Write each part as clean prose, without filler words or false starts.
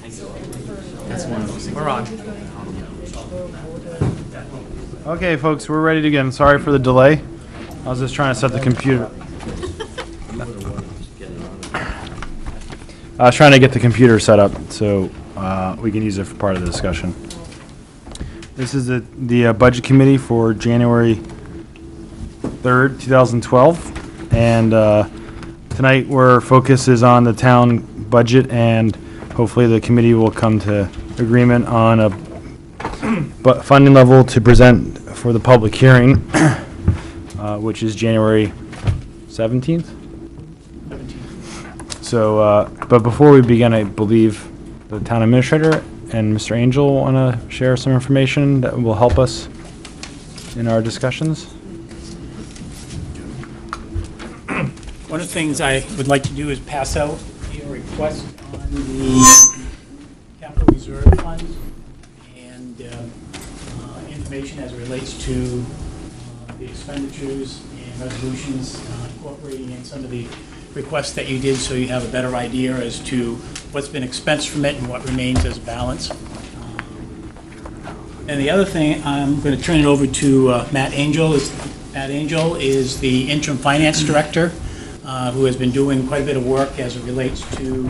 That's one of those things. We're on. Okay, folks, we're ready to begin. Sorry for the delay. I was just trying to set the computer. I was trying to get the computer set up so we can use it for part of the discussion. This is the Budget Committee for January 3rd, 2012. And tonight our focus is on the town budget, and hopefully the committee will come to agreement on a funding level to present for the public hearing, which is January 17th. So, but before we begin, I believe the town administrator and Mr. Angel want to share some information that will help us in our discussions. One of the things I would like to do is pass out a request on the capital reserve fund and information as it relates to the expenditures and resolutions, incorporating in some of the requests that you did, so you have a better idea as to what's been expensed from it and what remains as balance. And the other thing, I'm going to turn it over to Matt Angel. Matt Angel is the interim finance director, who has been doing quite a bit of work as it relates to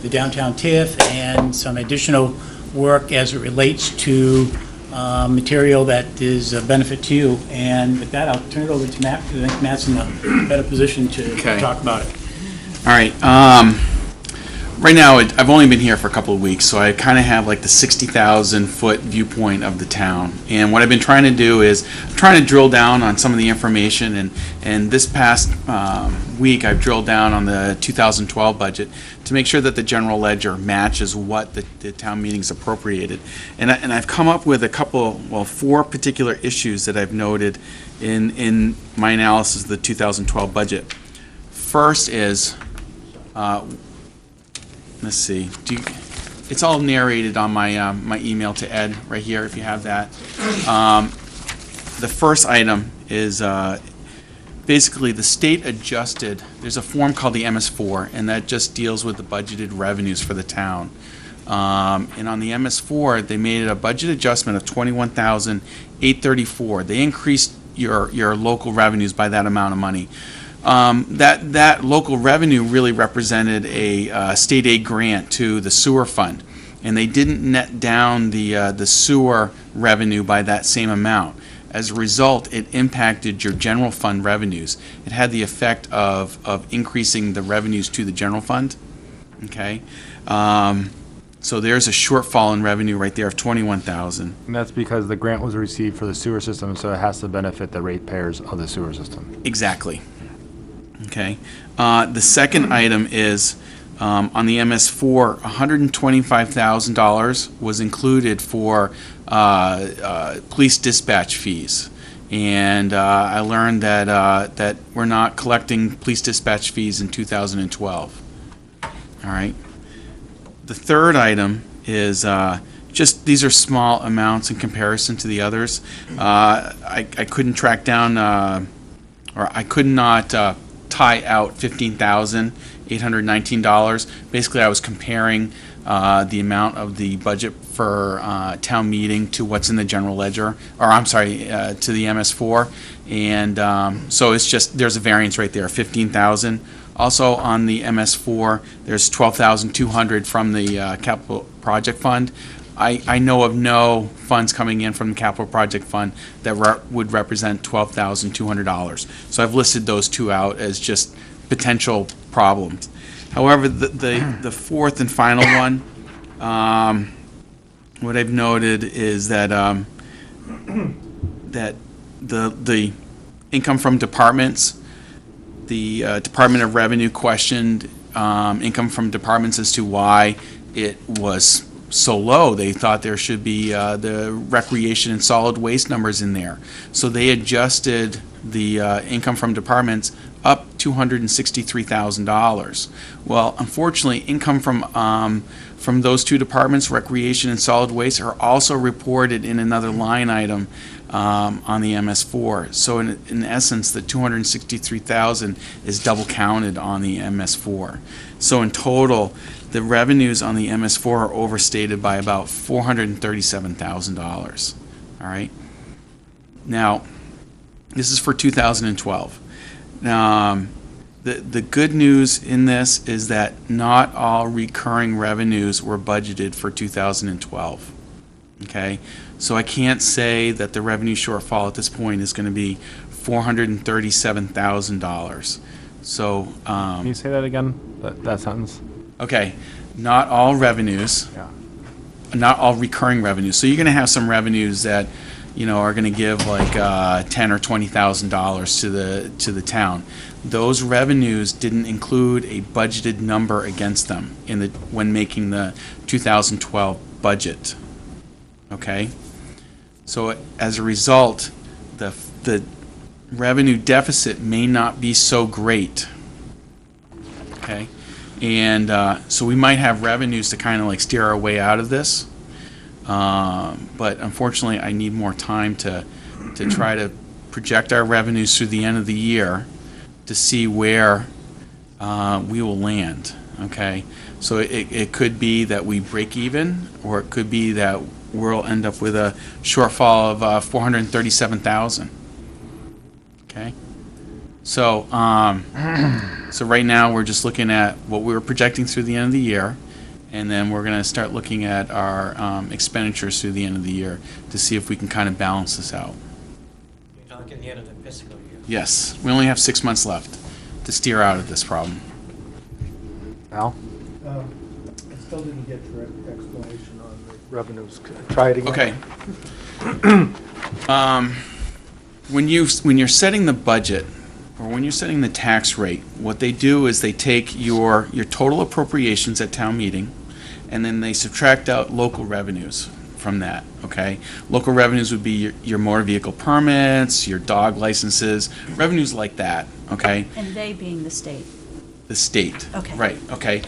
the downtown TIF and some additional work as it relates to material that is a benefit to you. And with that, I'll turn it over to Matt, because I think Matt's in a better position to talk about it. All right. Right now, I've only been here for a couple of weeks, so I kind of have like the 60,000-foot viewpoint of the town. And what I've been trying to do is I'm trying to drill down on some of the information. And this past week, I've drilled down on the 2012 budget to make sure that the general ledger matches what the town meeting's appropriated. And I've come up with four particular issues that I've noted in my analysis of the 2012 budget. First is, let's see, it's all narrated on my my email to Ed right here, if you have that. The first item is basically the state adjusted. There's a form called the MS4, and that just deals with the budgeted revenues for the town. And on the MS4, they made a budget adjustment of $21,834. They increased your local revenues by that amount of money. That local revenue really represented a state aid grant to the sewer fund, and they didn't net down the sewer revenue by that same amount. As a result, it impacted your general fund revenues. It had the effect of increasing the revenues to the general fund. Okay, so there's a shortfall in revenue right there of $21,000. And that's because the grant was received for the sewer system, so it has to benefit the ratepayers of the sewer system. Exactly. Okay. The second item is on the MS4, $125,000 was included for police dispatch fees, and I learned that we're not collecting police dispatch fees in 2012. All right. The third item is just these are small amounts in comparison to the others. I couldn't track down, or I could not tie out $15,819. Basically, I was comparing the amount of the budget for town meeting to what's in the general ledger, or I'm sorry, to the MS4, and so it's just there's a variance right there, $15,000. Also on the MS4, there's $12,200 from the capital project fund. I know of no funds coming in from the capital project fund that would represent $12,200. So I've listed those two out as just potential problems. However, the fourth and final one, what I've noted is that that the income from departments, the Department of Revenue questioned income from departments as to why it was so low. They thought there should be the recreation and solid waste numbers in there. So they adjusted the income from departments up $263,000. Well, unfortunately, income from those two departments, recreation and solid waste, are also reported in another line item on the MS4. So in essence, the $263,000 is double counted on the MS4. So in total, the revenues on the MS4 are overstated by about $437,000. All right. Now, this is for 2012. The good news in this is that not all recurring revenues were budgeted for 2012. Okay, so I can't say that the revenue shortfall at this point is going to be $437,000. So, Can you say that again, that sentence? okay, not all revenues, Yeah. not all recurring revenues. So you're going to have some revenues that, are going to give like $10,000 or $20,000 to the town. Those revenues didn't include a budgeted number against them when making the 2012 budget. Okay, so as a result, the revenue deficit may not be so great. Okay, and so we might have revenues to kind of like steer our way out of this. But unfortunately, I need more time to try to project our revenues through the end of the year to see where we will land. Okay, so it could be that we break even, or it could be that we'll end up with a shortfall of 437,000. Okay, so so right now we're just looking at what we were projecting through the end of the year. And then we're going to start looking at our expenditures through the end of the year to see if we can kind of balance this out. You're talking the end of the fiscal year. Yes, we only have 6 months left to steer out of this problem. Al? I still didn't get your explanation on the revenues. Try it again. Okay. When you're setting the budget, or when you're setting the tax rate, what they do is they take your total appropriations at town meeting, and then they subtract out local revenues from that, okay? Local revenues would be your motor vehicle permits, your dog licenses, revenues like that, okay? And they being the state. The state. Okay. Right, okay.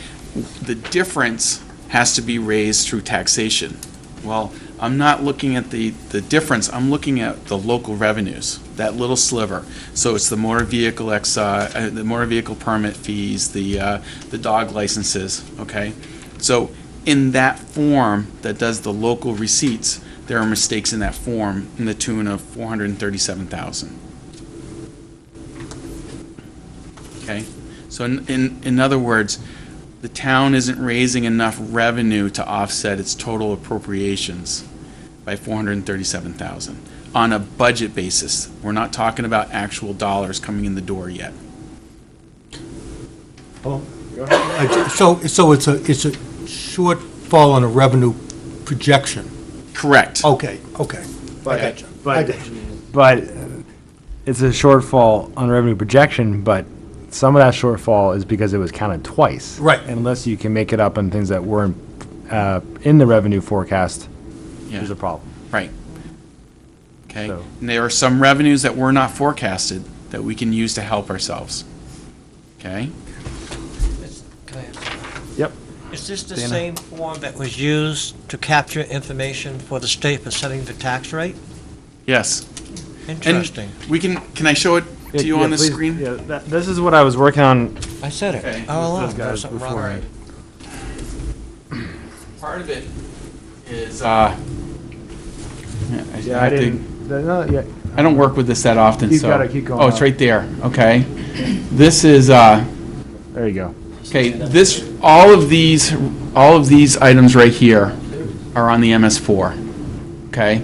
The difference has to be raised through taxation. Well, I'm not looking at the difference, I'm looking at the local revenues, that little sliver. So it's the motor vehicle the motor vehicle permit fees, the dog licenses, okay? So in that form that does the local receipts, there are mistakes in that form in the tune of 437,000. Okay? So in other words, the town isn't raising enough revenue to offset its total appropriations by 437,000 on a budget basis. We're not talking about actual dollars coming in the door yet. So it's a shortfall on a revenue projection. Correct. Okay. I got you. But it's a shortfall on revenue projection, but some of that shortfall is because it was counted twice. Right. And unless you can make it up on things that weren't in the revenue forecast, Yeah. there's a problem. Right. Okay. So- And there are some revenues that were not forecasted that we can use to help ourselves. Okay? Can I ask? Yep. Is this the Dana? same form that was used to capture information for the state for setting the tax rate? Yes. Interesting. And can I show it to you on the please. screen? Yeah, this is what I was working on. I said it Okay. all along. Those There was guys something wrong before. with it. Part of it is, I didn't. I don't work with this that often, Keep so. gotta keep going Oh, it's up. right there, okay. This is, There you go. okay, all of these items right here are on the MS4, okay?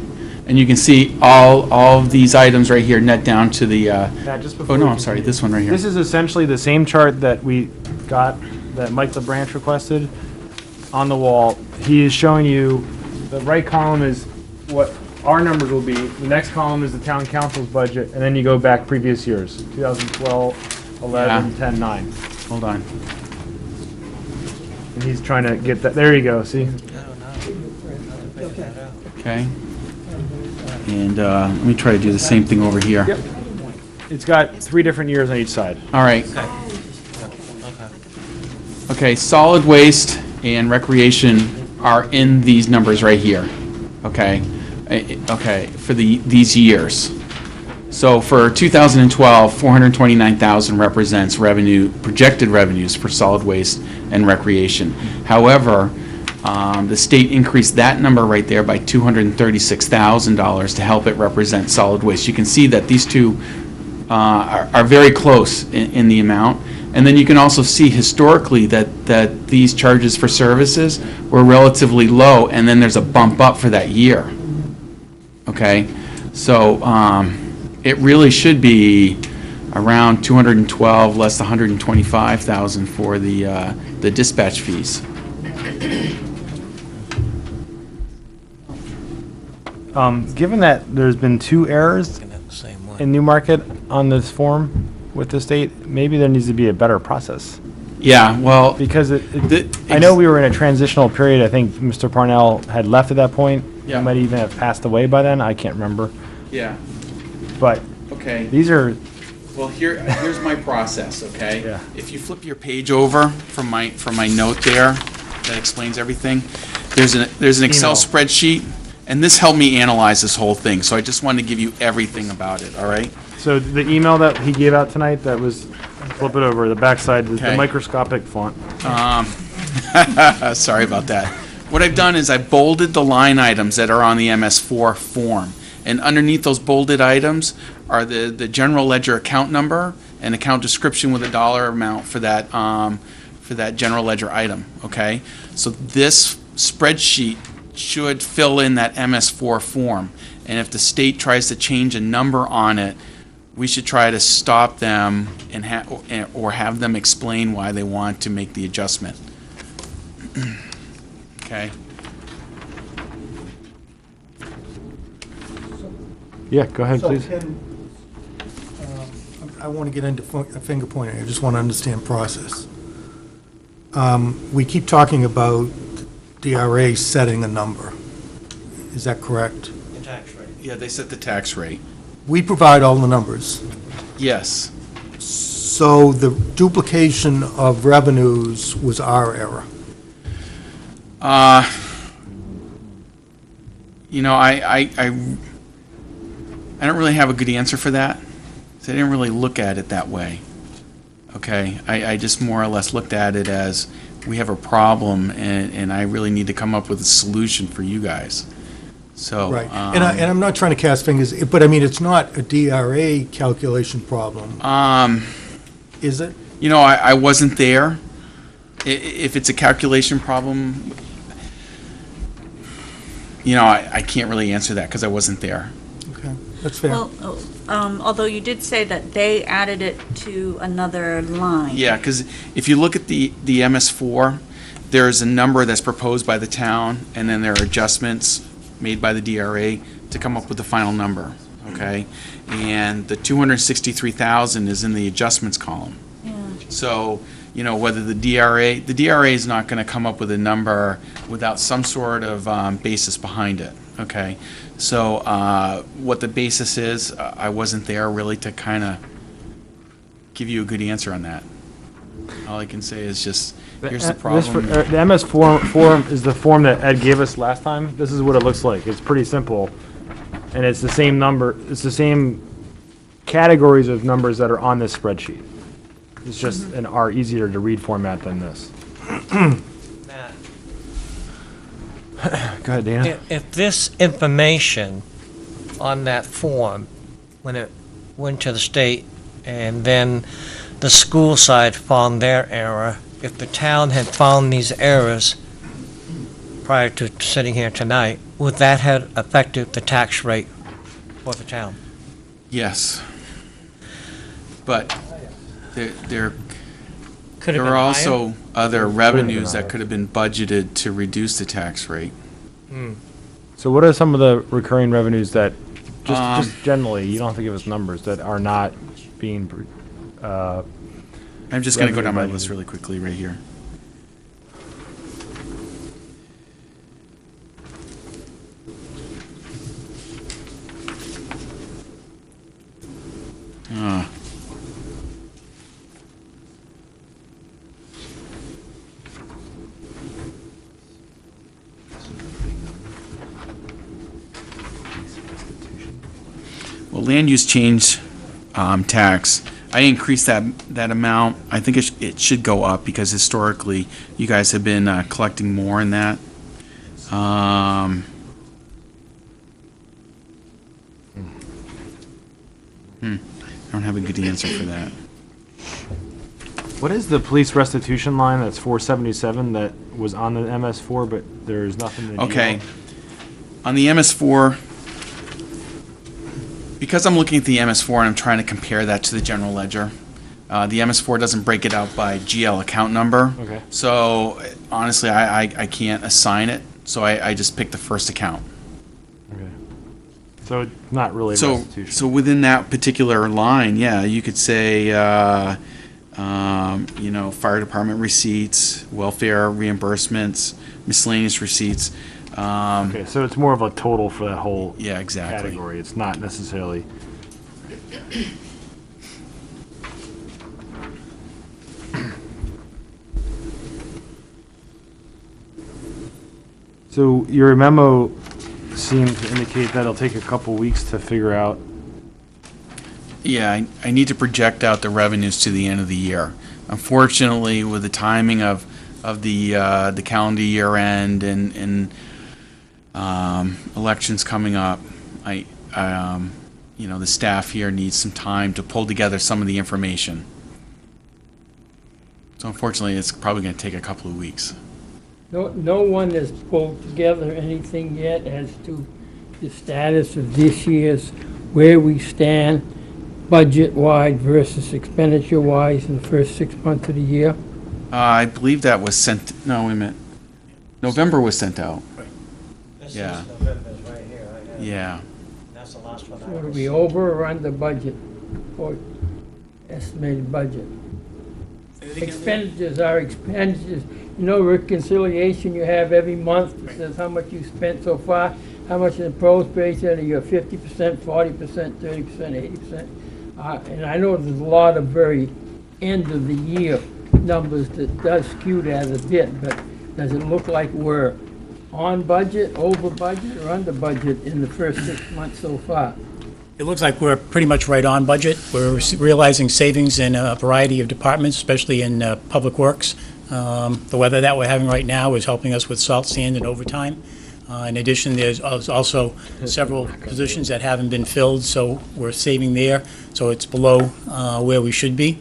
And you can see all of these items right here net down to the, Matt, just oh, before no, we I'm sorry, continue, this one right here. This is essentially the same chart that we got, that Mike LeBranch requested on the wall. He is showing you, the right column is what our numbers will be, the next column is the town council's budget, and then you go back previous years, 2012, 11, 10, 9. Hold on. And he's trying to get that, there you go, see? I don't know. Figure that out. Okay. And let me try to do the same thing over here. Yep. It's got 3 different years on each side. All right. Okay. Okay, solid waste and recreation are in these numbers right here. Okay, okay, for these years. So for 2012, 429,000 represents revenue, projected revenues for solid waste and recreation. However, the state increased that number right there by $236,000 to help it represent solid waste. You can see that these two are very close in the amount. And then you can also see historically that these charges for services were relatively low, and then there's a bump up for that year. Okay? So it really should be around 212 less 125,000 for the dispatch fees. Given that there's been 2 errors Looking at the same way. in Newmarket on this form with the state, maybe there needs to be a better process. Yeah, well, Because the- I know we were in a transitional period. I think Mr. Parnell had left at that point. Yeah. He might even have passed away by then. I can't remember. yeah, But okay. these are, Well, here's my process, okay? Yeah. If you flip your page over from my note there, that explains everything, there's an Excel Email. spreadsheet, and this helped me analyze this whole thing, so I just wanted to give you everything about it, all right? so the email that he gave out tonight, that was, flip it over, the backside, the Okay. microscopic font. Sorry about that. What I've done is I bolded the line items that are on the MS4 form. And underneath those bolded items are the general ledger account number and account description with a dollar amount for that general ledger item, okay? So this spreadsheet should fill in that MS4 form. And if the state tries to change a number on it, we should try to stop them and or have them explain why they want to make the adjustment. Okay? Yeah, go ahead, So please. Ken, I want to get into finger pointing, I just want to understand process. We keep talking about DRA setting a number. Is that correct? The tax rate. Yeah, they set the tax rate. We provide all the numbers. Yes. So the duplication of revenues was our error. You know, I don't really have a good answer for that. So I didn't really look at it that way. Okay, I just more or less looked at it as we have a problem, and I really need to come up with a solution for you guys. So Right. And I'm not trying to cast fingers, but I mean, it's not a DRA calculation problem, is it? you know, I wasn't there. If it's a calculation problem, you know, I can't really answer that because I wasn't there. Okay, that's fair. Well, although you did say that they added it to another line. Yeah, because if you look at the MS4, there's a number that's proposed by the town, and then there are adjustments made by the DRA to come up with the final number, okay? And the 263,000 is in the adjustments column. Yeah. So, you know, whether the DRA is not going to come up with a number without some sort of basis behind it, okay? So what the basis is, I wasn't there really to kind of give you a good answer on that. All I can say is just, here's the problem. The MS form is the form that Ed gave us last time. This is what it looks like. It's pretty simple. And it's the same number, it's the same categories of numbers that are on this spreadsheet. It's just an easier to read format than this. Matt, Go ahead, Dana. if this information on that form, when it went to the state, and then the school side found their error, if the town had found these errors prior to sitting here tonight, would that have affected the tax rate for the town? Yes. But there Could have are been higher? also other been revenues higher. that could have been budgeted to reduce the tax rate. So what are some of the recurring revenues that, Um, just generally, you don't have to give us numbers, that are not being, I'm just going to go Revenue down my budget. list really quickly right here. Well, land use change tax, I increased that amount. I think it should go up because historically, you guys have been collecting more in that. I don't have a good answer for that. What is the police restitution line that's 477 that was on the MS4, but there's nothing in the Okay. GL? On the MS4, because I'm looking at the MS4 and I'm trying to compare that to the general ledger, the MS4 doesn't break it out by GL account number. Okay. So honestly, I can't assign it, so I just picked the first account. Okay. So it's not really restitution. So within that particular line, yeah, you could say, fire department receipts, welfare reimbursements, miscellaneous receipts. Okay, so it's more of a total for that whole Yeah, exactly. category. It's not necessarily. So your memo seemed to indicate that it'll take a couple weeks to figure out. Yeah, I need to project out the revenues to the end of the year. Unfortunately, with the timing of the calendar year end and elections coming up, the staff here needs some time to pull together some of the information. So unfortunately, it's probably going to take a couple of weeks. No one has pulled together anything yet as to the status of this year's, where we stand budget-wise versus expenditure-wise in the first 6 months of the year. I believe that was sent, no, wait a minute. November was sent out. This Yeah. is November's right here. I have- Yeah. That's the last one I So are received. we over or under budget, or estimated budget? Expenditures are expenditures. You know, reconciliation you have every month, it says how much you spent so far, how much in the appropriation, you're 50%, 40%, 30%, 80%. And I know there's a lot of very end of the year numbers that does skew that a bit, but does it look like we're on budget, over budget, or under budget in the first 6 months so far? It looks like we're pretty much right on budget. We're realizing savings in a variety of departments, especially in Public Works. The weather that we're having right now is helping us with salt, sand, and overtime. In addition, there's also several positions that haven't been filled, so we're saving there, so it's below where we should be.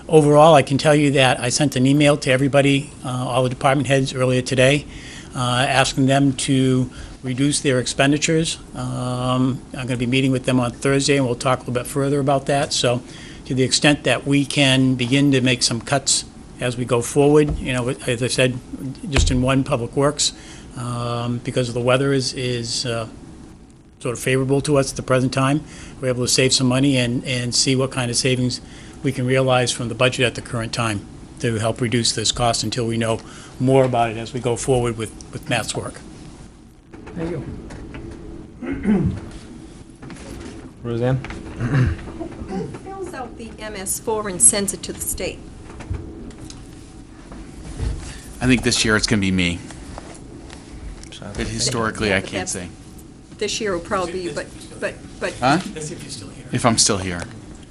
Overall, I can tell you that I sent an email to everybody, all the department heads earlier today, asking them to reduce their expenditures. I'm going to be meeting with them on Thursday, and we'll talk a little bit further about that. So to the extent that we can begin to make some cuts as we go forward, as I said, just in one, Public Works, because of the weather is sort of favorable to us at the present time. We're able to save some money and see what kind of savings we can realize from the budget at the current time to help reduce this cost until we know more about it as we go forward with Matt's work. Thank you. Roseanne? Who fills out the MS4 and sends it to the state? I think this year it's going to be me. So- But historically, Yeah, I but can't that's- say. This year will probably be, but Huh? That's if you're still here. If I'm still here.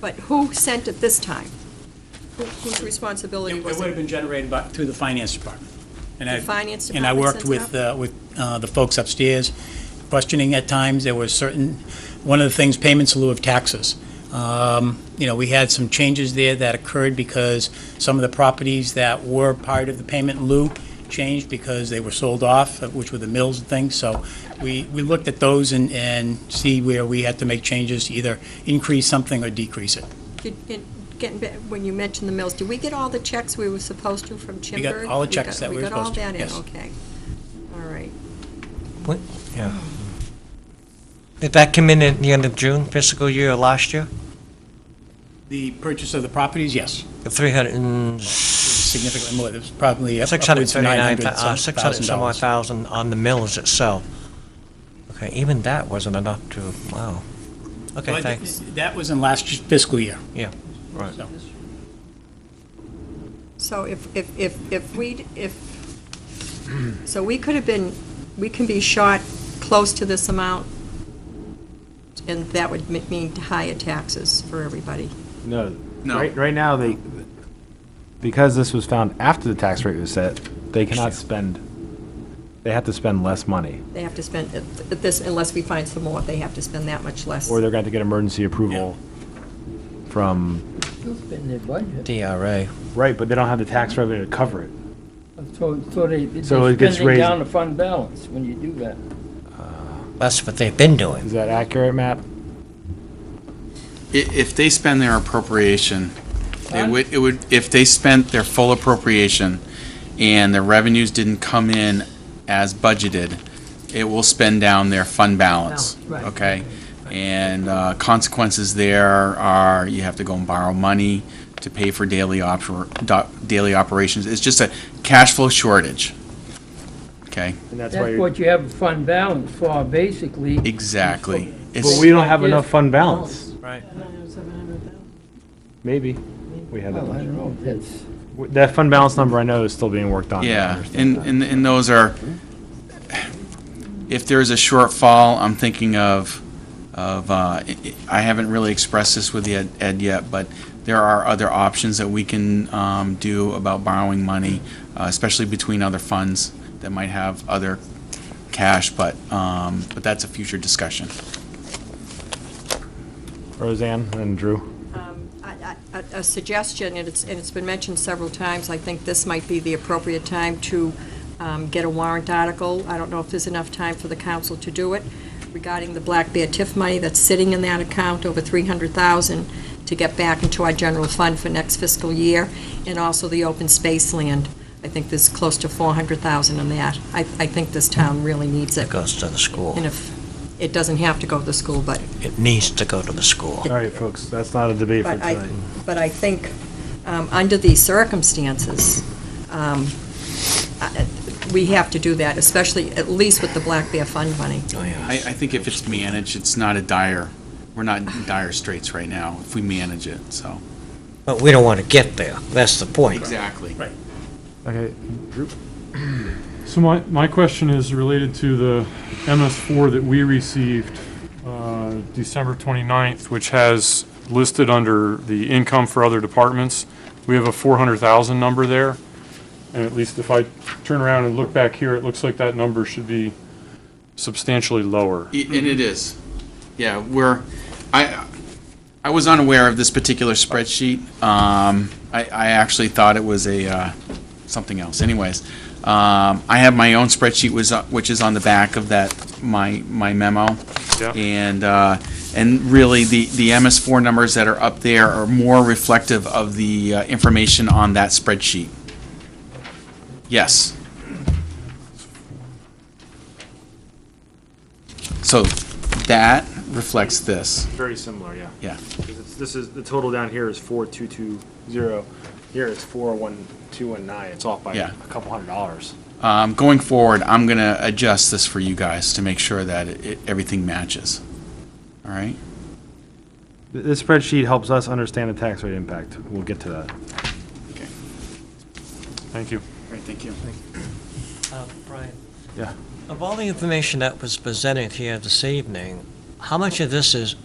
but who sent it this time? Whose responsibility It was would have it? been generated through the finance department. And The I- finance And I department worked sends it with the folks upstairs, questioning at times. There was one of the things, payments in lieu of taxes. We had some changes there that occurred because some of the properties that were part of the payment in lieu changed because they were sold off, which were the mills and things. So we looked at those and see where we had to make changes to either increase something or decrease it. Getting back, when you mentioned the mills, did we get all the checks we were supposed to from Chimberg? We got all the checks that we were supposed to, We got all that in, yes. okay. All right. What? Yeah. Did that come in at the end of June fiscal year last year? The purchase of the properties, yes, The 300 and significantly more. It was probably upwards of 639, $900,000. 600 some odd thousand on the mills itself. Okay, even that wasn't enough to, wow. Okay, But thanks. that was in last fiscal year. Yeah, right. So so we can be short close to this amount. and that would mean higher taxes for everybody. No. No. Right now, because this was found after the tax rate was set, they cannot spend, they have to spend less money. They have to spend, this, unless we find some more, they have to spend that much less. Or they're going to get emergency approval from, Still spending their budget. DRA. right, but they don't have the tax revenue to cover it. So they're So it gets spending raised- down the fund balance when you do that. That's what they've been doing. Is that accurate, Matt? If they spend their appropriation, it would, if they spent their full appropriation and the revenues didn't come in as budgeted, it will spend down their fund balance, Right. okay? And consequences there are, you have to go and borrow money to pay for daily operations. It's just a cash flow shortage, okay? And that's why That's you're, what you have a fund balance for, basically. Exactly. but It's, we don't have enough fund balance. Right. Maybe. We have Well, I that. don't know, that's, That fund balance number I know is still being worked on. I yeah, understand that. and those are, if there's a shortfall, I'm thinking of, I haven't really expressed this with Ed yet, but there are other options that we can do about borrowing money, especially between other funds that might have other cash, but that's a future discussion. Roseanne and Drew. A suggestion, and it's been mentioned several times, I think this might be the appropriate time to get a warrant article. I don't know if there's enough time for the council to do it, regarding the Black Bear TIF money that's sitting in that account, over $300,000, to get back into our general fund for next fiscal year, and also the open space land. I think there's close to $400,000 in that. I think this town really needs it. It goes to the school. And if, it doesn't have to go to the school, but It needs to go to the school. All right, folks, that's not a debate for tonight. But I think, under these circumstances, we have to do that, especially, at least with the Black Bear Fund money. Oh, yeah. I think if it's managed, it's not we're not in dire straits right now if we manage it, so. But we don't want to get there. That's the point. Exactly. Right. Okay, Drew? So my question is related to the MS4 that we received December 29th, which has listed under the income for other departments. We have a 400,000 number there. And at least if I turn around and look back here, it looks like that number should be substantially lower. And it is. Yeah, I was unaware of this particular spreadsheet. I actually thought it was something else. Anyways, I have my own spreadsheet, which is on the back of my memo. Yeah. And really, the MS4 numbers that are up there are more reflective of the information on that spreadsheet. Yes. So that reflects this. Very similar, yeah. Yeah. This is, the total down here is 4,220. Here it's 4,219. It's off by Yeah. a couple $100. Going forward, I'm going to adjust this for you guys to make sure that everything matches. All right? This spreadsheet helps us understand the tax rate impact. We'll get to that. Okay. Thank you. All right, thank you. Brian? Yeah. Of all the information that was presented here this evening, how much of this is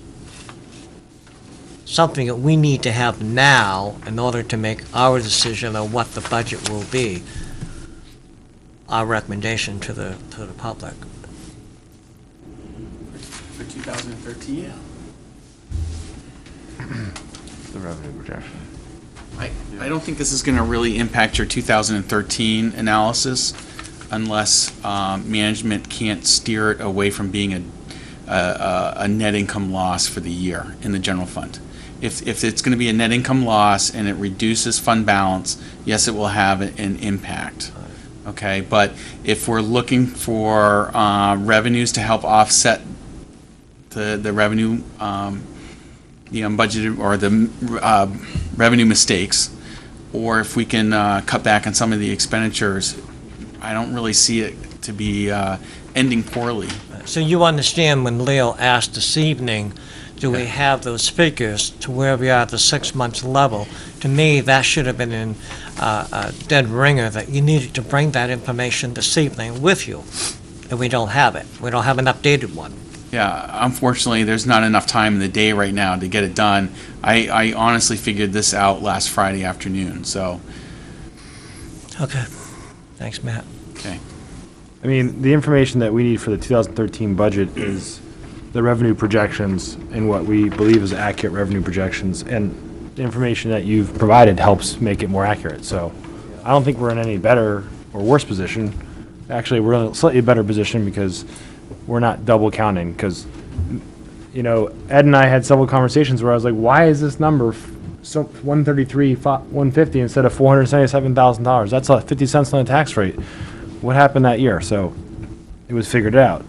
something that we need to have now in order to make our decision on what the budget will be, our recommendation to the public? For 2013? The revenue projection. I don't think this is going to really impact your 2013 analysis unless management can't steer it away from being a net income loss for the year in the general fund. If it's going to be a net income loss and it reduces fund balance, yes, it will have an impact. Okay, but if we're looking for revenues to help offset the revenue, the unbudgeted or the revenue mistakes, or if we can cut back on some of the expenditures, I don't really see it to be ending poorly. So you understand when Leo asked this evening, do we have those figures to where we are at the 6 months level? To me, that should have been a dead ringer, that you needed to bring that information this evening with you, and we don't have it. We don't have an updated one. Yeah, unfortunately, there's not enough time in the day right now to get it done. I honestly figured this out last Friday afternoon, so, Okay. Thanks, Matt. okay. I mean, the information that we need for the 2013 budget is the revenue projections and what we believe is accurate revenue projections, and the information that you've provided helps make it more accurate. So I don't think we're in any better or worse position. Actually, we're in a slightly better position because we're not double counting, because, you know, Ed and I had several conversations where I was like, why is this number so 150 instead of $477,000? That's 50 cents on the tax rate. What happened that year? So it was figured out.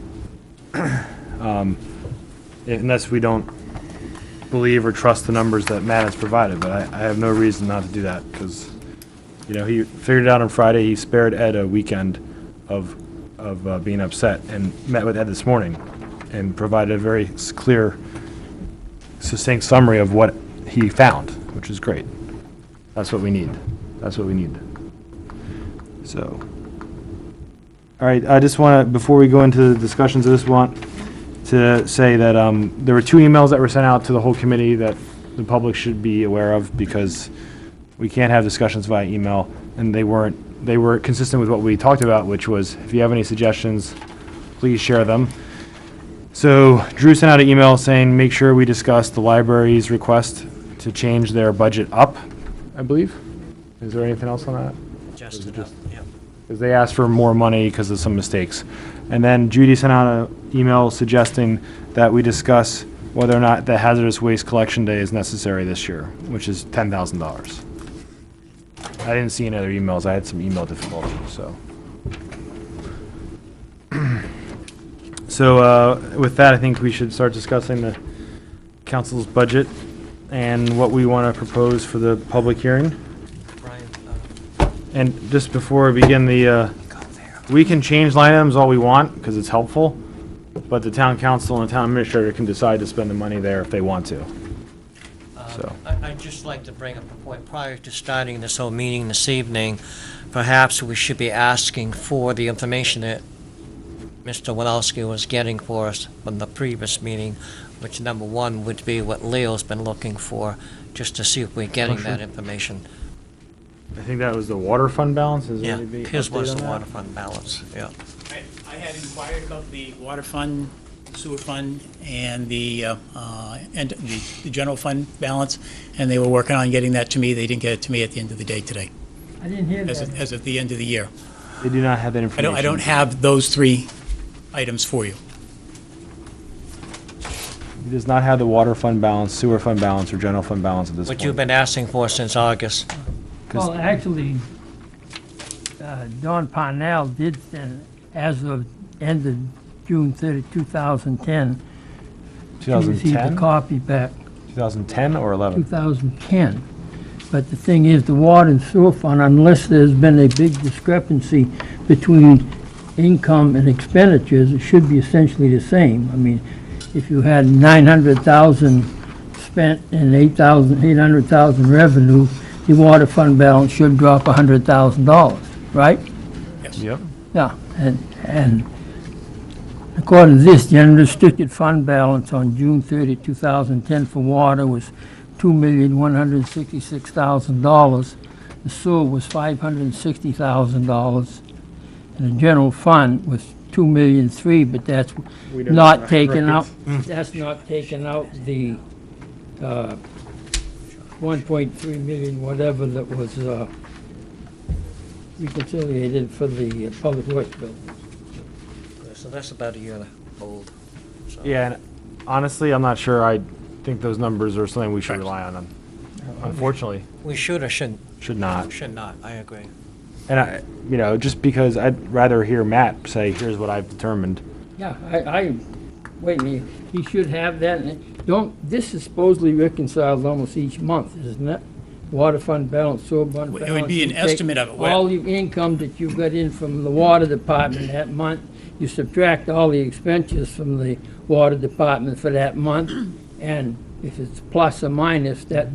Unless we don't believe or trust the numbers that Matt has provided, but I have no reason not to do that, because, you know, he figured it out on Friday. He spared Ed a weekend of being upset, and met with Ed this morning and provided a very clear, succinct summary of what he found, which is great. That's what we need. That's what we need. So, all right, I just want to, before we go into the discussions, I just want to say that there were 2 emails that were sent out to the whole committee that the public should be aware of, because we can't have discussions via email, and they were consistent with what we talked about, which was, if you have any suggestions, please share them. So Drew sent out an email saying, make sure we discuss the library's request to change their budget up, I believe. Is there anything else on that? Just it enough, just- yeah. Because they asked for more money because of some mistakes. And then Judy sent out an email suggesting that we discuss whether or not the hazardous waste collection day is necessary this year, which is $10,000. I didn't see any other emails. I had some email difficulty, so. So with that, I think we should start discussing the council's budget and what we want to propose for the public hearing. Brian, And just before we begin, we can change line items all we want because it's helpful, but the town council and the town administrator can decide to spend the money there if they want to. So. I'd just like to bring up a point. Prior to starting this whole meeting this evening, perhaps we should be asking for the information that Mr. Walowski was getting for us from the previous meeting, which number 1 would be what Leo's been looking for, just to see if we're getting that information. I think that was the water fund balance. Is there Yeah, any his was update the on water that? fund balance, yeah. I had inquired about the water fund, sewer fund, and the general fund balance, and they were working on getting that to me. They didn't get it to me at the end of the day today, I didn't hear that. as of the end of the year. They do not have that information. I don't have those 3 items for you. He does not have the water fund balance, sewer fund balance, or general fund balance at this point. What you've been asking for since August. Well, actually, Don Parnell did send, as of end of June 30, 2010, she received a 2010? copy back, 2010 or 11? 2010. But the thing is, the water and sewer fund, unless there's been a big discrepancy between income and expenditures, it should be essentially the same. I mean, if you had 900,000 spent and 800,000 revenue, the water fund balance should drop $100,000, right? Yep. Yeah, and according to this, the unrestricted fund balance on June 30, 2010 for water was $2,166,000. The sewer was $560,000. And the general fund was $2,003,000, but that's not taken out, that's not taken out the 1.3 million, whatever that was reconciliated for the public works building. So that's about a year old. So. Yeah, and honestly, I'm not sure. I think those numbers are something we should rely on. Unfortunately, We should or shouldn't? should not. Should not, I agree. And I, just because I'd rather hear Matt say, "Here's what I've determined." Yeah, wait a minute, he should have that, this is supposedly reconciled almost each month, isn't it? Water fund balance, sewer fund balance. It would be an you take estimate of it. All the income that you got in from the water department that month, you subtract all the expenditures from the water department for that month, and if it's plus or minus, that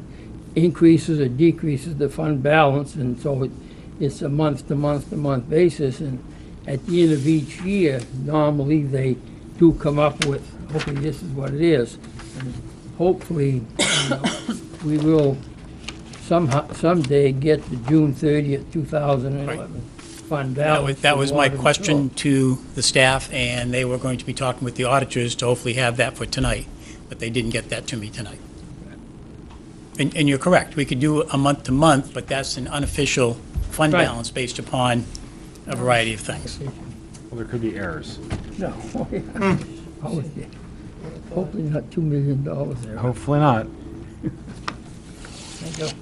increases or decreases the fund balance, and so it's a month-to-month-to-month basis, and at the end of each year, normally they do come up with hopefully this is what it is. And hopefully, we will someday get the June 30th, 2011 fund balance. That was for my water and question sewer. to the staff, and they were going to be talking with the auditors to hopefully have that for tonight, but they didn't get that to me tonight. And you're correct, we could do a month to month, but that's an unofficial fund Right. balance based upon a variety of things. Well, there could be errors. No. Oh, yeah. Hopefully not $2 million there. Hopefully not. Thank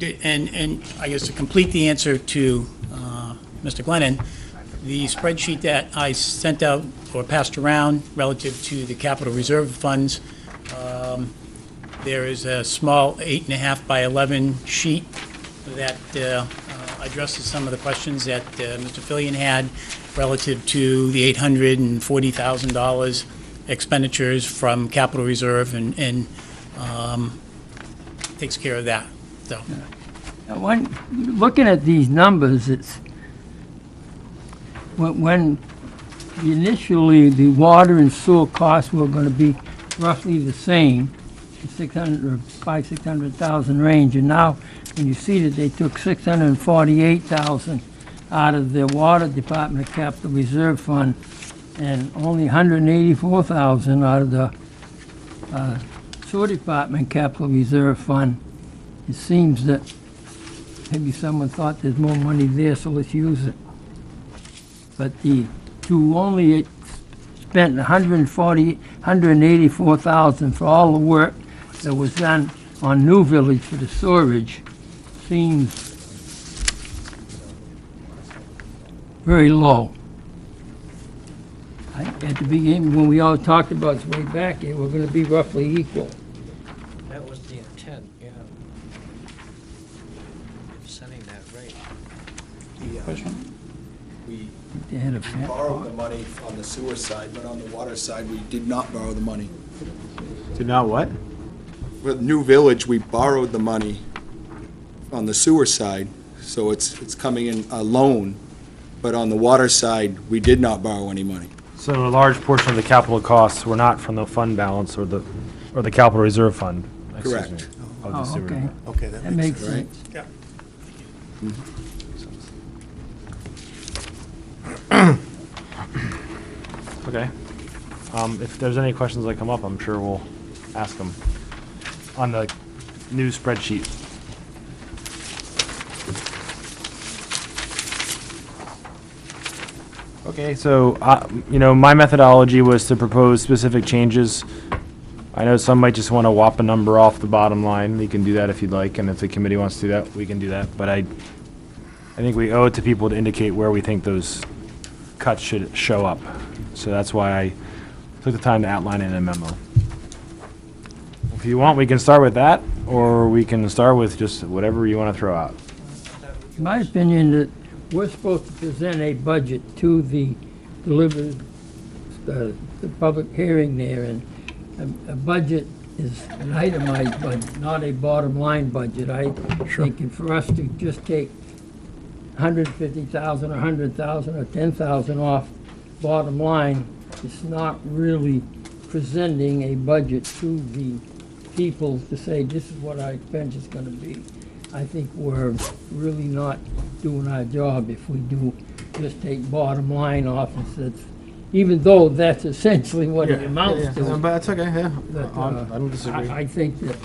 you. And I guess to complete the answer to Mr. Glennon, the spreadsheet that I sent out or passed around relative to the capital reserve funds, there is a small 8.5 by 11 sheet that addresses some of the questions that Mr. Fillion had relative to the $840,000 expenditures from capital reserve and takes care of that, so. Now, looking at these numbers, it's, when initially the water and sewer costs were gonna be roughly the same, the 600,000 range, and now when you see that they took 648,000 out of the water department capital reserve fund and only 184,000 out of the sewer department capital reserve fund, it seems that maybe someone thought there's more money there, so let's use it. But to only spent 184,000 for all the work that was done on New Village for the storage seems very low. At the beginning, when we all talked about this way back here, we're gonna be roughly equal. That was the intent, yeah. Of setting that rate. We They had a fat borrowed the money on the sewer side, but on the water side, we did not borrow the money. Did not what? With New Village, we borrowed the money on the sewer side, so it's coming in a loan, but on the water side, we did not borrow any money. So a large portion of the capital costs were not from the fund balance or the capital reserve fund. Excuse me, Correct. of the Oh, sewer. okay. Okay, That makes Right. sense. Okay. If there's any questions that come up, I'm sure we'll ask them on the new spreadsheet. Okay, so, my methodology was to propose specific changes. I know some might just want to whop a number off the bottom line. You can do that if you'd like, and if the committee wants to do that, we can do that. But I think we owe it to people to indicate where we think those cuts should show up. So that's why I took the time to outline it in a memo. If you want, we can start with that, or we can start with just whatever you want to throw out. In my opinion, that we're supposed to present a budget to the delivered, the public hearing there, and a budget is an itemized budget, not a bottom line budget. I think for us to just take 150,000 or 100,000 or 10,000 off bottom line, it's not really presenting a budget to the people to say, this is what our expense is gonna be. I think we're really not doing our job if we do just take bottom line off and says, even though that's essentially what it amounts to. But that's okay, yeah. But, I don't disagree. I think that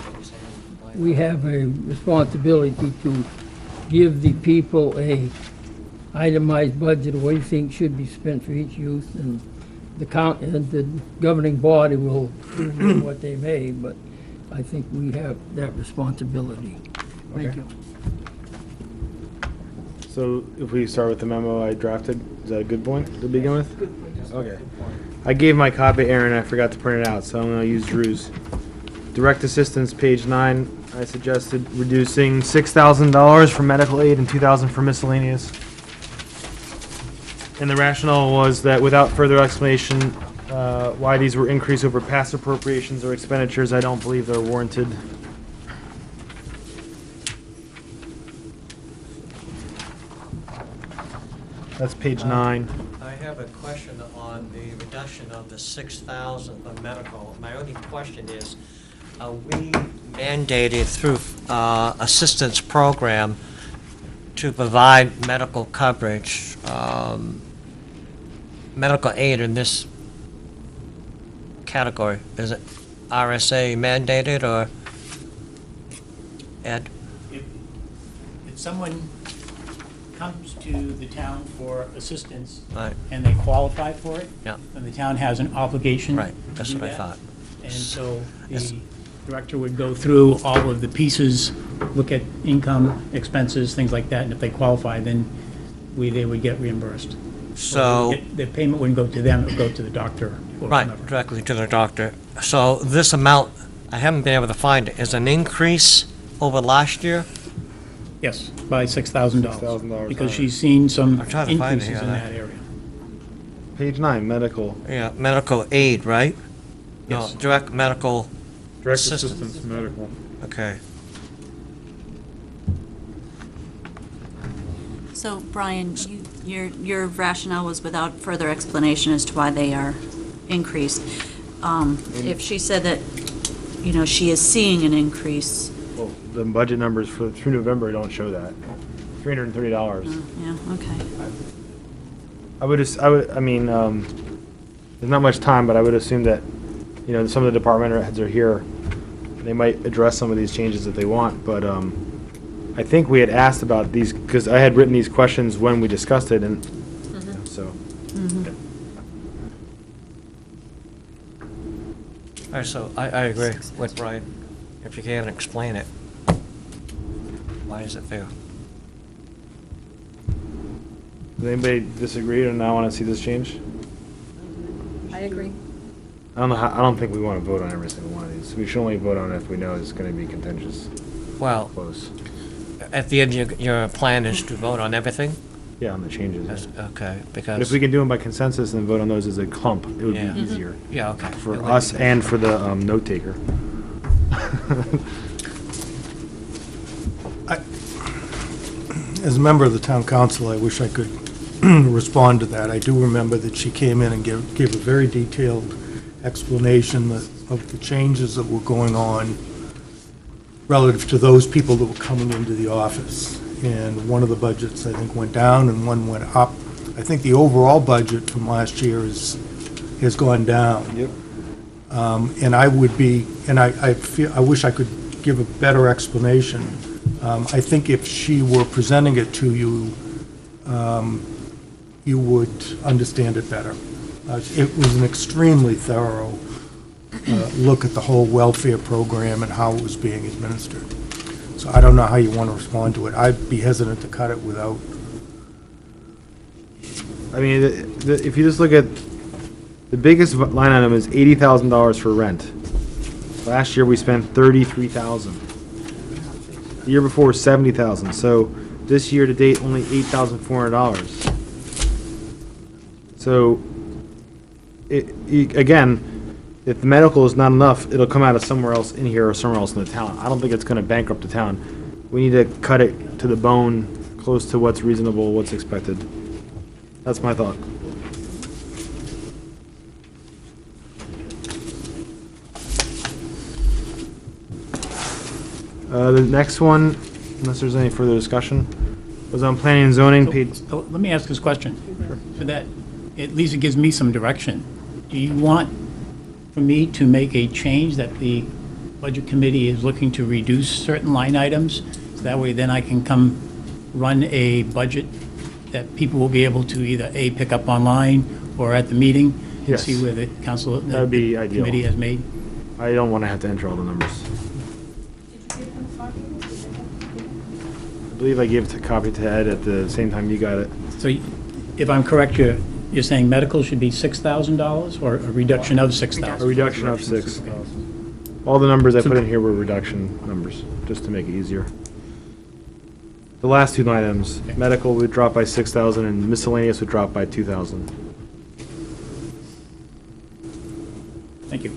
we have a responsibility to give the people a itemized budget of what you think should be spent for each use, and the governing body will do what they may, but I think we have that responsibility. Thank Okay. you. So if we start with the memo I drafted, is that a good point to begin with? Okay. I gave my copy to Aaron, I forgot to print it out, so I'm gonna use Drew's. Direct assistance, page 9, I suggested reducing $6,000 for medical aid and $2,000 for miscellaneous. And the rationale was that without further explanation, why these were increased over past appropriations or expenditures, I don't believe they're warranted. That's page 9. I have a question on the reduction of the 6,000 of medical. My only question is, are we mandated through assistance program to provide medical coverage, medical aid in this category? Is it RSA mandated or Ed? If someone comes to the town for assistance Right. and they qualify for it, Yeah. then the town has an obligation Right, to that's do what I that. thought. And so Yes. the director would go through all of the pieces, look at income, expenses, things like that, and if they qualify, then they would get reimbursed. So, The payment wouldn't go to them, it would go to the doctor or right, whomever. directly to the doctor. So this amount, I haven't been able to find it, is an increase over last year? Yes, by $6,000. $6,000 Because higher. she's seen some I'm trying to find it increases in here. that area. Page 9, medical. Yeah, medical aid, right? Yes. No, direct medical, Direct Assistance. assistance medical. okay. So, Brian, your rationale was without further explanation as to why they are increased. If she said that, she is seeing an increase, Well, the budget numbers through November don't show that. $330. yeah, okay. I mean, there's not much time, but I would assume that, some of the department heads are here. They might address some of these changes if they want, but, I think we had asked about these, because I had written these questions when we discussed it, and, so. All right, so I agree with Brian. If you can explain it. Why is it fair? Does anybody disagree or not want to see this change? I agree. I don't think we want to vote on every single one of these. We should only vote on it if we know it's going to be contentious, Well, close. at the end, your plan is to vote on everything? Yeah, on the changes. That's- Okay, But because. if we can do them by consensus and vote on those as a clump, it would Yeah. be easier Yeah, okay. for It would us be- and for the note taker. As a member of the town council, I wish I could respond to that. I do remember that she came in and gave a very detailed explanation of the changes that were going on relative to those people that were coming into the office. And one of the budgets, I think, went down and one went up. I think the overall budget from last year has gone down. Yep. And I would be, and I feel, I wish I could give a better explanation. I think if she were presenting it to you, you would understand it better. It was an extremely thorough look at the whole welfare program and how it was being administered. So I don't know how you want to respond to it. I'd be hesitant to cut it without. I mean, if you just look at, the biggest line item is $80,000 for rent. Last year, we spent $33,000. The year before was $70,000. So this year to date, only $8,400. So, again, if the medical is not enough, it'll come out of somewhere else in here or somewhere else in the town. I don't think it's going to bankrupt the town. We need to cut it to the bone, close to what's reasonable, what's expected. That's my thought. The next one, unless there's any further discussion, was on planning and zoning, page. So let me ask this question. So that, at least it gives me some direction. Do you want for me to make a change that the Budget Committee is looking to reduce certain line items? So that way then I can come run a budget that people will be able to either A, pick up online or at the meeting and Yes. see where the council, That would be the ideal. committee has made? I don't want to have to enter all the numbers. I believe I gave a copy to Ed at the same time you got it. So if I'm correct, you're saying medical should be $6,000 or a reduction of A $6,000? reduction of 6,000. All the numbers I put in here were reduction numbers, just to make it easier. The last two line items, medical would drop by 6,000 and miscellaneous would drop by 2,000. Thank you.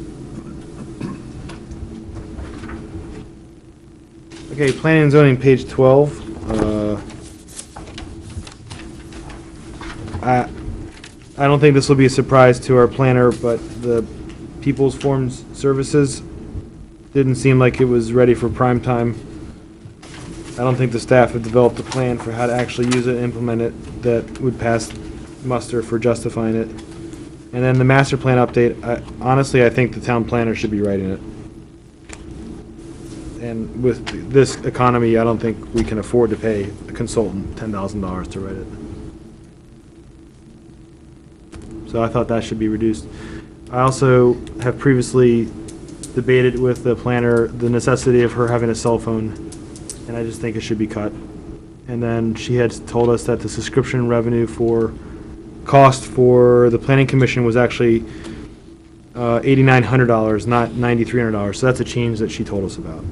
Okay, planning and zoning, page 12. I don't think this will be a surprise to our planner, but the People's Forms Services didn't seem like it was ready for prime time. I don't think the staff have developed a plan for how to actually use it and implement it that would pass muster for justifying it. And then the master plan update, honestly, I think the town planner should be writing it. And with this economy, I don't think we can afford to pay a consultant $10,000 to write it. So I thought that should be reduced. I also have previously debated with the planner the necessity of her having a cell phone, and I just think it should be cut. And then she had told us that the subscription revenue for cost for the planning commission was actually $8,900, not $9,300. So that's a change that she told us about.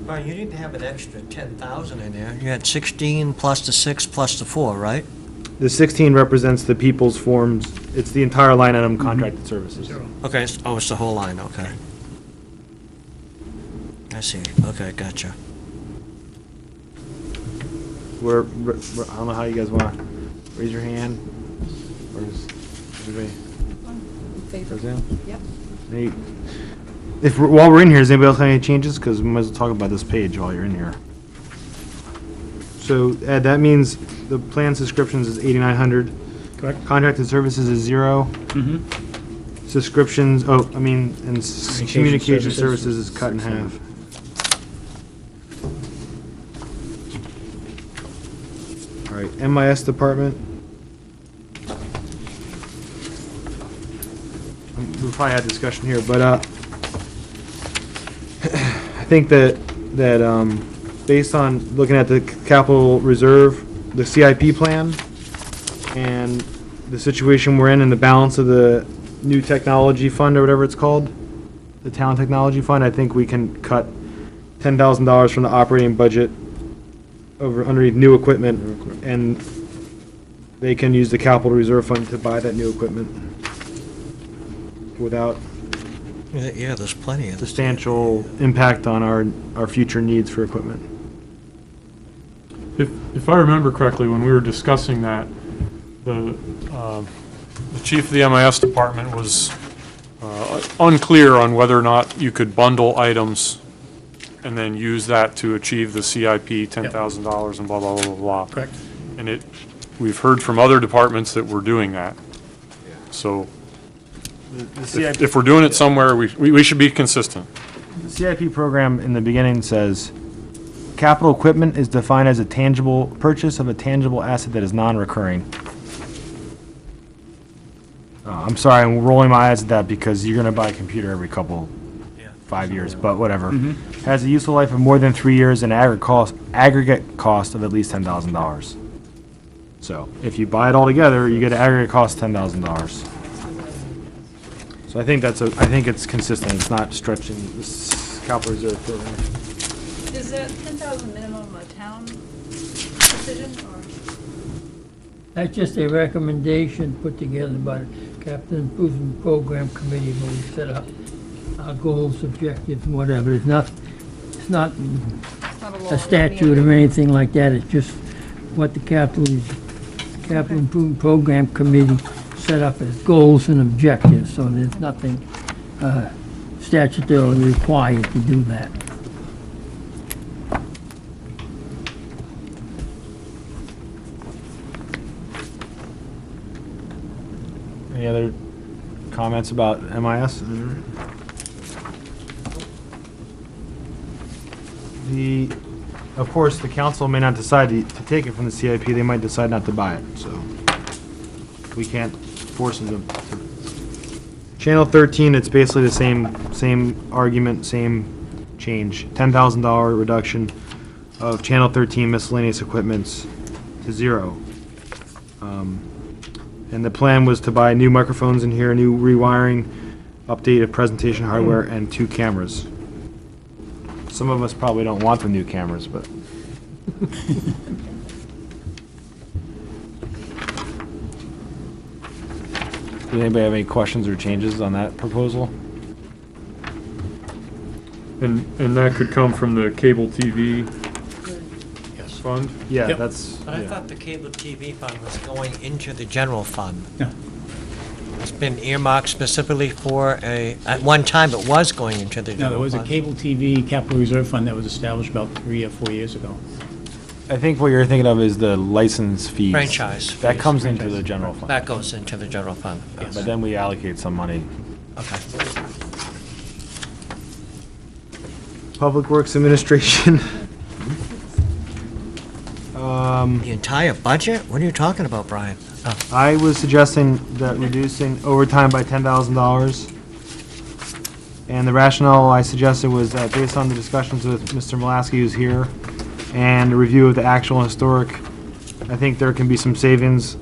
Well, you didn't have an extra 10,000 in there. You had 16 plus the 6 plus the 4, right? The 16 represents the People's Forms. It's the entire line item contracted services. Okay, it's the whole line, okay. I see, okay, gotcha. I don't know how you guys want to raise your hand. Or is everybody? Favor. Yep. While we're in here, does anybody else have any changes? Because we might as well talk about this page while you're in here. So, Ed, that means the plan subscriptions is $8,900. Correct. Contracted services is 0. Mm-hmm. Subscriptions, and communication services services is cut in half. All right, MIS department. We'll probably have discussion here, but I think that based on looking at the capital reserve, the CIP plan, and the situation we're in and the balance of the new technology fund or whatever it's called, the town technology fund, I think we can cut $10,000 from the operating budget over underneath new equipment, and they can use the capital reserve fund to buy that new equipment without Yeah, there's plenty of substantial impact on our future needs for equipment. If I remember correctly, when we were discussing that, the chief of the MIS department was unclear on whether or not you could bundle items and then use that to achieve the CIP $10,000 and blah, blah, blah, blah, blah. Correct. And we've heard from other departments that we're doing that. So if we're doing it somewhere, we should be consistent. The CIP program in the beginning says, capital equipment is defined as a tangible purchase of a tangible asset that is non-recurring. I'm sorry, I'm rolling my eyes at that because you're going to buy a computer every 5 years, but whatever. Has a useful life of more than 3 years and aggregate cost of at least $10,000. So if you buy it all together, you get an aggregate cost of $10,000. So I think it's consistent. It's not stretching this capital reserve program. Is that 10,000 minimum a town decision, or? That's just a recommendation put together by the Capital Improvement Program Committee when we set up our goals, objectives, and whatever. It's not a statute or anything like that. It's just what the Capital Improvement Program Committee set up as goals and objectives. So there's nothing statutorily required to do that. Any other comments about MIS? Of course, the council may not decide to take it from the CIP. They might decide not to buy it, so we can't force them to. Channel 13, it's basically the same argument, same change. $10,000 reduction of Channel 13 miscellaneous equipments to 0. And the plan was to buy new microphones in here, new rewiring, updated presentation hardware, and 2 cameras. Some of us probably don't want the new cameras, but. Does anybody have any questions or changes on that proposal? And that could come from the cable TV Yes. fund? Yeah, Yep. that's, But I yeah. thought the cable TV fund was going into the general fund. No. It's been earmarked specifically for at one time it was going into the No, general there was a fund. cable TV capital reserve fund that was established about 3 or 4 years ago. I think what you're thinking of is the license fees. Franchise That fees. comes into the general fund. That goes into the general fund. Yes. But then we allocate some money. Okay. Public Works Administration. The entire budget? What are you talking about, Brian? Oh, I was suggesting that reducing overtime by $10,000. And the rationale I suggested was that based on the discussions with Mr. Malasky, who's here, and a review of the actual historic, I think there can be some savings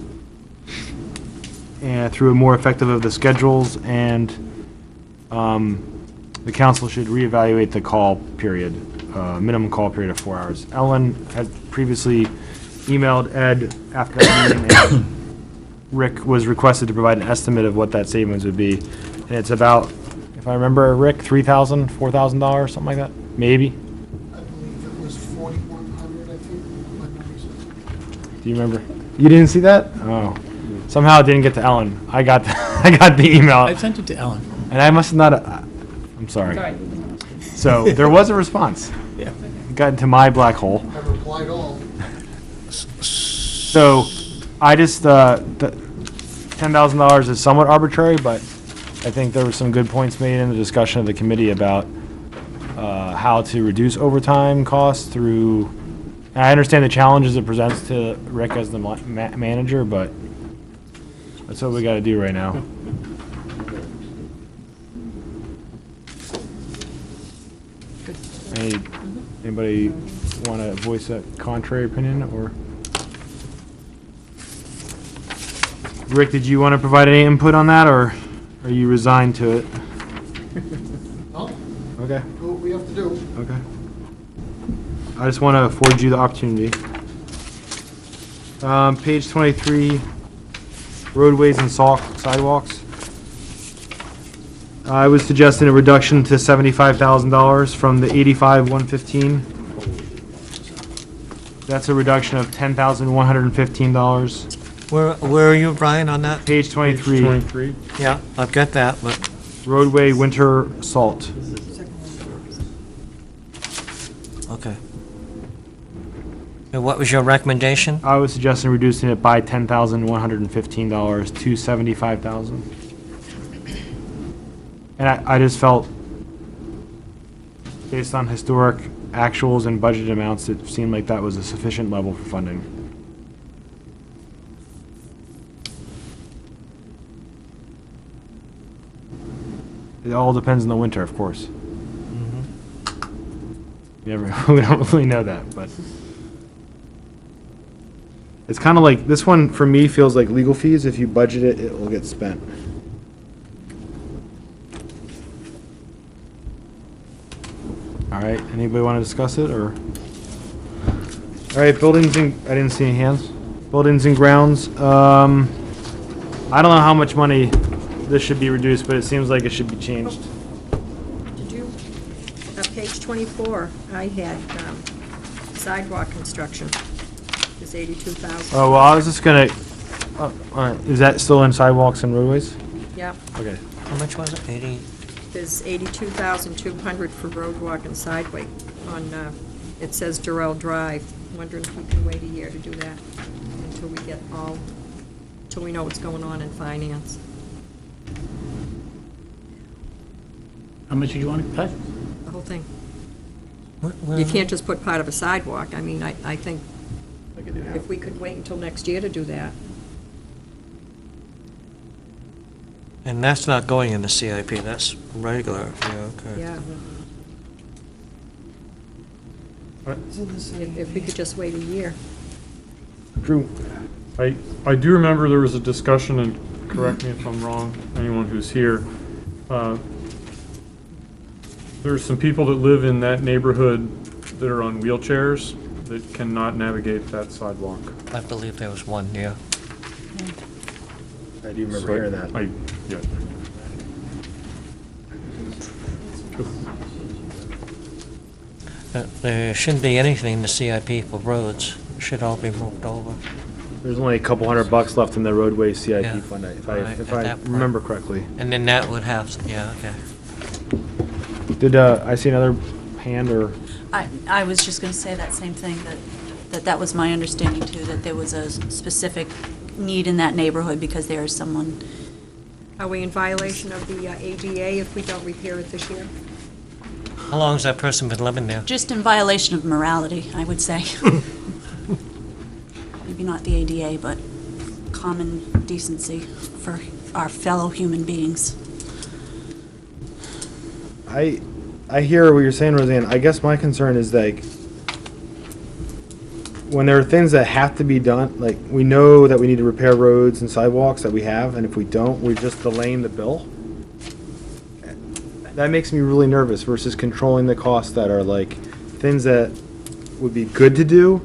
through a more effective of the schedules, and the council should reevaluate the call period, minimum call period of 4 hours. Ellen had previously emailed Ed after that meeting, and Rick was requested to provide an estimate of what that savings would be. And it's about, if I remember, Rick, $3,000, $4,000, something like that, maybe? I believe it was 4,100, I think. my memory serves. Do you remember? You didn't see that? Oh. Somehow it didn't get to Ellen. I got I got the email. I sent it to Ellen. And I must not, I'm sorry. Sorry. So there was a response. Yeah. It got into my black hole. I replied all. So I just, $10,000 is somewhat arbitrary, but I think there were some good points made in the discussion of the committee about how to reduce overtime costs through, and I understand the challenges it presents to Rick as the manager, but that's what we gotta do right now. Anybody want to voice a contrary opinion, or? Rick, did you want to provide any input on that, or are you resigned to it? No, Okay, do what we have to do. okay. I just want to afford you the opportunity. Page 23, roadways and sidewalks. I was suggesting a reduction to $75,000 from the $85,115. That's a reduction of $10,115. Where are you, Brian, on that? Page 23, 23? Yeah, I've got that, but roadway winter salt. okay. And what was your recommendation? I was suggesting reducing it by $10,115 to $75,000. And I just felt, based on historic actuals and budget amounts, it seemed like that was a sufficient level for funding. It all depends on the winter, of course. We don't really know that, but it's kind of like, this one for me feels like legal fees. If you budget it, it will get spent. All right, anybody want to discuss it, or? All right, buildings and, I didn't see any hands. Buildings and grounds, I don't know how much money this should be reduced, but it seems like it should be changed. Did you, page 24, I had sidewalk construction is 82,000. Oh, well, I was just gonna, all right, is that still in sidewalks and roadways? Yeah, Okay. How much was it? 80? there's 82,200 for roadwalk and sidewalk on, it says Durrell Drive. Wondering if we can wait a year to do that until we get all, until we know what's going on in finance. How much did you want to cut? The whole thing. Where- You can't just put part of a sidewalk. I mean, I think if we could wait until next year to do that. And that's not going in the CIP, that's regular, yeah, okay. Yeah. If we could just wait a year. Drew? I do remember there was a discussion, and correct me if I'm wrong, anyone who's here. There's some people that live in that neighborhood that are on wheelchairs that cannot navigate that sidewalk. I believe there was one, yeah. I do remember hearing that. Yeah. There shouldn't be anything in the CIP for roads. It should all be moved over. There's only a couple $100 left in the roadway CIP Yeah. fund, if Right, if at I that point. remember correctly. And then that would have, yeah, okay. Did, I see another hand or? I was just going to say that same thing, that was my understanding too, that there was a specific need in that neighborhood because there is someone. Are we in violation of the ADA if we don't repair it this year? How long has that person been living there? Just in violation of morality, I would say. Maybe not the ADA, but common decency for our fellow human beings. I hear what you're saying, Roseanne. I guess my concern is like, when there are things that have to be done, like, we know that we need to repair roads and sidewalks that we have, and if we don't, we're just delaying the bill. That makes me really nervous versus controlling the costs that are like, things that would be good to do.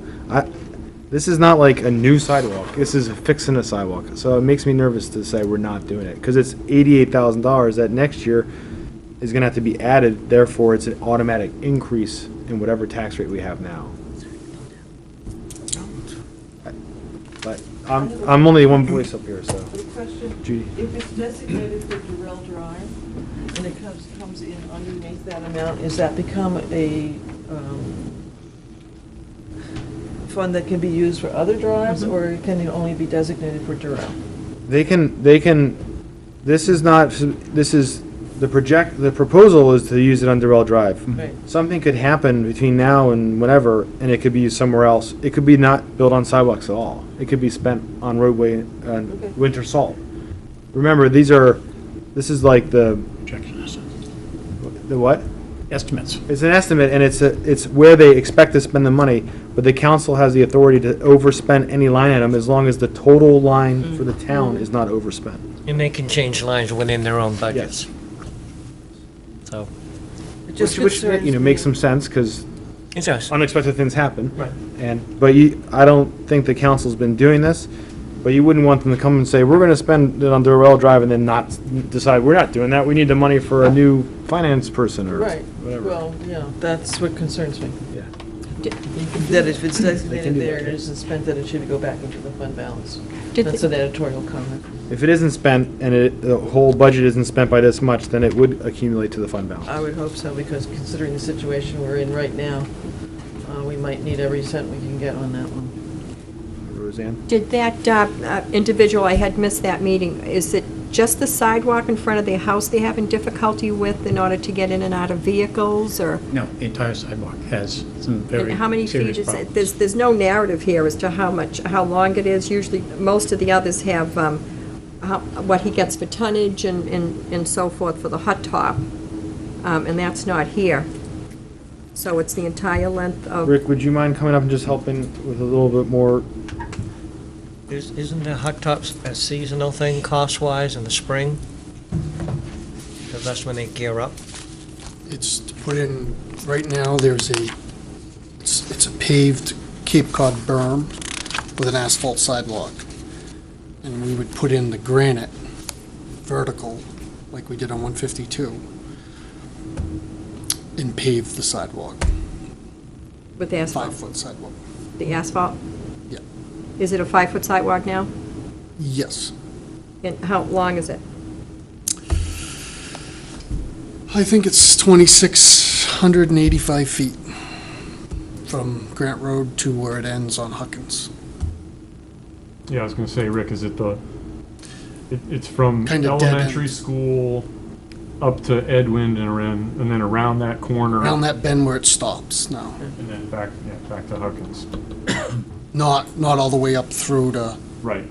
This is not like a new sidewalk. This is fixing a sidewalk. So it makes me nervous to say we're not doing it, because it's $88,000 that next year is gonna have to be added, therefore it's an automatic increase in whatever tax rate we have now. But I'm only one voice up here, so. Quick question. Judy? If it's designated for Durrell Drive, and it comes in underneath that amount, is that become a fund that can be used for other drives, or can it only be designated for Durrell? They can, this is the proposal is to use it on Durrell Drive. Right. Something could happen between now and whenever, and it could be used somewhere else. It could be not built on sidewalks at all. It could be spent on roadway, winter salt. Remember, this is like the what? Estimates. It's an estimate, and it's where they expect to spend the money, but the council has the authority to overspend any line item as long as the total line for the town is not overspent. And they can change lines within their own budgets. So, It just Which concerns me. makes some sense, because it does. unexpected things happen. Right. But I don't think the council's been doing this, but you wouldn't want them to come and say, we're gonna spend it on Durrell Drive, and then not decide, we're not doing that, we need the money for a new finance person, or Right, whatever. well, yeah, that's what concerns me. Yeah. That if it's designated do there that. and it isn't spent, that it should go back into the fund balance. Did That's an editorial comment. If it isn't spent, and the whole budget isn't spent by this much, then it would accumulate to the fund balance. I would hope so, because considering the situation we're in right now, we might need every cent we can get on that one. Roseanne? Did that individual, I had missed that meeting, is it just the sidewalk in front of their house they're having difficulty with in order to get in and out of vehicles, or? No, the entire sidewalk has some very And how many serious feet is it? problems. There's no narrative here as to how long it is. Usually, most of the others have what he gets for tonnage and so forth for the hot top, and that's not here. So it's the entire length of... Rick, would you mind coming up and just helping with a little bit more? Isn't the hot tops a seasonal thing cost-wise in the spring? Because that's when they gear up. It's to put in, right now, it's a paved Cape Cod berm with an asphalt sidewalk. And we would put in the granite vertical, like we did on 152, and pave the sidewalk, With asphalt? 5-foot sidewalk. The asphalt? Yeah. Is it a 5-foot sidewalk now? Yes. And how long is it? I think it's 2,685 feet from Grant Road to where it ends on Huckins. Yeah, I was gonna say, Rick, is it it's from Kinda dead elementary end. school up to Edwind and then around that corner. Around that bend where it stops now. And then back to Huckins. Not all the way up through to, Right,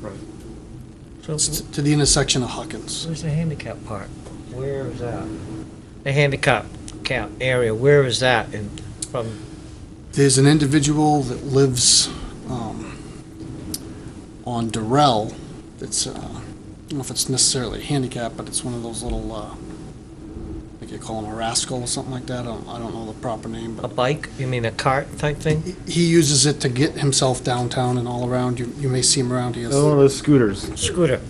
right. So to the intersection of Huckins. where's the handicap part? Where is that? The handicap area, where is that from? There's an individual that lives on Durrell that's, I don't know if it's necessarily handicapped, but it's one of those little, like you call him a rascal or something like that. I don't know the proper name, A but bike? You mean a cart type thing? he uses it to get himself downtown and all around. You may see him around. He has, One of those scooters Scooter.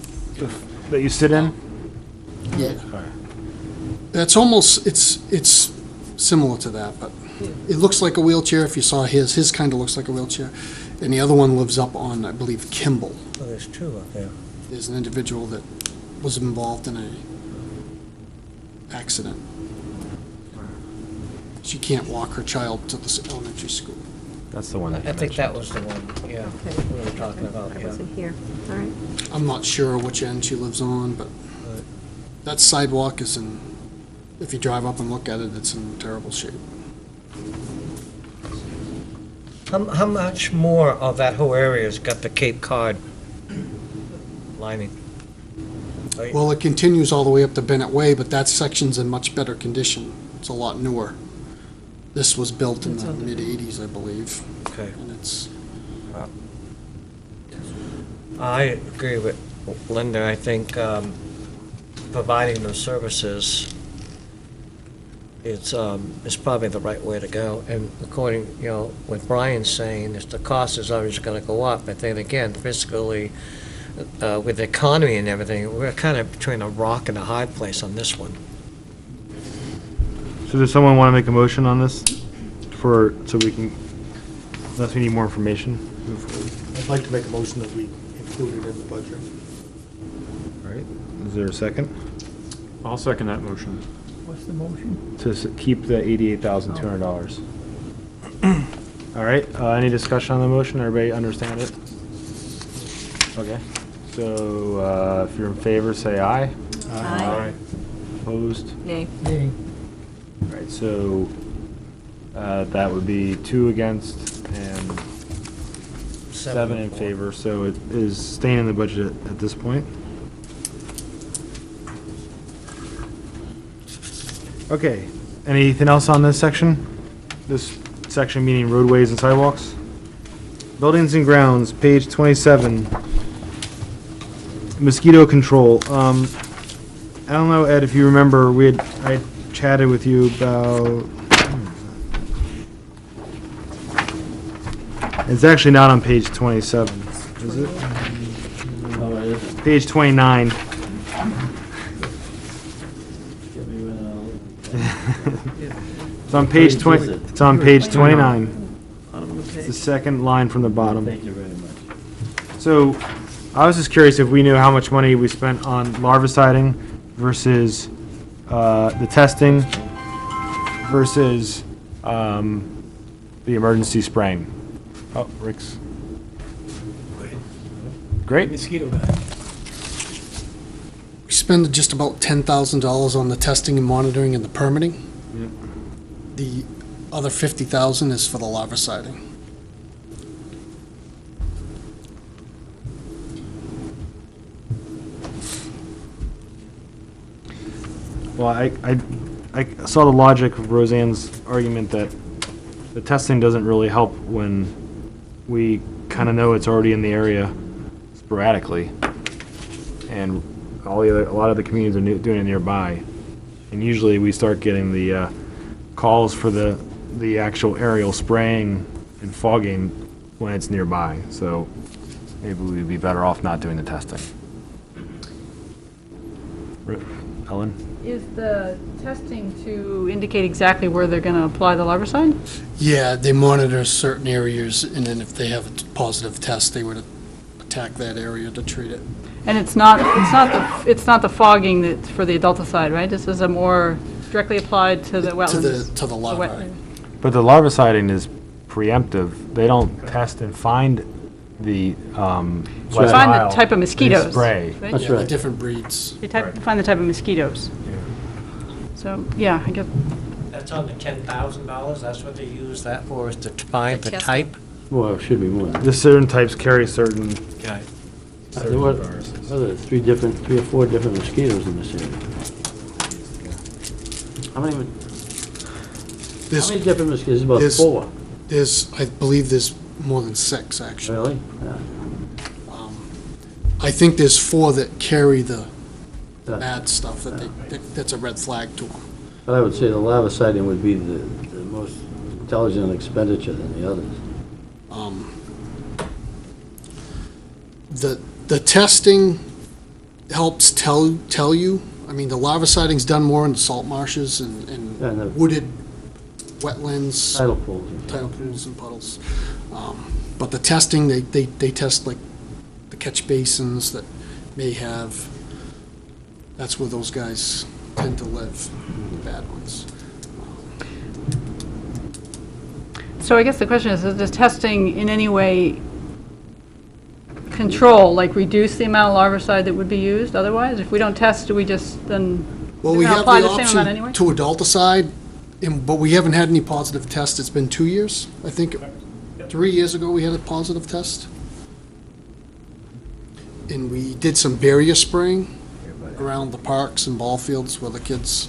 that you sit in? yeah. That's almost, it's similar to that, but it looks like a wheelchair. If you saw his kind of looks like a wheelchair. And the other one lives up on, I believe, Kimball. Oh, there's two up there. There's an individual that was involved in a accident. She can't walk her child to the elementary school. That's the one that you I think that mentioned. was the one, yeah, Okay. we were talking about, I yeah. wasn't here. All right. I'm not sure which end she lives on, but that sidewalk is in, if you drive up and look at it, it's in terrible shape. How much more of that whole area's got the Cape Cod lining? Well, it continues all the way up to Bennett Way, but that section's in much better condition. It's a lot newer. This was built in the mid-'80s, I believe, Okay. and it's, I agree with Linda. I think providing those services is probably the right way to go. And according, what Brian's saying, is the cost is always going to go up. But then again, fiscally, with the economy and everything, we're kind of between a rock and a hard place on this one. So does someone want to make a motion on this so we can, unless we need more information, move forward? I'd like to make a motion that we include it in the budget. All right, is there a second? I'll second that motion. What's the motion? To keep the $88,200. All right, any discussion on the motion? Everybody understand it? Okay, so if you're in favor, say aye. Aye. Opposed? Nay. Nay. All right, so that would be 2 against and 7 in favor, so it is staying in the budget at this point. Okay, anything else on this section? This section meaning roadways and sidewalks? Buildings and grounds, page 27. Mosquito control. I don't know, Ed, if you remember, I chatted with you about. It's actually not on page 27, is it? Page 29. It's on page 20. It's on page 29. It's the second line from the bottom. Thank you very much. So, I was just curious if we knew how much money we spent on larviciding versus the testing versus the emergency spraying. Oh, Rick's. Great. Mosquito guy. we spend just about $10,000 on the testing and monitoring and the permitting. The other $50,000 is for the larviciding. Well, I saw the logic of Roseanne's argument that the testing doesn't really help when we kind of know it's already in the area sporadically, and a lot of the communities are doing it nearby, and usually we start getting the calls for the actual aerial spraying and fogging when it's nearby. So maybe we'd be better off not doing the testing. Ellen? Is the testing to indicate exactly where they're going to apply the larvicide? Yeah, they monitor certain areas, and then if they have a positive test, they would attack that area to treat it. And it's not the fogging that's for the adulticide, right? This is a more directly applied to the wetlands. To the larvae. wetland. But the larviciding is preemptive. They don't test and find the Find the type of mosquitoes. Spray. right? That's Yeah, the right. different breeds. They find the type of mosquitoes. So, yeah, I guess, That's on the $10,000, that's what they use that for, is to find the testing. type? Well, it should be more. The certain types carry certain. Okay. There were 3 or 4 different mosquitoes in this area. How many different mosquitoes? About There's- 4. I believe there's more than 6, actually. Really? Yeah. I think there's 4 that carry the Yeah. bad stuff, that's a red flag to them. But I would say the larviciding would be the most intelligent expenditure than the others. The testing helps tell you, I mean, the larviciding's done more in the salt marshes Yeah, and the- and wooded wetlands. Tidal pools. Tidal pools and puddles. But the testing, they test like the catch basins that may have, that's where those guys tend to live, the bad ones. So I guess the question is, does testing in any way control, like reduce the amount of larvicide that would be used otherwise? If we don't test, do we just then, Well, they're we gonna have apply the the same amount anyway? option to adulticide, but we haven't had any positive tests. It's been 2 years, I think. 3 years ago, we had a positive test. And we did some barrier spraying around the parks and ball fields where the kids,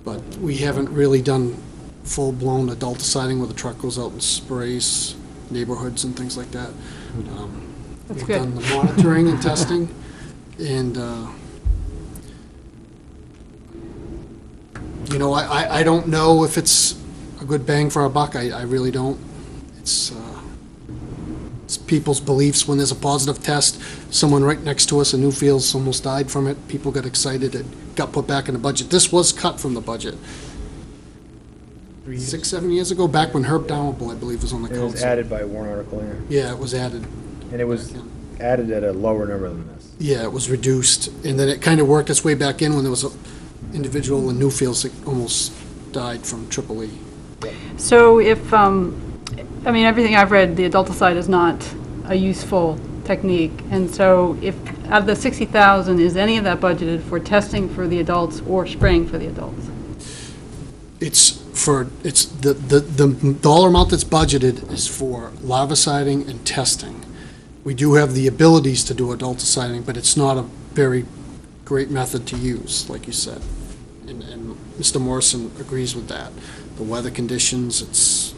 but we haven't really done full-blown adulticiding where the truck goes out and sprays neighborhoods and things like that. That's We've good. done the monitoring and testing, and, you know, I don't know if it's a good bang for our buck. I really don't. It's people's beliefs. When there's a positive test, someone right next to us in Newfields almost died from it. People got excited. It got put back in the budget. This was cut from the budget 6, 7 years ago, back when Herb Dalrymple, I believe, was on the It was council. added by a warrant article here, Yeah, it was added. and it was added at a lower number than this. Yeah, it was reduced, and then it kind of worked its way back in when there was an individual in Newfields that almost died from triple E. So if, I mean, everything I've read, the adulticide is not a useful technique. And so if, out of the 60,000, is any of that budgeted for testing for the adults or spraying for the adults? It's the dollar amount that's budgeted is for larviciding and testing. We do have the abilities to do adulticiding, but it's not a very great method to use, like you said. And Mr. Morrison agrees with that. The weather conditions, it's,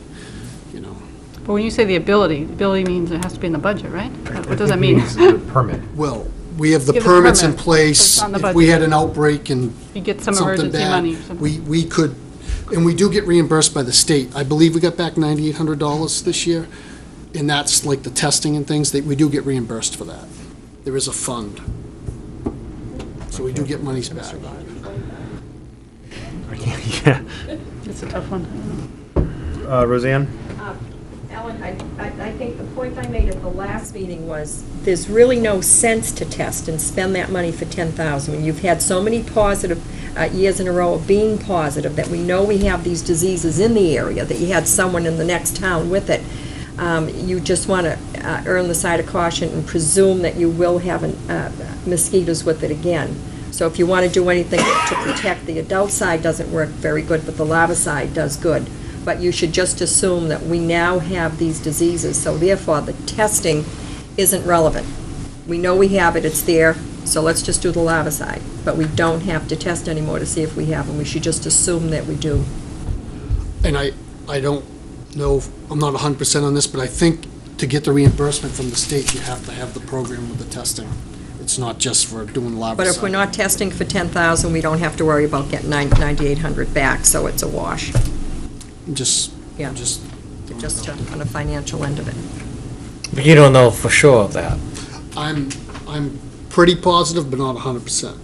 you know. But when you say the ability means it has to be in the budget, right? What does that mean? Permit. Well, we have the Give the permits in permit, but place. it's on the If we budget. had an outbreak and You get some something emergency bad, money or something. we could, and we do get reimbursed by the state. I believe we got back $9,800 this year, and that's like the testing and things, that we do get reimbursed for that. There is a fund. So we do get monies back. Yeah. It's a tough one. Roseanne? Ellen, I think the point I made at the last meeting was, there's really no sense to test and spend that money for 10,000. When you've had so many positive years in a row of being positive, that we know we have these diseases in the area, that you had someone in the next town with it, you just want to err on the side of caution and presume that you will have mosquitoes with it again. So if you want to do anything to protect, the adult side doesn't work very good, but the larvicide does good. But you should just assume that we now have these diseases, so therefore the testing isn't relevant. We know we have it, it's there, so let's just do the larvicide. But we don't have to test anymore to see if we have them. We should just assume that we do. And I don't know, I'm not 100% on this, but I think to get the reimbursement from the state, you have to have the program with the testing. It's not just for doing larvicide. But if we're not testing for 10,000, we don't have to worry about getting 9,800 back, so it's a wash. Just on the financial end of it. But you don't know for sure of that. I'm pretty positive, but not 100%.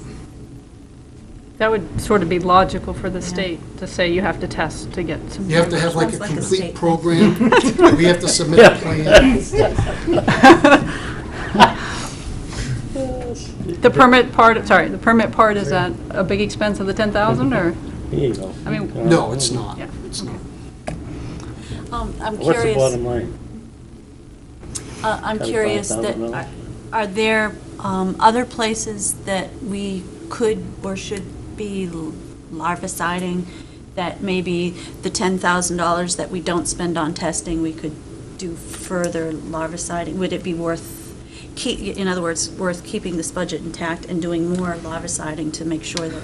That would sort of be logical for the state to say you have to test to get some. You have to have like a Sounds like a complete state program. We have to submit a plan. The permit part, the permit part, is that a big expense of the 10,000, or? There you go. I mean, No, it's not. Yeah. It's not. I'm What's the curious, bottom line? I'm curious that, $75,000? are there other places that we could or should be larviciding, that maybe the $10,000 that we don't spend on testing, we could do further larviciding? Would it be worth, in other words, worth keeping this budget intact and doing more larviciding to make sure that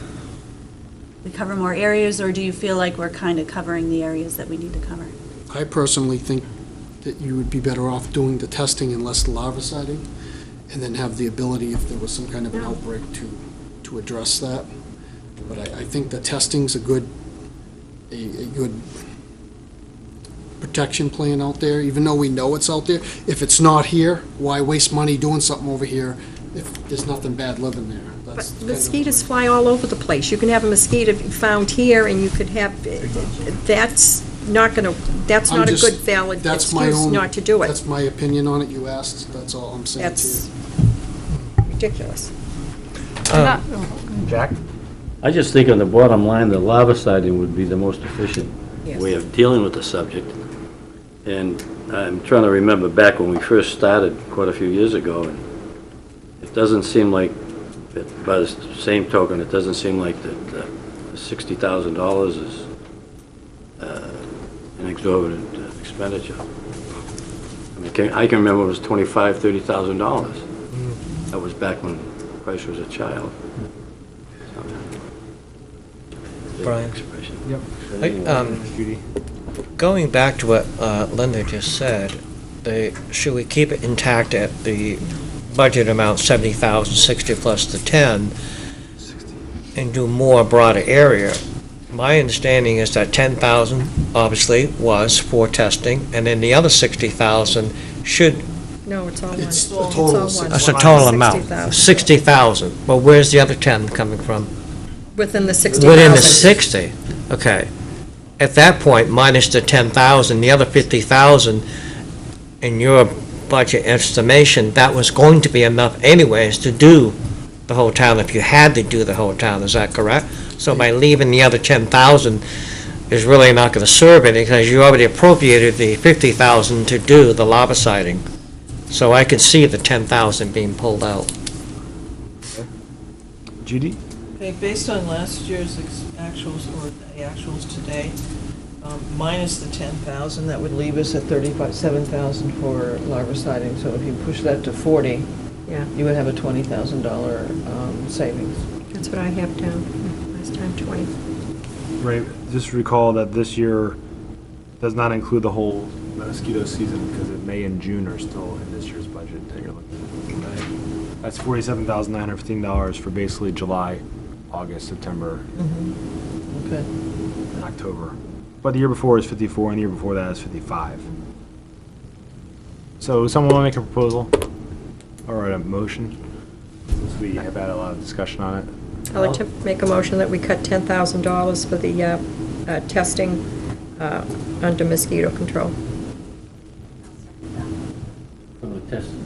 we cover more areas, or do you feel like we're kind of covering the areas that we need to cover? I personally think that you would be better off doing the testing and less the larviciding, and then have the ability, if there was some kind of an outbreak, to address that. But I think the testing's a good protection plan out there, even though we know it's out there. If it's not here, why waste money doing something over here if there's nothing bad living there? But kind of- mosquitoes fly all over the place. You can have a mosquito found here, and you could have, that's not gonna, that's I'm not a just- good valid that's my excuse own- not to do it. That's my opinion on it. You asked, that's all I'm saying to That's you. ridiculous. Not- Jack? I just think on the bottom line, the larviciding would be the most efficient Yes. way of dealing with the subject. And I'm trying to remember back when we first started quite a few years ago, and it doesn't seem like, by the same token, it doesn't seem like that the $60,000 is an exorbitant expenditure. I mean, I can remember it was $25,000, $30,000. That was back when Price was a child. Brian? Expression. Judy? Going back to what Linda just said, should we keep it intact at the budget amount 70,000, 60 plus the 10, and do more broader area? My understanding is that 10,000 obviously was for testing, and then the other 60,000 should, No, it's all one. It's a all total of one. that's a total amount, 60,000. 60,000. Well, where's the other 10 coming from? Within the 60,000. Within the 60, okay. At that point, minus the 10,000, the other 50,000, in your budget estimation, that was going to be enough anyways to do the whole town if you had to do the whole town, is that correct? So by leaving the other 10,000 is really not going to serve it because you already appropriated the 50,000 to do the larviciding. So I could see the 10,000 being pulled out. Judy? Okay, based on last year's actuals, or the actuals today, minus the 10,000, that would leave us at 37,000 for larviciding. So if you push that to 40, Yeah, you would have a $20,000 savings. that's what I have down, last time, 20. Right, just recall that this year does not include the whole mosquito season because May and June are still in this year's budget that you're looking at. That's $47,915 for basically July, August, September, Okay. and October. But the year before is 54 and the year before that is 55. So someone want to make a proposal or a motion? Since we have had a lot of discussion on it. I'd like to make a motion that we cut $10,000 for the testing under mosquito control. For the testing.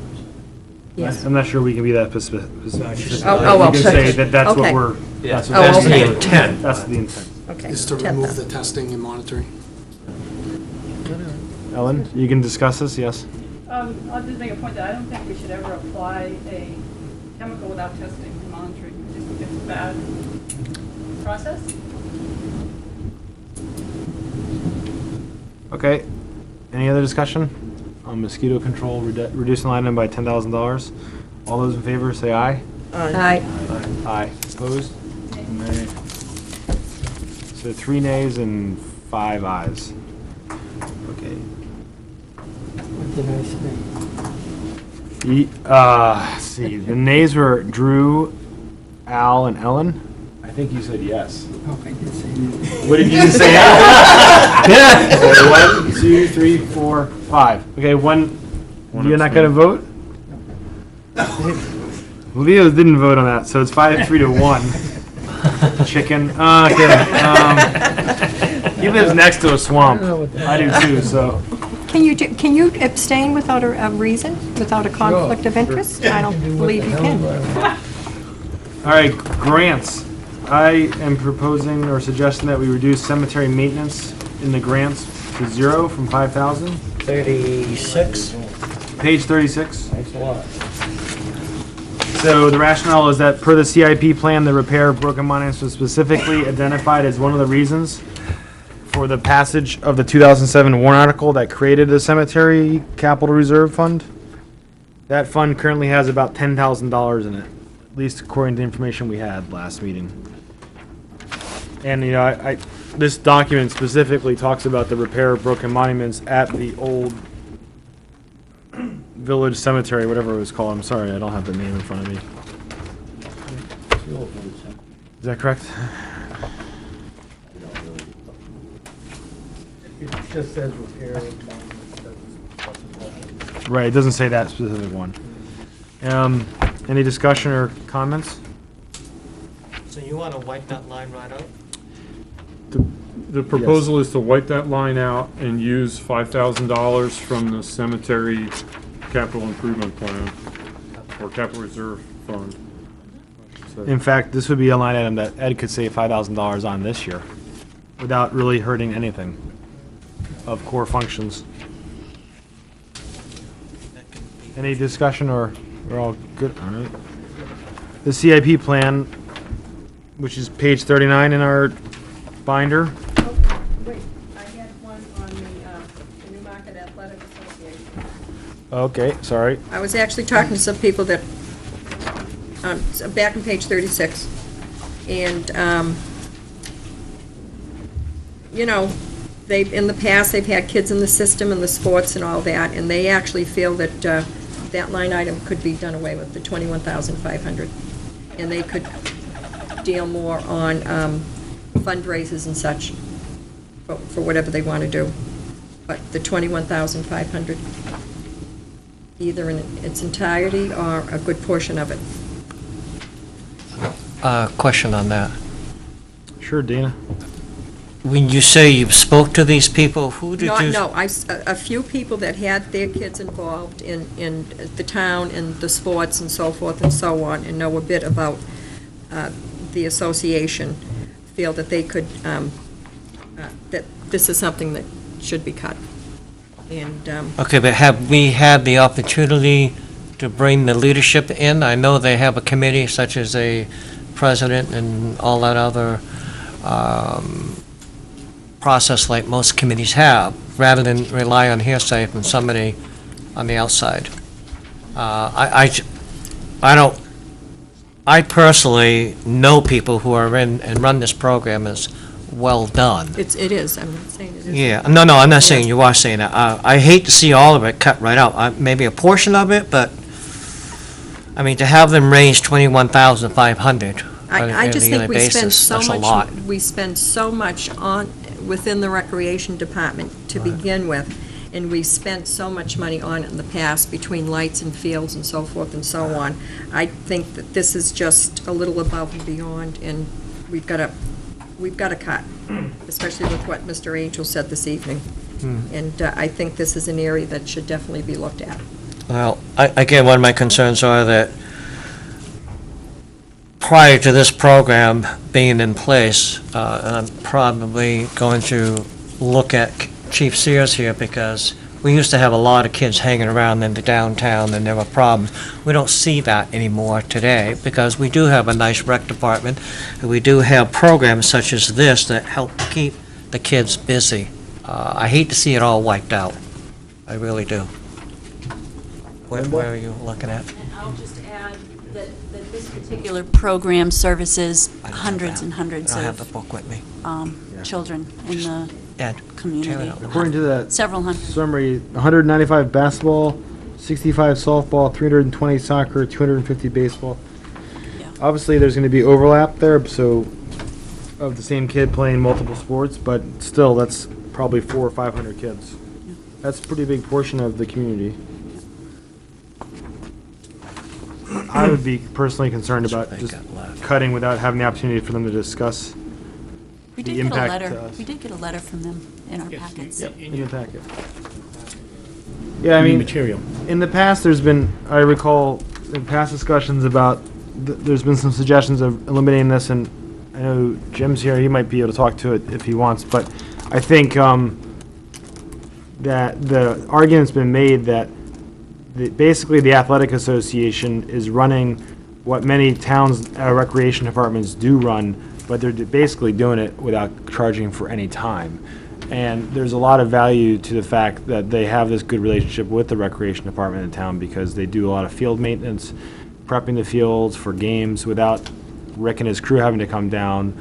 Yes. I'm not sure we can be that specific. well, You can say that that's what okay. we're, that's what Oh, That's okay. the intent. that's the intent. Okay. Is to 10,000. remove the testing and monitoring. Ellen, you can discuss this, yes? I'll just make a point that I don't think we should ever apply a chemical without testing and monitoring. I just think it's a bad process. Okay. Any other discussion on mosquito control, reducing line item by $10,000? All those in favor, say aye. Aye. Aye. Opposed? Nay. So 3 nays and 5 ayes. Okay. What did I say? Let's see, the nays were Drew, Al, and Ellen. I think you said yes. Oh, I did say no. What did you say? Yeah. 1, 2, 3, 4, 5. Okay, one. You're not gonna vote? Leo didn't vote on that, so it's 5-3 to 1. Chicken. Okay. He lives next to a swamp. I do too. So. Can you abstain without a reason, without a conflict of interest? I don't believe you can. All right, grants. I am proposing or suggesting that we reduce cemetery maintenance in the grants to 0 from 5,000. 36? Page 36. Thanks a lot. So the rationale is that per the CIP plan, the repair of broken monuments was specifically identified as one of the reasons for the passage of the 2007 warrant article that created the cemetery capital reserve fund. That fund currently has about $10,000 in it, at least according to the information we had last meeting. And you know, this document specifically talks about the repair of broken monuments at the old village cemetery, whatever it was called. I'm sorry, I don't have the name in front of me. Is that correct? It just says repair. Right, it doesn't say that specific one. Any discussion or comments? So you want to wipe that line right out? The proposal is to wipe that line out and use $5,000 from the cemetery capital improvement plan, or capital reserve fund. I should say. In fact, this would be a line item that Ed could save $5,000 on this year without really hurting anything of core functions. Any discussion, or we're all good? All right. The CIP plan, which is page 39 in our binder. Wait, I had one on the Newmarket Athletic Association. Okay, sorry. I was actually talking to some people that, back on page 36, and, you know, in the past, they've had kids in the system and the sports and all that, and they actually feel that that line item could be done away with, the $21,500, and they could deal more on fundraisers and such for whatever they want to do. But the $21,500, either in its entirety or a good portion of it. Question on that. Sure, Dana. When you say you spoke to these people, who did you? No, a few people that had their kids involved in the town and the sports and so forth and so on, and know a bit about the association, feel that they could, that this is something that should be cut. And, Okay, but have we had the opportunity to bring the leadership in? I know they have a committee such as a president and all that other process like most committees have, rather than rely on hearsay from somebody on the outside. I personally know people who are in and run this program as well done. it is, I'm not saying it isn't. Yeah, no, I'm not saying you are saying that. I hate to see all of it cut right out. Maybe a portion of it, but, I mean, to have them raise $21,500 on I a just yearly think we spend basis, so that's a lot. much, we spend so much within the recreation department to begin with, and we spent so much money on it in the past between lights and fields and so forth and so on. I think that this is just a little above and beyond, and we've got to cut, especially with what Mr. Angel said this evening. And I think this is an area that should definitely be looked at. Well, again, one of my concerns are that prior to this program being in place, and I'm probably going to look at Chief Sears here, because we used to have a lot of kids hanging around in the downtown and there were problems. We don't see that anymore today, because we do have a nice rec department, and we do have programs such as this that help keep the kids busy. I hate to see it all wiped out. I really do. Where are you looking at? And I'll just add that this particular program services hundreds and hundreds I don't have the of book with me. children in the Ed, community. According to that Several hundred. summary, 195 basketball, 65 softball, 320 soccer, 250 baseball. Yeah. Obviously, there's going to be overlap there, so of the same kid playing multiple sports, but still, that's probably 400 or 500 kids. That's a pretty big portion of the community. I would be personally concerned about just cutting without having the opportunity for them to discuss We the did get a impact letter. to us. We did get a letter from them in our packets. In your packet. Yeah, I mean, Material. in the past, there's been, I recall, in past discussions about, there's been some suggestions of eliminating this, and I know Jim's here, he might be able to talk to it if he wants, but I think that the argument's been made that basically the athletic association is running what many towns' recreation departments do run, but they're basically doing it without charging for any time. And there's a lot of value to the fact that they have this good relationship with the recreation department in town, because they do a lot of field maintenance, prepping the fields for games without Rick and his crew having to come down.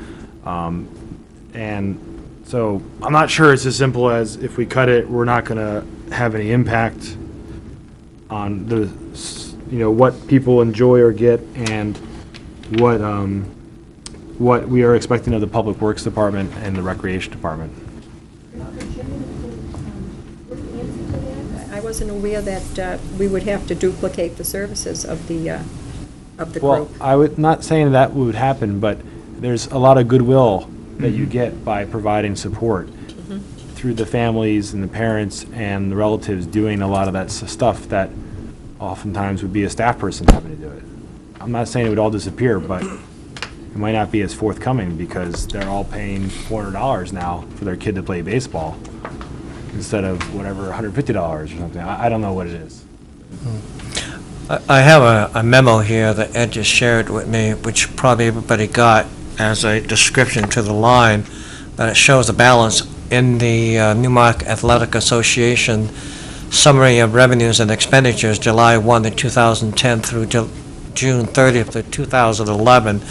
And so I'm not sure it's as simple as if we cut it, we're not going to have any impact on the, what people enjoy or get, and what we are expecting of the Public Works Department and the Recreation Department. I wasn't aware that we would have to duplicate the services of the group. Well, I would, not saying that would happen, but there's a lot of goodwill that you get by providing support through the families and the parents and the relatives doing a lot of that stuff that oftentimes would be a staff person having to do it. I'm not saying it would all disappear, but it might not be as forthcoming because they're all paying $400 now for their kid to play baseball instead of whatever, $150 or something. I don't know what it is. I have a memo here that Ed just shared with me, which probably everybody got as a description to the line, that it shows a balance in the Newmarket Athletic Association summary of revenues and expenditures, July 1 to 2010 through June 30th to 2011.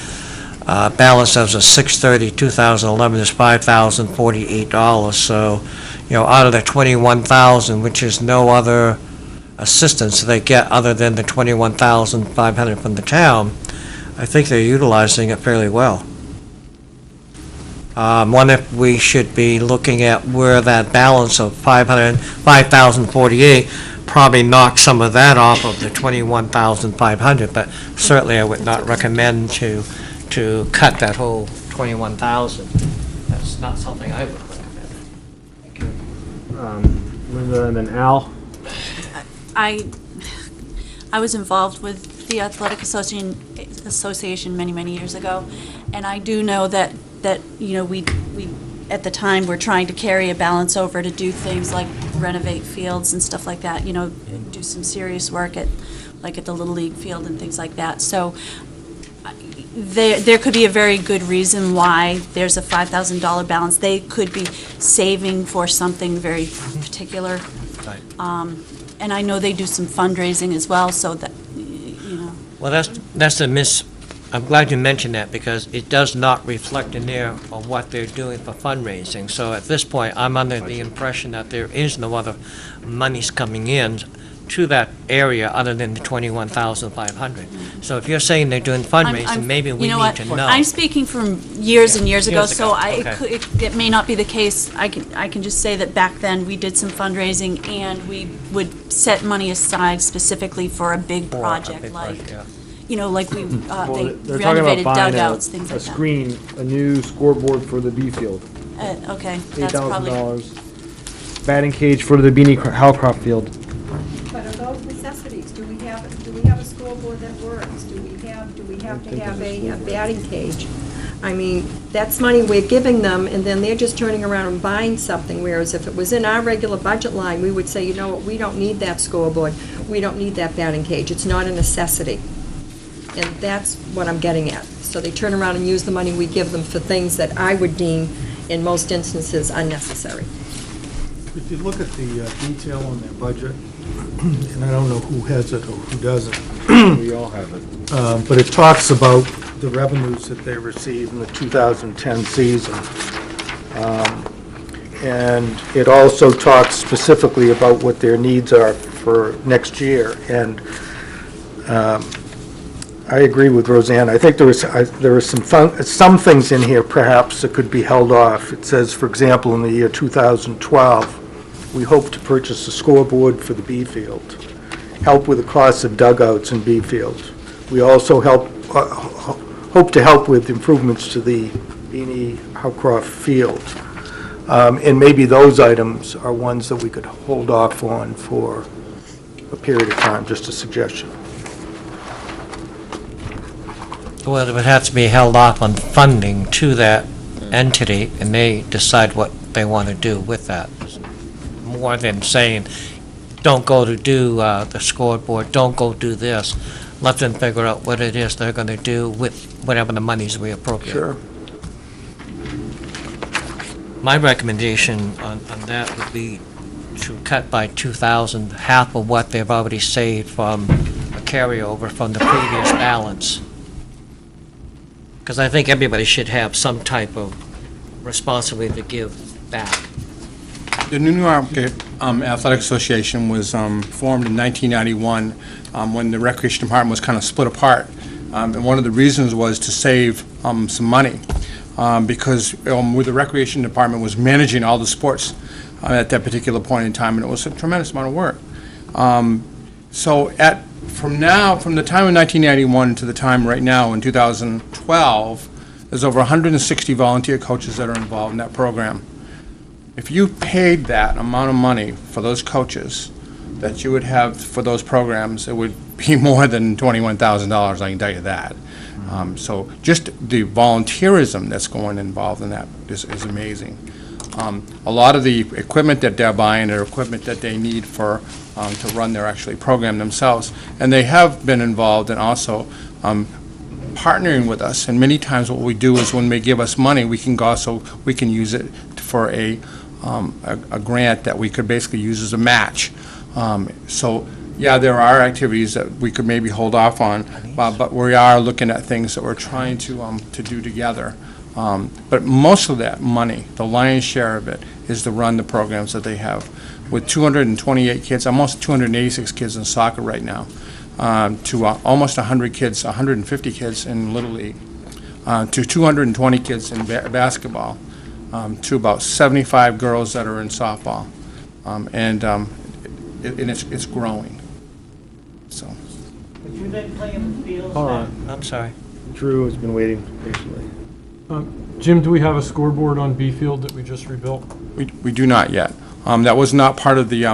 Balance as of 6/30/2011 is $5,048. So, out of the $21,000, which is no other assistance they get other than the $21,500 from the town, I think they're utilizing it fairly well. Wonder if we should be looking at where that balance of $5,048 probably knock some of that off of the $21,500, but certainly I would not recommend to cut that whole $21,000. That's not something I would recommend. Thank you. Linda and then Al. I was involved with the Athletic Association many years ago, and I do know that we at the time were trying to carry a balance over to do things like renovate fields and stuff like that, do some serious work at the Little League field and things like that. So there could be a very good reason why there's a $5,000 balance. They could be saving for something very particular. Right. And I know they do some fundraising as well, so that, Well, that's I'm glad you mentioned that, because it does not reflect in there of what they're doing for fundraising. So at this point, I'm under the impression that there is no other monies coming in to that area other than the $21,500. So if you're saying they're doing fundraising, maybe we need to know. I'm speaking from years and years ago, Years so ago, okay. it may not be the case. I can just say that back then, we did some fundraising, and we would set money aside specifically for a big project, like we, they They're talking about renovated buying dugouts, things like that. a new scoreboard for the B field, Okay, that's probably, $8,000. Batting cage for the Beanie Howcroft field. But are those necessities? Do we have a scoreboard that works? Do we have to have a batting cage? I mean, that's money we're giving them, and then they're just turning around and buying something, whereas if it was in our regular budget line, we would say, you know what, we don't need that scoreboard, we don't need that batting cage, it's not a necessity. And that's what I'm getting at. So they turn around and use the money we give them for things that I would deem, in most instances, unnecessary. If you look at the detail on their budget, and I don't know who has it or who doesn't. We all have it. But it talks about the revenues that they received in the 2010 season. And it also talks specifically about what their needs are for next year. And I agree with Roseanne. I think there are some things in here perhaps that could be held off. It says, for example, in the year 2012, we hope to purchase a scoreboard for the B field, help with the costs of dugouts in B field. We also hope to help with improvements to the Beanie Howcroft field. And maybe those items are ones that we could hold off on for a period of time, just a suggestion. Well, it would have to be held off on funding to that entity, and they decide what they want to do with that. More than saying, don't go to do the scoreboard, don't go do this. Let them figure out what it is they're going to do with whatever the monies we appropriate. Sure. My recommendation on that would be to cut by $2,000, half of what they've already saved from a carryover from the previous balance. Because I think everybody should have some type of responsibility to give back. The Newmarket Athletic Association was formed in 1991 when the Recreation Department was kind of split apart. And one of the reasons was to save some money because with the Recreation Department was managing all the sports at that particular point in time, and it was a tremendous amount of work. So from the time of 1991 to the time right now in 2012, There's over 160 volunteer coaches that are involved in that program. If you paid that amount of money for those coaches that you would have for those programs, it would be more than $21,000, I can tell you that. So just the volunteerism that's going involved in that is amazing. A lot of the equipment that they're buying are equipment that they need for to run their actually program themselves, and they have been involved in also partnering with us. And many times what we do is when they give us money, we can use it for a grant that we could basically use as a match. So yeah, there are activities that we could maybe hold off on, but we are looking at things that we're trying to do together. But most of that money, the lion's share of it, is to run the programs that they have. With 228 kids, almost 286 kids in soccer right now, to almost 100 kids, 150 kids in Little League, to 220 kids in basketball, to about 75 girls that are in softball, and it's growing. So. Have you been playing the fields? Hold on. I'm sorry. Drew has been waiting patiently. Jim, do we have a scoreboard on B Field that we just rebuilt? We do not yet. That was not part of the,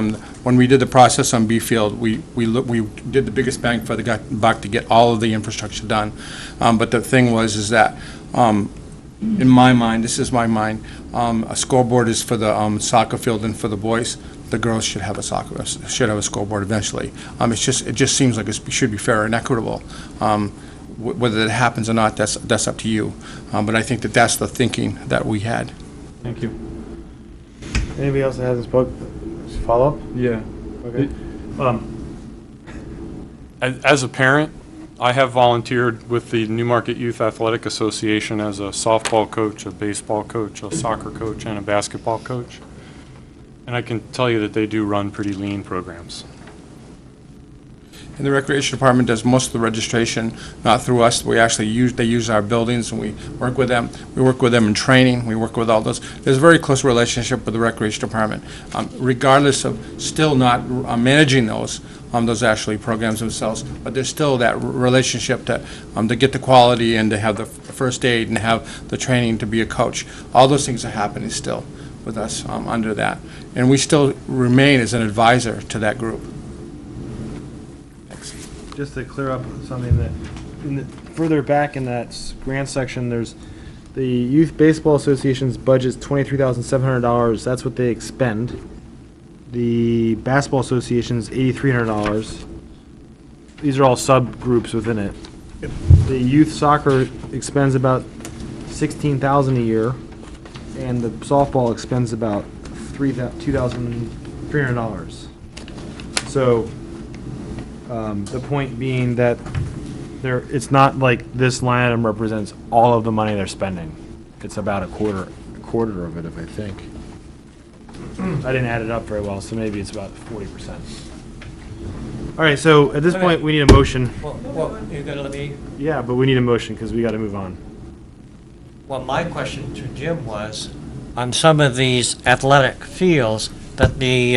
when we did the process on B Field, we did the biggest bang for the buck to get all of the infrastructure done. But the thing was that, in my mind, this is my mind, a scoreboard is for the soccer field and for the boys. The girls should have a scoreboard eventually. It just seems like it should be fair and equitable. Whether it happens or not, that's up to you. But I think that's the thinking that we had. Thank you. Anybody else that hasn't spoke? Follow up? Yeah. Okay. As a parent, I have volunteered with the Newmarket Youth Athletic Association as a softball coach, a baseball coach, a soccer coach, and a basketball coach. And I can tell you that they do run pretty lean programs. And the Recreation Department does most of the registration, not through us. They use our buildings, and we work with them. We work with them in training. We work with all those. There's a very close relationship with the Recreation Department, regardless of still not managing those actually programs themselves. But there's still that relationship to get the quality and to have the first aid and have the training to be a coach. All those things are happening still with us under that. And we still remain as an advisor to that group. Just to clear up something that, further back in that grant section, there's the Youth Baseball Association's budget's $23,700. That's what they expend. The Basketball Association's $8,300. These are all subgroups within it. The Youth Soccer expends about $16,000 a year, and the softball expends about $2,300. So. The point being that it's not like this line item represents all of the money they're spending. It's about a quarter of it, if I think. I didn't add it up very well, so maybe it's about 40%. All right, so at this point, we need a motion. Well, you're gonna let me. Yeah, but we need a motion because we got to move on. Well, my question to Jim was, on some of these athletic fields, that the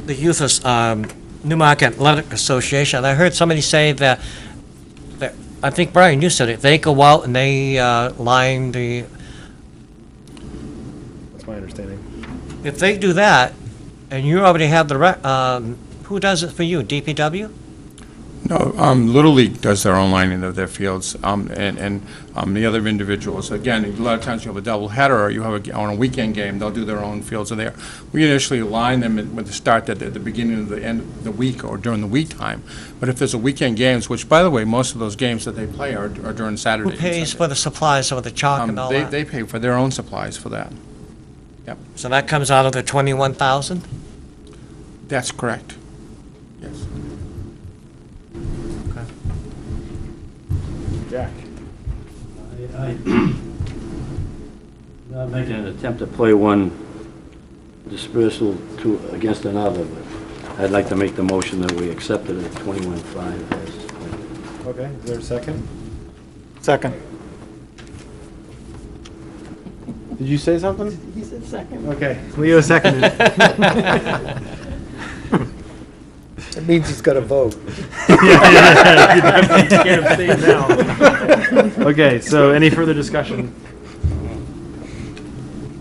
Youth Newmarket Athletic Association, I heard somebody say that, I think, Brian, you said it, they go out and they line the... That's my understanding. If they do that, and you already have the, who does it for you, DPW? No, Little League does their own lining of their fields, and the other individuals. Again, a lot of times you have a double header, or you have on a weekend game, they'll do their own fields in there. We initially line them with the start at the beginning of the end of the week or during the week time. But if there's a weekend games, which by the way, most of those games that they play are during Saturday. Who pays for the supplies or the chalk and all that? They pay for their own supplies for that. Yep. So that comes out of the 21,000? That's correct. Yes. Jack. I'm not making an attempt to play one dispersal against another, but I'd like to make the motion that we accept it at 21.5 as. Okay, is there a second? Second. Did you say something? He said second. Okay, Leo seconded it. That means he's got to vote. Okay, so any further discussion?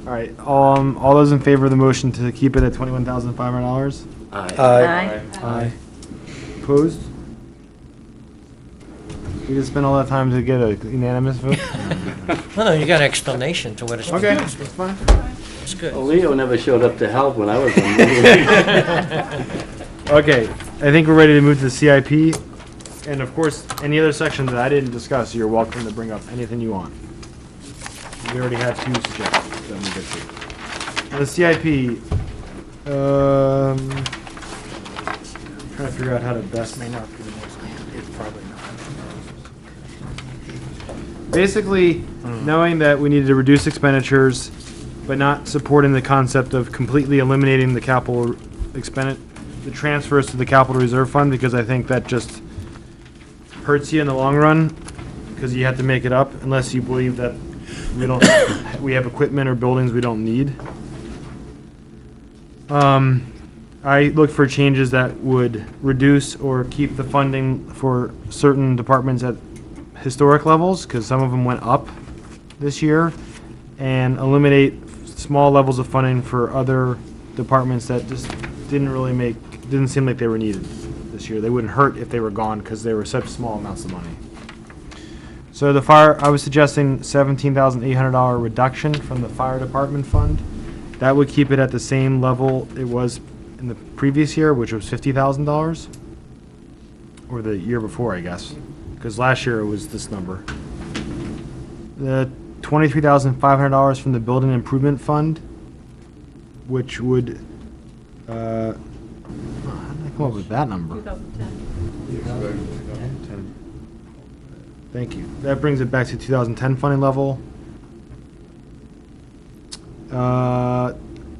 All right, all those in favor of the motion to keep it at $21,500? Aye. Aye. Opposed? We just spent all that time to get a unanimous vote? No, you got an explanation to what it's. Okay, that's fine. It's good. Well, Leo never showed up to help when I was on the meeting. Okay, I think we're ready to move to the CIP. And of course, any other sections that I didn't discuss, you're welcome to bring up anything you want. We already had 2 suggestions that we get to. On the CIP, I'm trying to figure out how to best. May not be the most, it's probably not. Basically, knowing that we needed to reduce expenditures, but not supporting the concept of completely eliminating the capital the transfers to the capital reserve fund, because I think that just hurts you in the long run, because you have to make it up unless you believe that we have equipment or buildings we don't need. I look for changes that would reduce or keep the funding for certain departments at historic levels, because some of them went up this year, and eliminate small levels of funding for other departments that just didn't seem like they were needed this year. They wouldn't hurt if they were gone because they were such small amounts of money. So the fire, I was suggesting $17,800 reduction from the fire department fund. That would keep it at the same level it was in the previous year, which was $50,000, or the year before, I guess, because last year it was this number. The $23,500 from the building improvement fund, which would, how did I come up with that number? 2010. Thank you. That brings it back to 2010 funding level.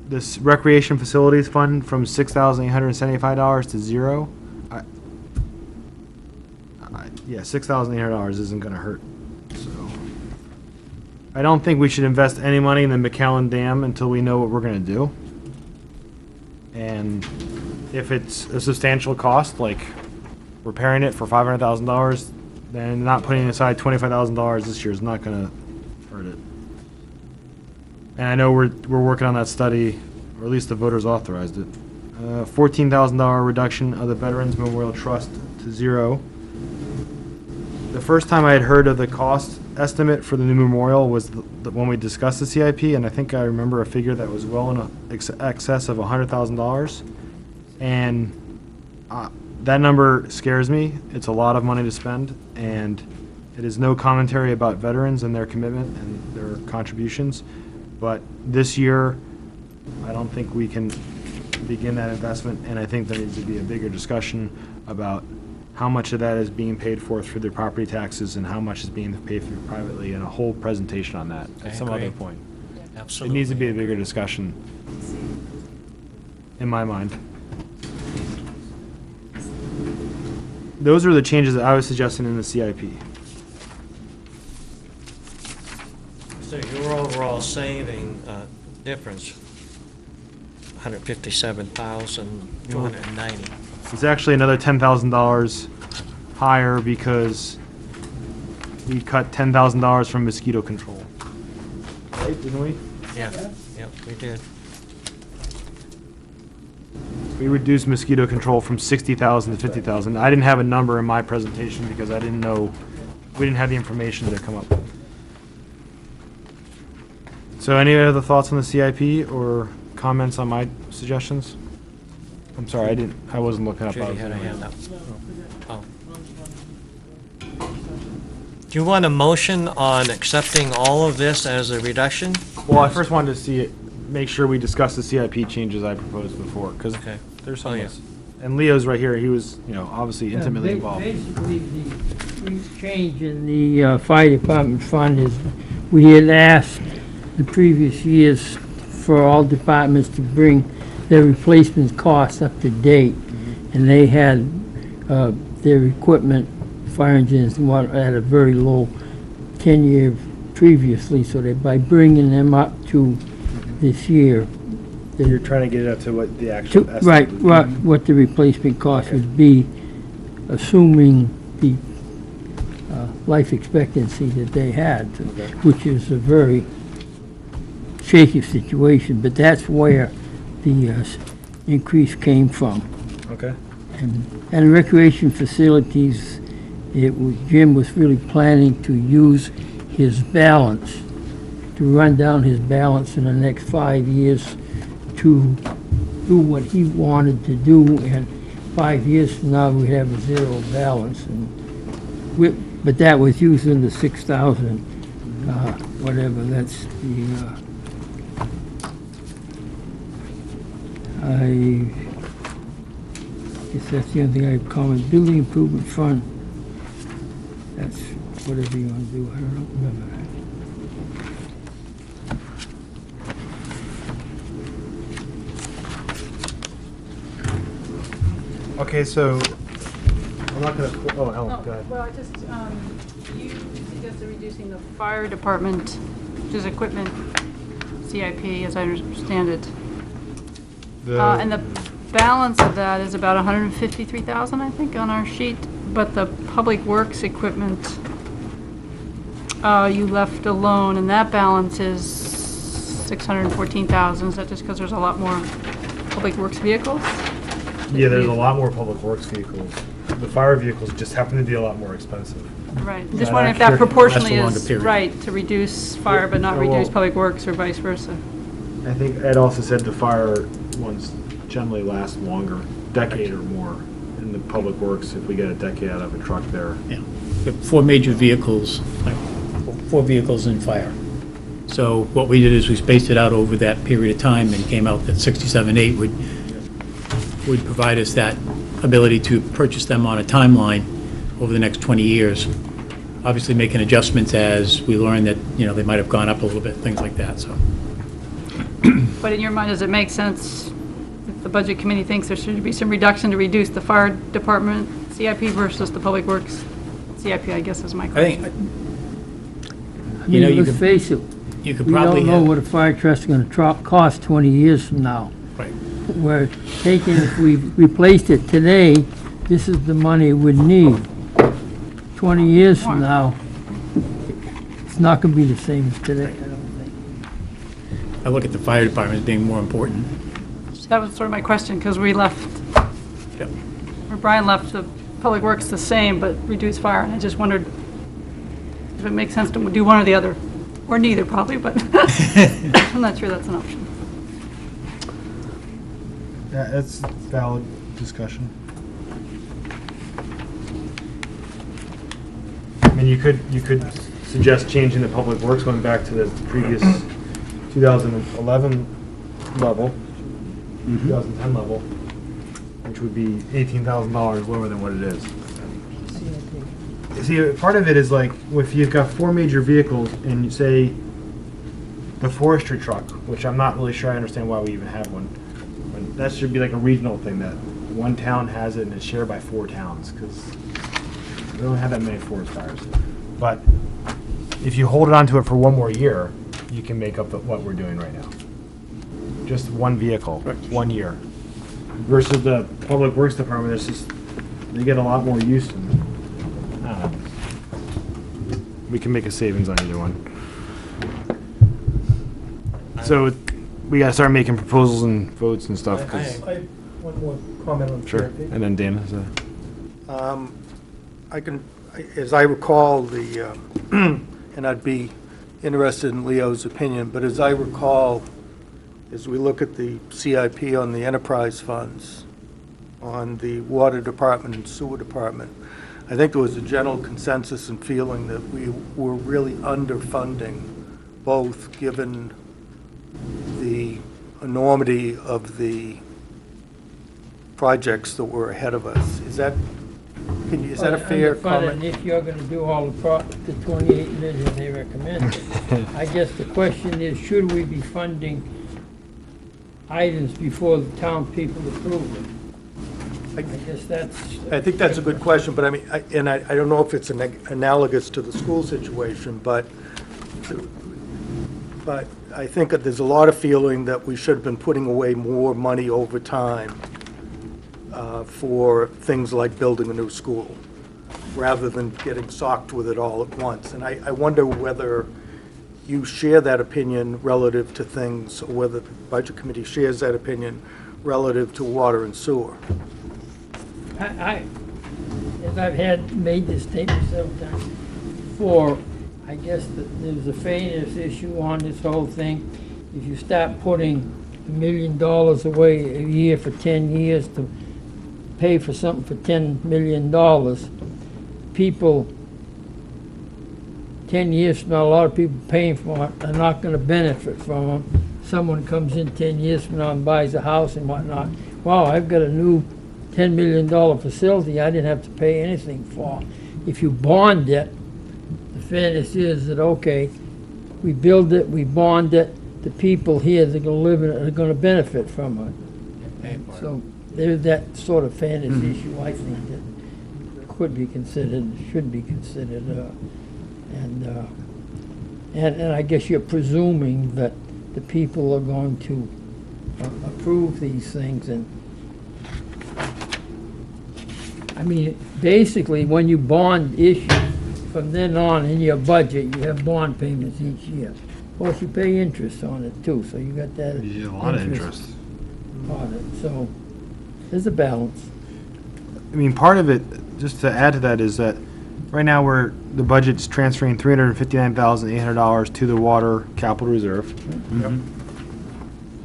This recreation facilities fund from $6,875 to zero. Yeah, $6,800 isn't going to hurt. So I don't think we should invest any money in the McAllen Dam until we know what we're going to do. And if it's a substantial cost, like repairing it for $500,000, then not putting aside $25,000 this year is not going to hurt it. And I know we're working on that study, or at least the voters authorized it. $14,000 reduction of the Veterans Memorial Trust to zero. The first time I had heard of the cost estimate for the new memorial was when we discussed the CIP, and I think I remember a figure that was well in excess of $100,000. And that number scares me. It's a lot of money to spend, and it is no commentary about veterans and their commitment and their contributions. But this year, I don't think we can begin that investment, and I think there needs to be a bigger discussion about how much of that is being paid for through their property taxes and how much is being paid for privately, and a whole presentation on that at some other point. Absolutely. It needs to be a bigger discussion, in my mind. Those are the changes that I was suggesting in the CIP. So your overall saving difference, $157,290. It's actually another $10,000 higher because we cut $10,000 from mosquito control. Right, didn't we? Yeah, yep, we did. We reduced mosquito control from 60,000 to 50,000. I didn't have a number in my presentation because I didn't know, we didn't have the information to come up with. So any other thoughts on the CIP or comments on my suggestions? I'm sorry, I wasn't looking up. Judy had a hand up. Oh. Do you want a motion on accepting all of this as a reduction? Well, I first wanted to see it, make sure we discuss the CIP changes I proposed before, because Okay. there's some. Oh, yeah. And Leo's right here, he was, obviously intimately Yeah, involved. Basically, the change in the fire department fund is, we had asked the previous years for all departments to bring their replacement costs up to date, and they had their equipment, fire engines, and what, at a very low 10-year previously, so that by bringing them up to this year, You're trying to get it up to what the actual estimate Right, would be. what the replacement cost would be, assuming the life expectancy that they had, which is a very shaky situation, but that's where the increase came from. Okay. And recreation facilities, Jim was really planning to use his balance, to run down his balance in the next 5 years to do what he wanted to do, and 5 years from now, we'd have a zero balance. But that was using the 6,000, whatever, that's the, I guess that's the only thing I comment, building improvement fund. That's whatever you want to do, I don't remember that. Okay, so, I'm not gonna, oh, Ellen, go ahead. Well, I just, you suggested reducing the fire department, which is equipment CIP, as I understand it. And the balance of that is about 153,000, I think, on our sheet. But the public works equipment, you left alone, and that balance is 614,000. Is that just because there's a lot more public works vehicles? Yeah, there's a lot more public works vehicles. The fire vehicles just happen to be a lot more expensive. Right. Just wondering if that proportionally Lasts a longer is period. right, to reduce fire but not reduce public works or vice versa. I think Ed also said the fire ones generally last longer, decade or more. In the public works, if we get a decade out of a truck there. Yeah. We have 4 major vehicles, like 4 vehicles in fire. So what we did is we spaced it out over that period of time and came out that 67.8 would provide us that ability to purchase them on a timeline over the next 20 years. Obviously making adjustments as we learn that, they might have gone up a little bit, things like that, so. But in your mind, does it make sense, if the budget committee thinks there should be some reduction to reduce the fire department CIP versus the public works CIP, I guess is my I question. think, I mean, you let's could- face it, you could we probably don't know have. what a fire truck is gonna cost 20 years from now. Right. We're taking, if we replaced it today, this is the money we'd need. 20 years from now, it's not gonna be the same as today, I don't think. I look at the fire department as being more important. So that was sort of my question, because we left, Yep. or Brian left the public works the same, but reduced fire, and I just wondered if it makes sense to do one or the other, or neither probably, but I'm not sure that's an option. Yeah, that's valid discussion. I mean, you could suggest changing the public works, going back to the previous 2011 level, 2010 level, which would be $18,000 lower than what it is. See, part of it is like, if you've got 4 major vehicles and you say the forestry truck, which I'm not really sure I understand why we even have one, but that should be like a regional thing that one town has it and it's shared by 4 towns, because we don't have that many forest fires. But if you hold on to it for 1 more year, you can make up what we're doing right now. Just 1 vehicle, 1 year. Versus the public works department, it's just, they get a lot more use than, I don't know. We can make a savings on either one. So we gotta start making proposals and votes and stuff, 'cause- I have one more comment on Sure, CIP. and then Dan has a. As I recall, and I'd be interested in Leo's opinion, but as I recall, as we look at the CIP on the enterprise funds, on the water department and sewer department, I think there was a general consensus and feeling that we were really underfunding both, given the enormity of the projects that were ahead of us. Is that a fair comment? If you're gonna do all the 28 million they recommend, I guess the question is, should we be funding items before the town people approve them? I guess that's. I think that's a good question, but I mean, I don't know if it's analogous to the school situation, but But I think that there's a lot of feeling that we should have been putting away more money over time for things like building a new school, rather than getting socked with it all at once. And I wonder whether you share that opinion relative to things, or whether the Budget Committee shares that opinion relative to water and sewer. As I've made this statement several times before, I guess that there's a fairness issue on this whole thing. If you start putting $1 million away a year for 10 years to pay for something for $10 million, people, 10 years from now, a lot of people paying for it are not going to benefit from them. Someone comes in 10 years from now and buys a house and whatnot. Wow, I've got a new $10 million facility I didn't have to pay anything for. If you bond it, the fairness is that, okay, we build it, we bond it, the people here that are going to live in it are going to benefit from it. So there's that sort of fairness issue, I think, that could be considered, should be considered. And I guess you're presuming that the people are going to approve these things. And I mean, basically, when you bond issue, from then on in your budget, you have bond payments each year. Of course, you pay interest on it too, so you got that. Yeah, a lot of interest on it. So there's a balance. I mean, part of it, just to add to that, is that right now the budget's transferring $359,800 to the water capital reserve.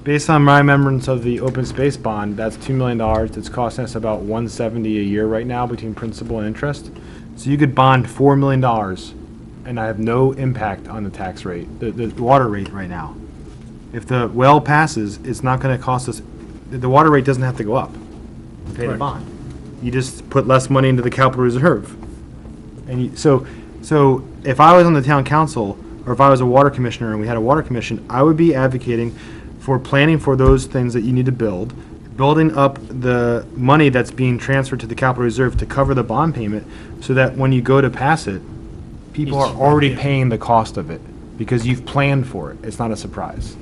Based on my remembrance of the open space bond, that's $2 million. It's costing us about $170 a year right now between principal and interest. So you could bond $4 million, and I have no impact on the tax rate, the water rate right now. If the well passes, it's not going to cost us. The water rate doesn't have to go up to pay the bond. You just put less money into the capital reserve. And so if I was on the town council, or if I was a water commissioner and we had a water commission, I would be advocating for planning for those things that you need to build, building up the money that's being transferred to the capital reserve to cover the bond payment, so that when you go to pass it, people are already paying the cost of it because you've planned for it. It's not a surprise.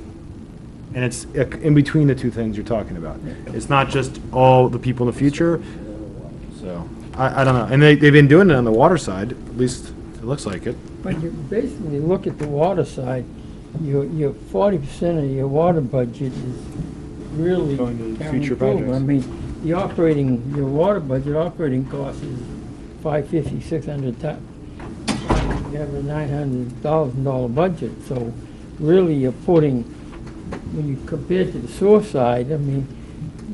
And it's in between the two things you're talking about. It's not just all the people in the future. So I don't know. And they've been doing it on the water side, at least it looks like it. But you basically look at the water side, your 40% of your water budget is really going to carrying future forward. projects. I mean, your water budget operating cost is $550, $600. You have a $900,000 budget, so really you're putting, when you compare to the sewer side, I mean,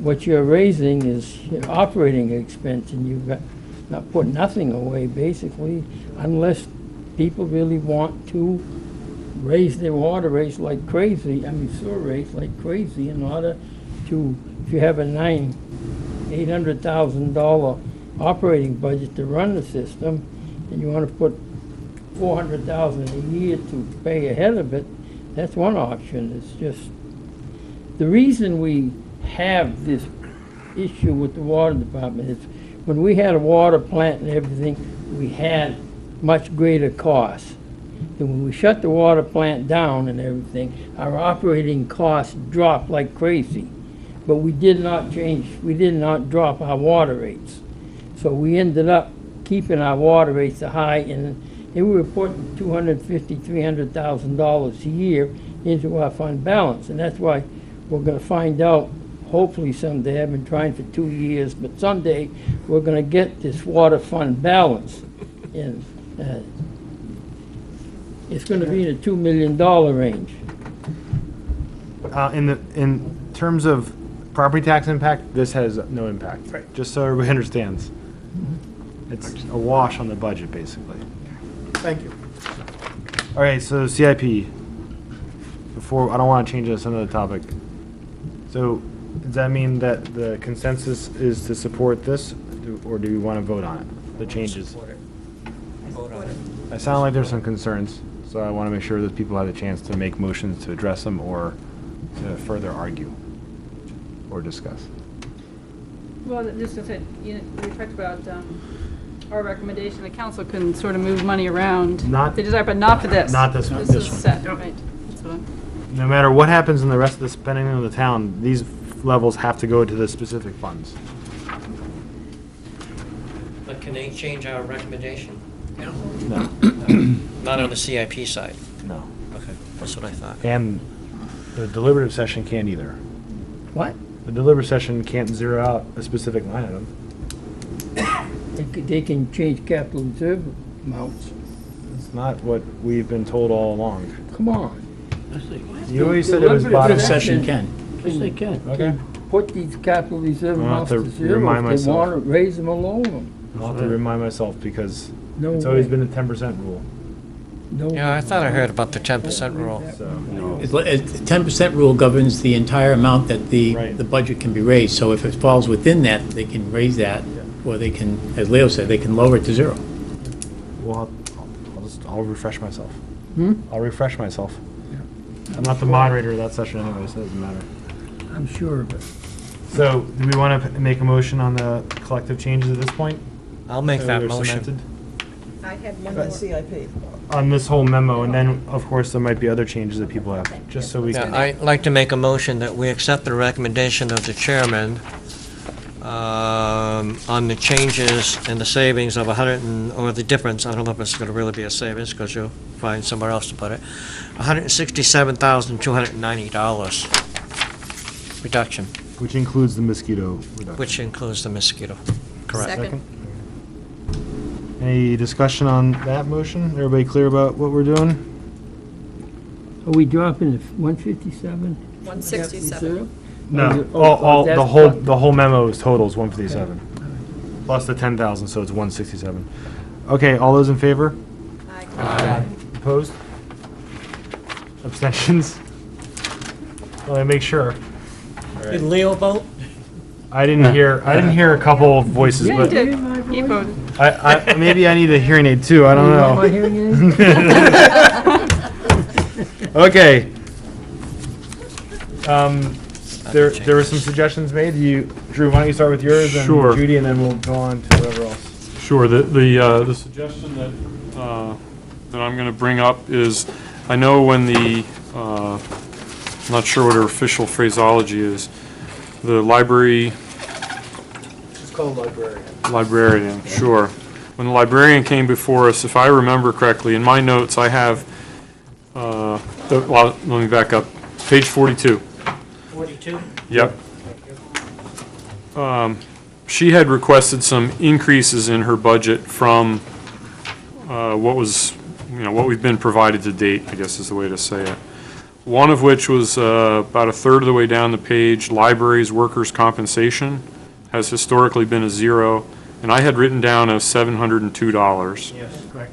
what you're raising is your operating expense, and you've got not put nothing away basically, unless people really want to raise their water rates like crazy, I mean sewer rates like crazy, in order to, if you have a $800,000 operating budget to run the system, and you want to put $400,000 a year to pay ahead of it, that's one option. It's just, the reason we have this issue with the water department is when we had a water plant and everything, we had much greater costs. And when we shut the water plant down and everything, our operating costs dropped like crazy. But we did not drop our water rates. So we ended up keeping our water rates high, and we were putting $250,000, $300,000 a year into our fund balance. And that's why we're going to find out, hopefully someday, I've been trying for 2 years, but someday we're going to get this water fund balance. And it's going to be in the $2 million range. In terms of property tax impact, this has no impact. Right. Just so everybody understands. It's a wash on the budget, basically. Thank you. All right, so CIP. Before, I don't want to change this another topic. So, does that mean that the consensus is to support this, or do we want to vote on it? The changes. Vote on it. I sound like there's some concerns, so I want to make sure that people have a chance to make motions to address them or to further argue or discuss. Well, just to say, we talked about our recommendation, the council can sort of move money around. Not- They desire, but not for this. Not this one, This this is one. set, right? what No matter what happens in the rest of the spending of the town, these levels have to go to the specific funds. But can they change our recommendation? No. Not on the CIP side? No. Okay, that's what I thought. And the deliberative session can't either. What? The deliberative session can't zero out a specific line item. They can change capital reserve amounts. It's not what we've been told all along. Come on. You always said it was bottom. Deliberative session can. Yes, they can. Okay. Put these capital reserve I'll have amounts to to zero. remind If they myself. want to raise them or lower them. I'll have to remind myself because No it's always way. been a 10% rule. No. Yeah, I thought I heard about the 10% rule. So, The 10% rule governs the entire amount that Right. the budget can be raised. So if it falls within that, they can raise that, or they can, as Leo said, they can lower it to zero. well, I'll refresh myself. Hmm? I'll refresh myself. I'm not the moderator of that session anyway, so it doesn't matter. I'm sure of it. So, do we want to make a motion on the collective changes at this point? I'll make So that they're motion. cemented? I had one On more. CIP. On this whole memo, and then, of course, there might be other changes that people have, just so we Yeah, can. I'd like to make a motion that we accept the recommendation of the chairman on the changes and the savings of or the difference, I don't know if it's going to really be a savings, because you'll find somewhere else to put it, $167,290 reduction, Which includes the mosquito reduction. which includes the mosquito. Correct. Second. Any discussion on that motion? Everybody clear about what we're doing? Are we dropping the 157? 167. No, Oh, that's the whole memo is totals 157. Plus the 10,000, so it's 167. Okay, all those in favor? Aye. Opposed? Abstentions? Let me make sure. Did Leo vote? I didn't hear a couple of voices, but He voted. maybe I need a hearing aid too, I don't My know. hearing aid? Okay. There were some suggestions made. Drew, why don't you start with yours and Sure. Judy, and then we'll go on to whoever else. Sure, the suggestion that I'm going to bring up is, I know when I'm not sure what her official phraseology is, the library. It's called librarian. Librarian, sure. When the librarian came before us, if I remember correctly, in my notes, I have, let me back up, page 42. 42? Yep. She had requested some increases in her budget from what we've been provided to date, I guess is the way to say it. One of which was about a third of the way down the page, libraries workers' compensation has historically been a zero, and I had written down as $702. Yes, correct.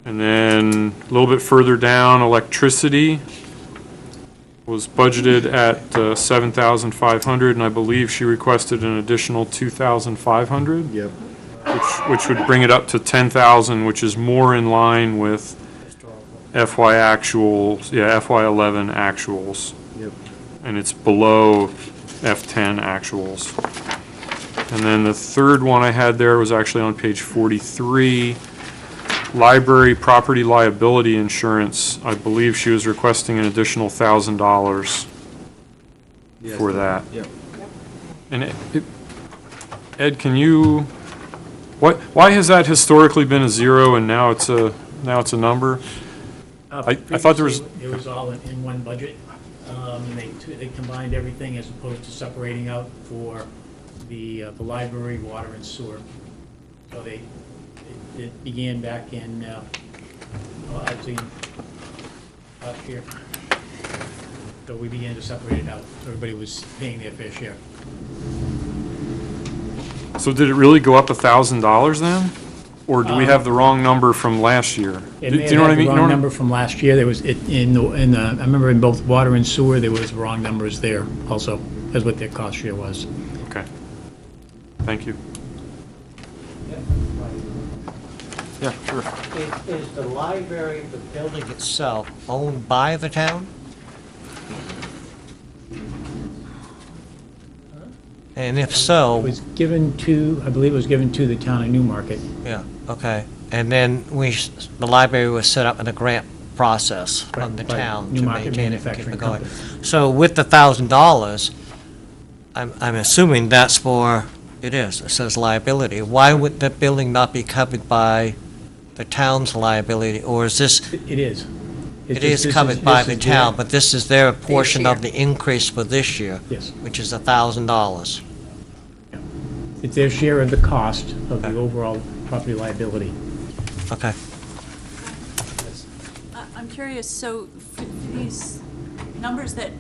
And then a little bit further down, electricity was budgeted at $7,500, and I believe she requested an additional $2,500. Yep. Which would bring it up to $10,000, which is more in line with FY actuals, FY11 actuals. Yep. And it's below F10 actuals. And then the third one I had there was actually on page 43. Library property liability insurance, I believe she was requesting an additional $1,000 for that. Yep. And Ed, can you, why has that historically been a zero and now it's a number? I thought there was. It was all in one budget. They combined everything as opposed to separating out for the library, water, and sewer. So it began back in, actually, last year. So we began to separate it out. Everybody was paying their fair share. So did it really go up $1,000 then? Or do we have the wrong number from last year? It Do may you know what I have mean? the You know wrong what I- number from last year. There was, I remember in both water and sewer, there was wrong numbers there also, as what their cost share was. Okay. Thank you. Yeah, sure. Is the library, the building itself, owned by the town? And if It so, was given to, I believe it was given to the town of Newmarket. yeah, okay. And then the library was set up in a grant process from the Right, town to Newmarket maintain it and keep Manufacturing it going. Company. So with the $1,000, I'm assuming that's for, it says liability. Why would the building not be covered by the town's liability, or is this, It is. it is covered by the town, but this is their portion of share. the increase for this year, Yes. which is $1,000? It's their share of the cost of the overall property liability. Okay. I'm curious, so for these numbers that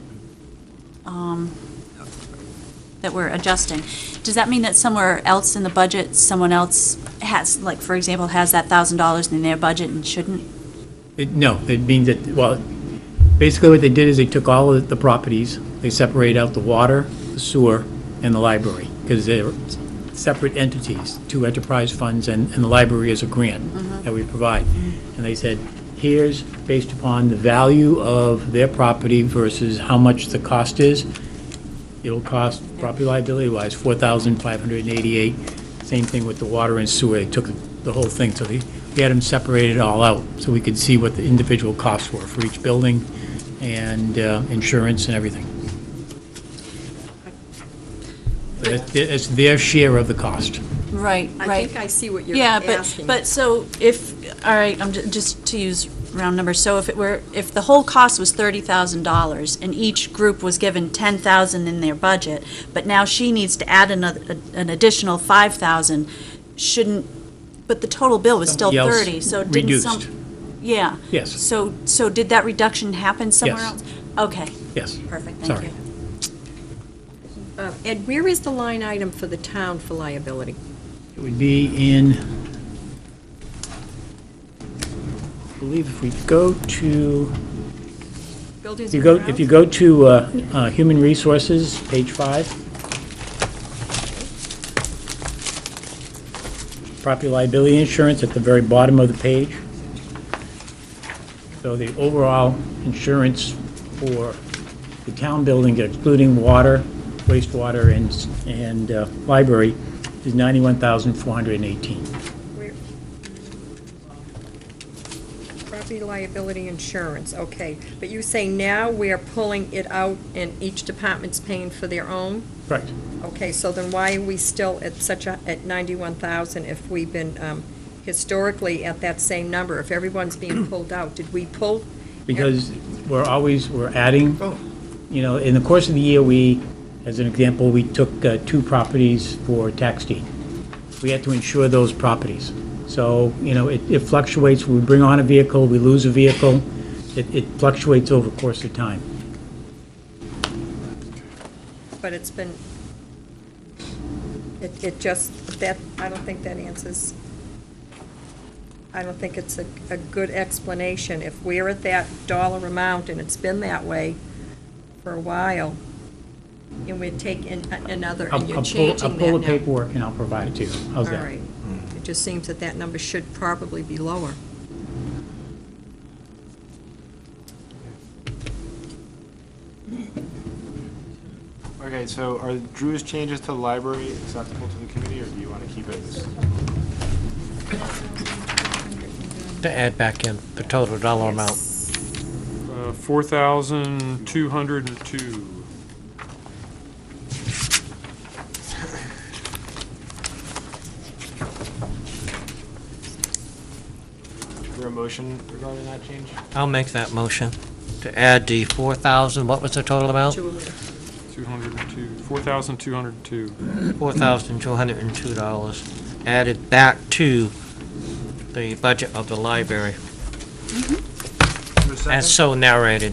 we're adjusting, does that mean that somewhere else in the budget, someone else has, like, for example, has that $1,000 in their budget and shouldn't? No, it means that, well, basically what they did is they took all of the properties, they separated out the water, the sewer, and the library, because they're separate entities, two enterprise funds, and the library is a grant that we provide. And they said, here's, based upon the value of their property versus how much the cost is, it'll cost, property liability-wise, $4,588. Same thing with the water and sewer, they took the whole thing, so we had them separate it all out, so we could see what the individual costs were for each building, and insurance and everything. But it's their share of the cost. Right, I right. think I see what you're Yeah, asking. but so if, all right, just to use round numbers, so if the whole cost was $30,000 and each group was given $10,000 in their budget, but now she needs to add an additional $5,000, but the total bill was still Somebody else 30, so didn't some? reduced. Yeah. Yes. So did that reduction happen somewhere Yes. else? Okay, Yes. perfect, thank Sorry. you. Ed, where is the line item for the town for liability? It would be in, I believe if we go to, Buildings if you and go, grounds? if you go to Human Resources, page 5. Property liability insurance at the very bottom of the page. So the overall insurance for the town building, excluding water, wastewater, and library, is $91,418. Where- Property liability insurance, okay. But you say now we're pulling it out and each department's paying for their own? Correct. Okay, so then why are we still at 91,000 if we've been historically at that same number? If everyone's being pulled out, did we pull? Because we're adding, in the course of the year, as an example, we took 2 properties for tax deed. We had to insure those properties. So, it fluctuates. We bring on a vehicle, we lose a vehicle. It fluctuates over the course of time. But it's been, it just, that, I don't think that answers, I don't think it's a good explanation. If we're at that dollar amount and it's been that way for a while, and we're taking another, and you're changing that I'll pull the now. paperwork and I'll provide it to you. How's that? All right. It just seems that that number should probably be lower. Okay, so are Drew's changes to the library acceptable to the committee, or do you want to keep it as? To add back in the total dollar amount. 4,202. Is there a motion regarding that change? I'll make that motion to add the 4,000, what was the total amount? 202, 4,202. $4,202 added back to the budget of the library, as so narrated.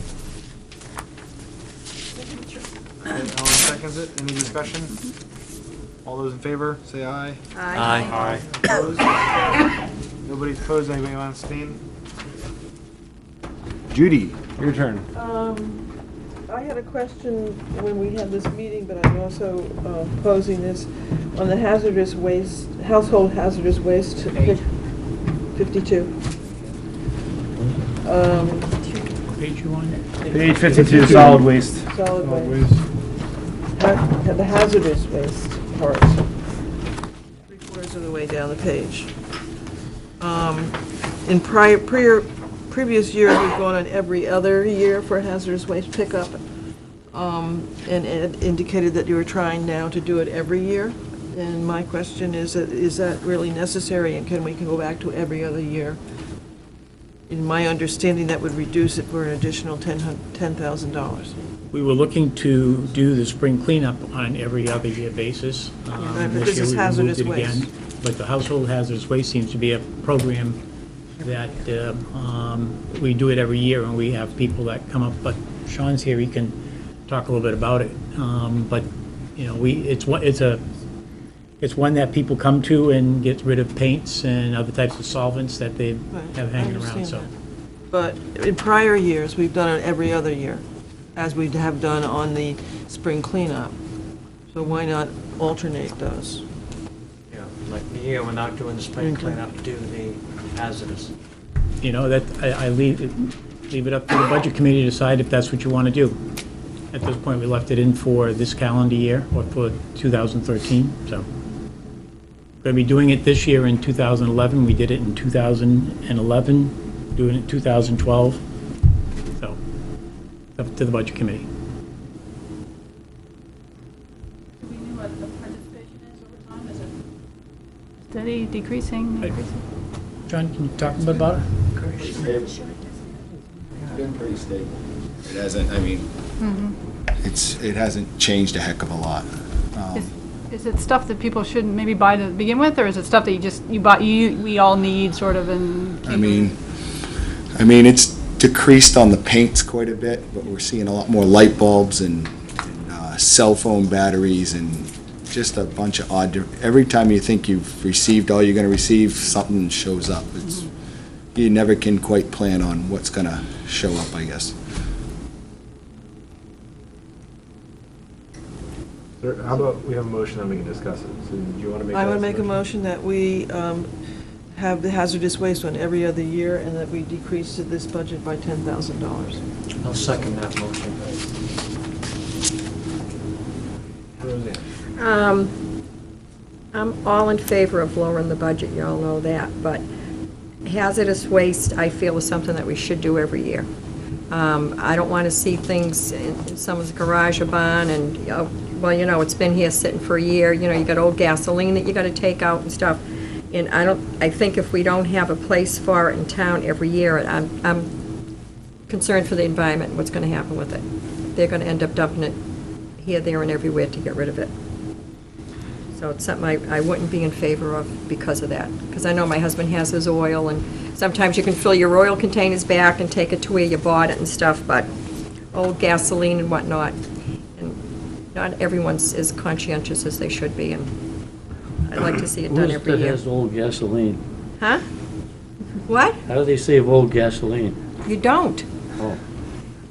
Okay, Ellen seconds it. Any discussion? All those in favor, say aye. Aye. Opposed? Nobody's opposed, anybody want to abstain? Judy, your turn. I had a question when we had this meeting, but I'm also posing this on the hazardous waste, household hazardous waste. 52. Page you on? Page 52, solid waste. Solid waste. The hazardous waste part. 3/4 of the way down the page. In prior previous years, we've gone on every other year for hazardous waste pickup, and it indicated that you were trying now to do it every year. And my question is that really necessary, and can we go back to every other year? In my understanding, that would reduce it for an additional $10,000. We were looking to do the spring cleanup on an every other year basis. but This this year is we removed hazardous it waste. again. But the household hazardous waste seems to be a program that we do it every year, and we have people that come up, but Sean's here, he can talk a little bit about it. But, you know, it's one that people come to and get rid of paints and other types of solvents that they have hanging around, so. But in prior years, we've done it every other year, as we have done on the spring cleanup. So why not alternate those? Yeah, like the year we're not doing the spring cleanup, do the hazardous. You know, that, I leave it up to the budget committee to decide if that's what you want to do. At this point, we left it in for this calendar year, or for 2013, so. We're going to be doing it this year in 2011, we did it in 2011, doing it in 2012, so, up to the budget committee. Do we know what the participation is over time? Is it steady, decreasing, increasing? John, can you talk a bit about it? It's been pretty stable. It hasn't, I mean, it hasn't changed a heck of a lot. Is it stuff that people shouldn't maybe buy to begin with, or is it stuff that you buy, we all need sort of, and? I mean, it's decreased on the paints quite a bit, but we're seeing a lot more light bulbs and cell phone batteries and just a bunch of odd, every time you think you've received all you're going to receive, something shows up. You never can quite plan on what's going to show up, I guess. How about we have a motion and we can discuss it? So do you want to make I that would make a motion that we have the hazardous waste one every other year, and that we decrease this budget by $10,000. I'll second that motion. I'm all in favor of lowering the budget, you all know that, but hazardous waste, I feel, is something that we should do every year. I don't want to see things in someone's garage or barn and, well, you know, it's been here sitting for a year, you know, you got old gasoline that you got to take out and stuff. And I think if we don't have a place for it in town every year, I'm concerned for the environment and what's going to happen with it. They're going to end up dumping it here, there, and everywhere to get rid of it. So it's something I wouldn't be in favor of because of that. Because I know my husband has his oil, and sometimes you can fill your oil containers back and take it to where you bought it and stuff, but old gasoline and whatnot, and not everyone's as conscientious as they should be, and I'd like to see it done every Who's that year. has old gasoline? Huh? What? How do they save old gasoline? You don't. Oh.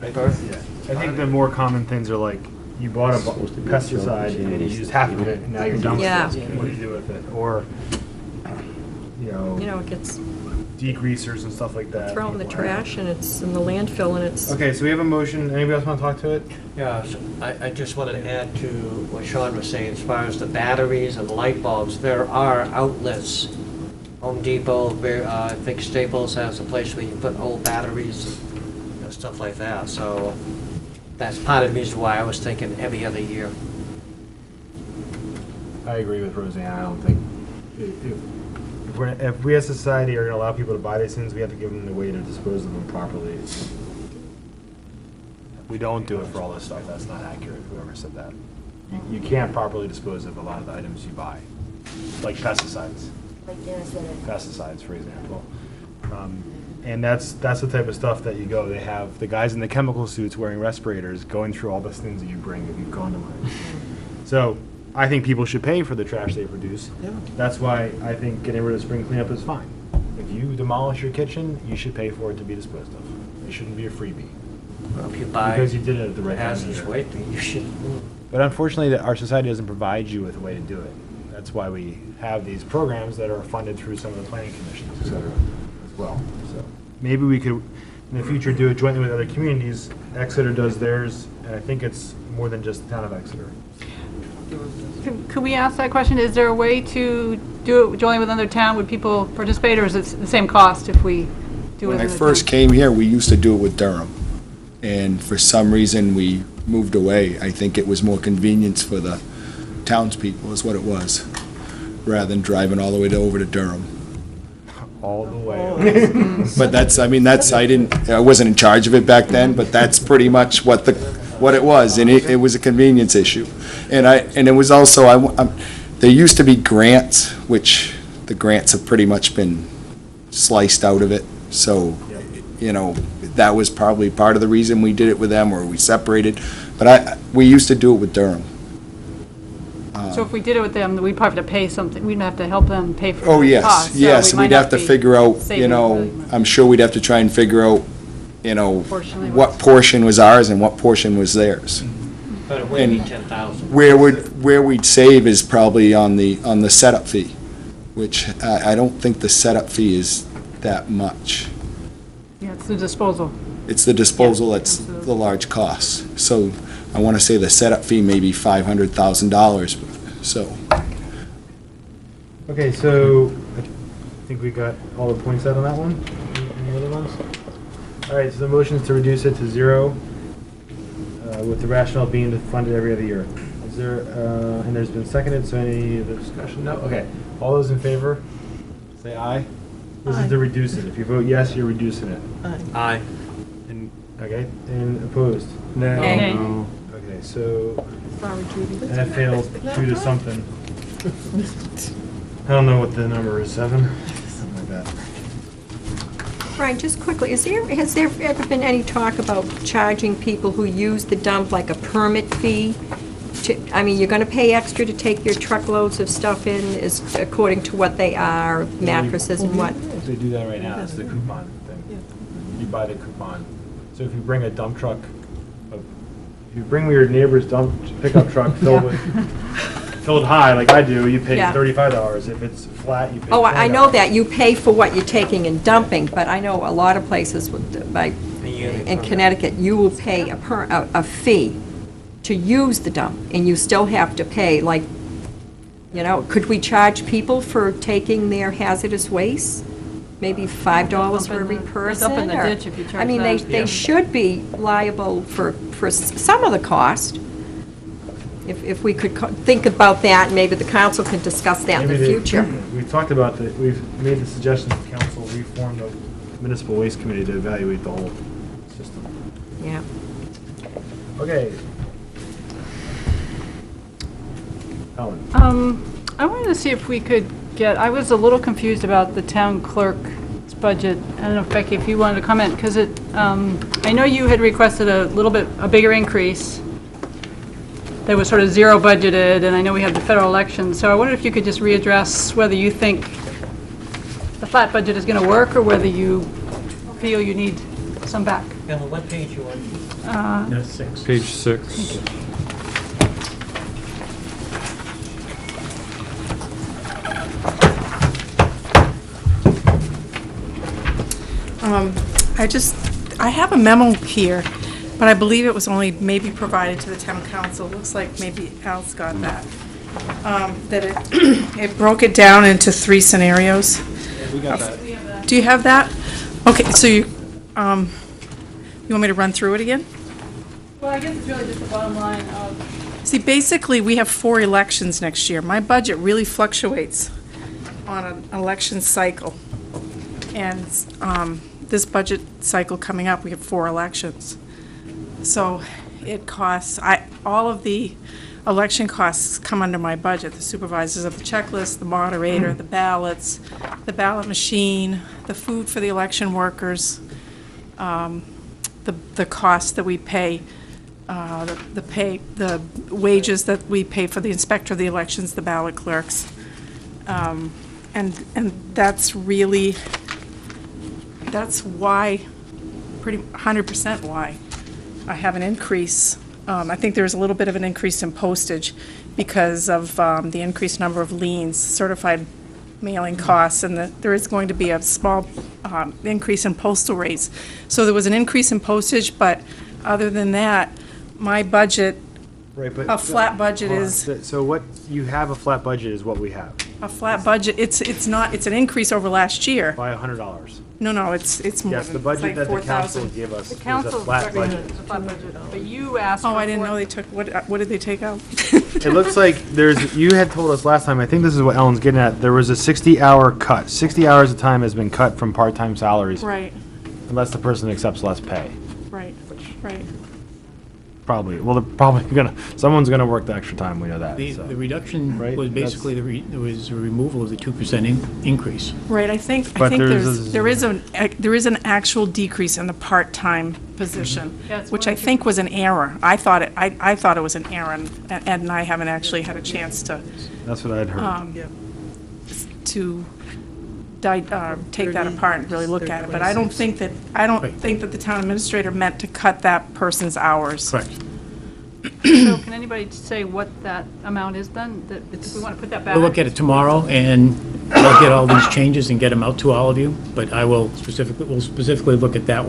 I think the more common things are like, you bought a pesticide and you used half of it, and now you're done with Yeah. it. What do you do with it? Or, You know, it gets degreasers and stuff like that. thrown in the trash, and it's in the landfill, and it's... Okay, so we have a motion. Anybody else want to talk to it? Yeah, so I just wanted to add to what Sean was saying, as far as the batteries and the light bulbs, there are outlets. Home Depot, I think Staples has a place where you put old batteries and stuff like that, so that's part of the reason why I was thinking every other year. I agree with Roseanne. I don't think, if we as a society are going to allow people to buy these things, we have to give them the way to dispose of them properly. We don't do it for all this stuff. That's not accurate, whoever said that. You can't properly dispose of a lot of the items you buy, like pesticides. Pesticides, for example. And that's the type of stuff that you go, they have the guys in the chemical suits wearing respirators going through all the things that you bring if you've gone to mine. So I think people should pay for the trash they produce. Yeah. That's why I think getting rid of spring cleanup is fine. If you demolish your kitchen, you should pay for it to be disposed of. It shouldn't be a freebie. Well, if you buy Because you did it at the right time of hazardous year. waste, you should. But unfortunately, our society doesn't provide you with a way to do it. That's why we have these programs that are funded through some of the planning commissions, et cetera, as well. So maybe we could, in the future, do it jointly with other communities. Exeter does theirs, and I think it's more than just the town of Exeter. Could we ask that question? Is there a way to do it jointly with another town? Would people participate, or is it the same cost if we do it When I in the first town. came here, we used to do it with Durham. And for some reason, we moved away. I think it was more convenience for the townspeople is what it was, rather than driving all the way over to Durham. All the way. But that's, I mean, I wasn't in charge of it back then, but that's pretty much what it was, and it was a convenience issue. And it was also, there used to be grants, which the grants have pretty much been sliced out of it, so, you know, that was probably part of the reason we did it with them, or we separated, but we used to do it with Durham. So if we did it with them, we'd probably have to pay something, we'd have to help them pay for Oh, the yes, cost. So yes, we might we'd have not to be figure out, you saving know, really much. I'm sure we'd have to try and figure out, you know, Proportionally what portion was ours and what portion was theirs. But it would be And 10,000. where we'd save is probably on the setup fee, which I don't think the setup fee is that much. Yeah, it's the disposal. It's the disposal that's absolutely. the large cost. So I want to say the setup fee may be $500,000, so. Okay, so I think we got all the points out on that one. Any other ones? All right, so the motion is to reduce it to 0, with the rationale being to fund it every other year. Is there, and there's been seconded, so any other discussion? No? Okay. All those in favor, say aye. This is to reduce it. If you vote yes, you're reducing it. Aye. And, okay, and opposed? Nay. No. Okay, so Sorry, Judy. that fails 2 to something. I don't know what the number is, 7? Something like that. Brian, just quickly, has there ever been any talk about charging people who use the dump like a permit fee? I mean, you're gonna pay extra to take your truckloads of stuff in, is according to what they are, mattresses and what? They do that right now, that's the coupon thing. You buy the coupon. So if you bring a dump truck, if you bring your neighbor's pickup truck filled high, like I do, you pay Yeah. $35. If it's flat, you pay $20. Oh, I know that, you pay for what you're taking and dumping, but I know a lot of places in Connecticut, you will pay a fee to use the dump, and you still have to pay, like, you know, could we charge people for taking their hazardous waste? Maybe $5 for every person? It's up in the or- ditch if you charge I mean, they them. should be liable for some of the cost. If we could think about that, and maybe the council can discuss that in the future. We've talked about that, we've made the suggestion to council, we formed a municipal waste committee to evaluate the whole system. Yeah. Okay. Ellen? I wanted to see if we could I was a little confused about the town clerk's budget. I don't know, Becky, if you wanted to comment, because I know you had requested a bigger increase that was sort of 0 budgeted, and I know we have the federal election, so I wondered if you could just readdress whether you think the flat budget is going to work, or whether you feel you need some back. And what page you on? 6. Page 6. I have a memo here, but I believe it was only maybe provided to the town council. Looks like maybe Al's got that. That it broke it down into 3 scenarios. We got that. Do you have that? Okay, so you want me to run through it again? Well, I guess it's really just the bottom line of... See, basically, we have 4 elections next year. My budget really fluctuates on an election cycle. And this budget cycle coming up, we have 4 elections. So it costs, all of the election costs come under my budget. The supervisors of the checklist, the moderator, the ballots, the ballot machine, the food for the election workers, the cost that we pay, the wages that we pay for the inspector of the elections, the ballot clerks. And that's really, that's why, pretty 100% why I have an increase. I think there's a little bit of an increase in postage because of the increased number of liens, certified mailing costs, and there is going to be a small increase in postal rates. So there was an increase in postage, but other than that, my budget, Right, but a flat budget hold on. is, So what you have, a flat budget is what we have. A flat budget, it's not, it's an increase over last year. By $100. No, it's more Yes, than, the it's budget like that the council 4,000. gave us The was a council flat budget. recommended a flat budget, but you asked for. Oh, I didn't know they took, what did they take out? It looks like you had told us last time, I think this is what Ellen's getting at, there was a 60-hour cut. 60 hours of time has been cut from part-time salaries. Right, Unless the person accepts less pay. right, right. Probably. Well, they're probably someone's gonna work the extra time, we know that. The so. the reduction Right, was basically, it was a removal of the 2% increase. Right, I think But there is an actual decrease in the part-time position, Yeah, it's which more I than think was an error. I thought it was an error, and Ed and I haven't actually had a chance to, That's what I'd heard. to take that apart and really look at it. But I don't think that the town administrator meant to cut that person's hours. Correct. So can anybody say what that amount is then? That if we want to put that back? We'll look at it tomorrow, and I'll get all these changes and get them out to all of you, but we'll specifically look at that.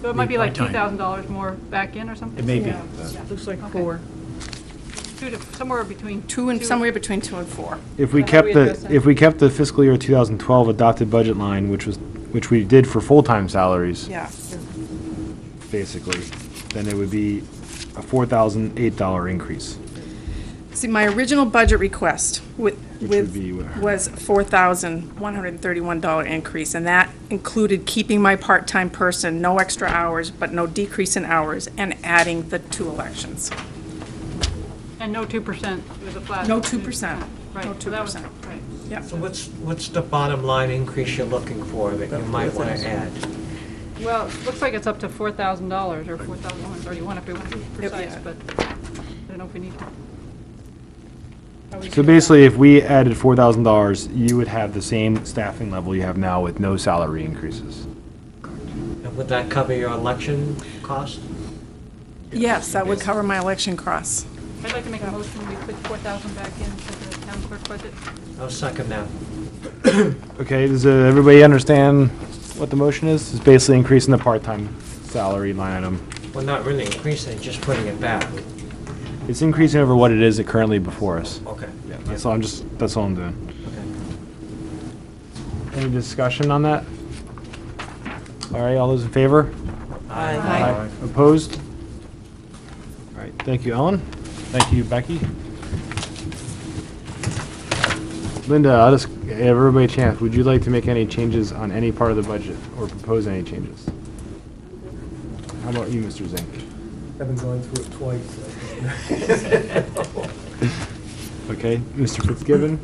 So it might be like part-time. $2,000 more back in or something? It may be. Looks like Okay. 4. Somewhere between Somewhere between 2 and 4. If we So how do kept we address that? if we kept the fiscal year 2012 adopted budget line, which we did for full-time salaries, Yeah. basically, then it would be a $4,008 increase. See, my original budget request Which would be where? was $4,131 increase, and that included keeping my part-time person, no extra hours, but no decrease in hours, and adding the 2 elections. And no 2%, it was a flat. No 2%. Right, No so that was, 2%. right. Yeah. So what's the bottom line increase you're looking for that you might want to add? Well, it looks like it's up to $4,000 or $4,131 if we want to be precise, Yeah. but I don't know if we need to. So basically, if we added $4,000, you would have the same staffing level you have now with no salary increases. And would that cover your election cost? Yes, that would cover my election costs. I'd like to make a motion, we put 4,000 back into the town clerk budget. I'll second that. Okay, does everybody understand what the motion is? It's basically increasing the part-time salary line item. Well, not really increasing, just putting it back. It's increasing over what it is currently before us. Okay. Yeah, that's all I'm doing. Okay. Any discussion on that? All right, all those in favor? Aye. Opposed? All right, thank you, Ellen. Thank you, Becky. Linda, I'll just give everybody a chance. Would you like to make any changes on any part of the budget or propose any changes? How about you, Mr. Zink? I've been going through it twice. Okay, Mr. Fitzgibbon?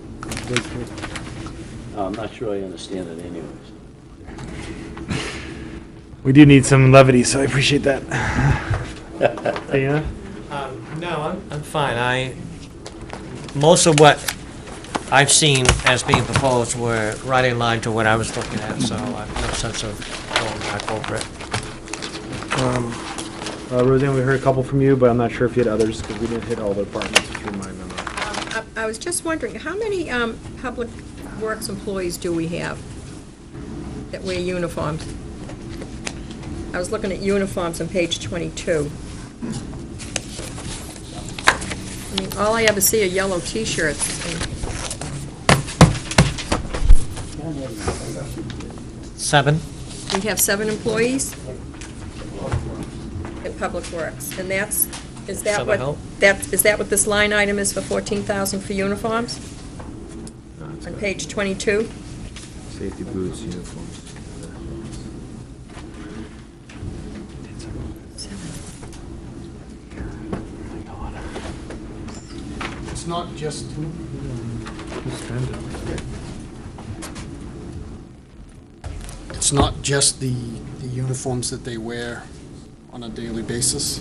I'm not sure I understand it anyways. We do need some levity, so I appreciate that. Dana? No, I'm fine. Most of what I've seen as being proposed were right in line to what I was looking at, so I have no sense of going back over it. Roseanne, we heard a couple from you, but I'm not sure if you had others, because we didn't hit all the departments through my memo. I was just wondering, how many public works employees do we have that wear uniforms? I was looking at uniforms on page 22. I mean, all I ever see are yellow T-shirts. 7? We have 7 employees at Public Works, and is that Summer help? is that what this line item is for 14,000 for uniforms? On page 22? Safety boots, uniforms. It's not just, it's not just the uniforms that they wear on a daily basis.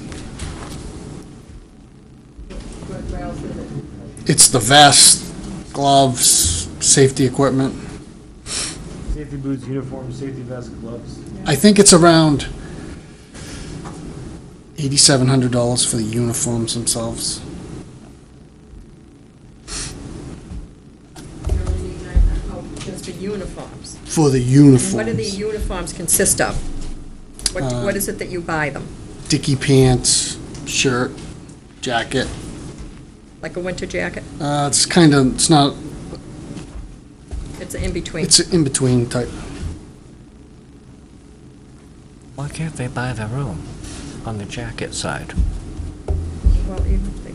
It's the vest, gloves, safety equipment. Safety boots, uniforms, safety vest, gloves. I think it's around $8,700 for the uniforms themselves. Just for uniforms. For the uniforms. What do the uniforms consist of? What is it that you buy them? Dicky pants, shirt, jacket. Like a winter jacket? It's kind of, it's not It's an in-between. It's an in-between type. Why can't they buy the room on the jacket side? Well, even if they-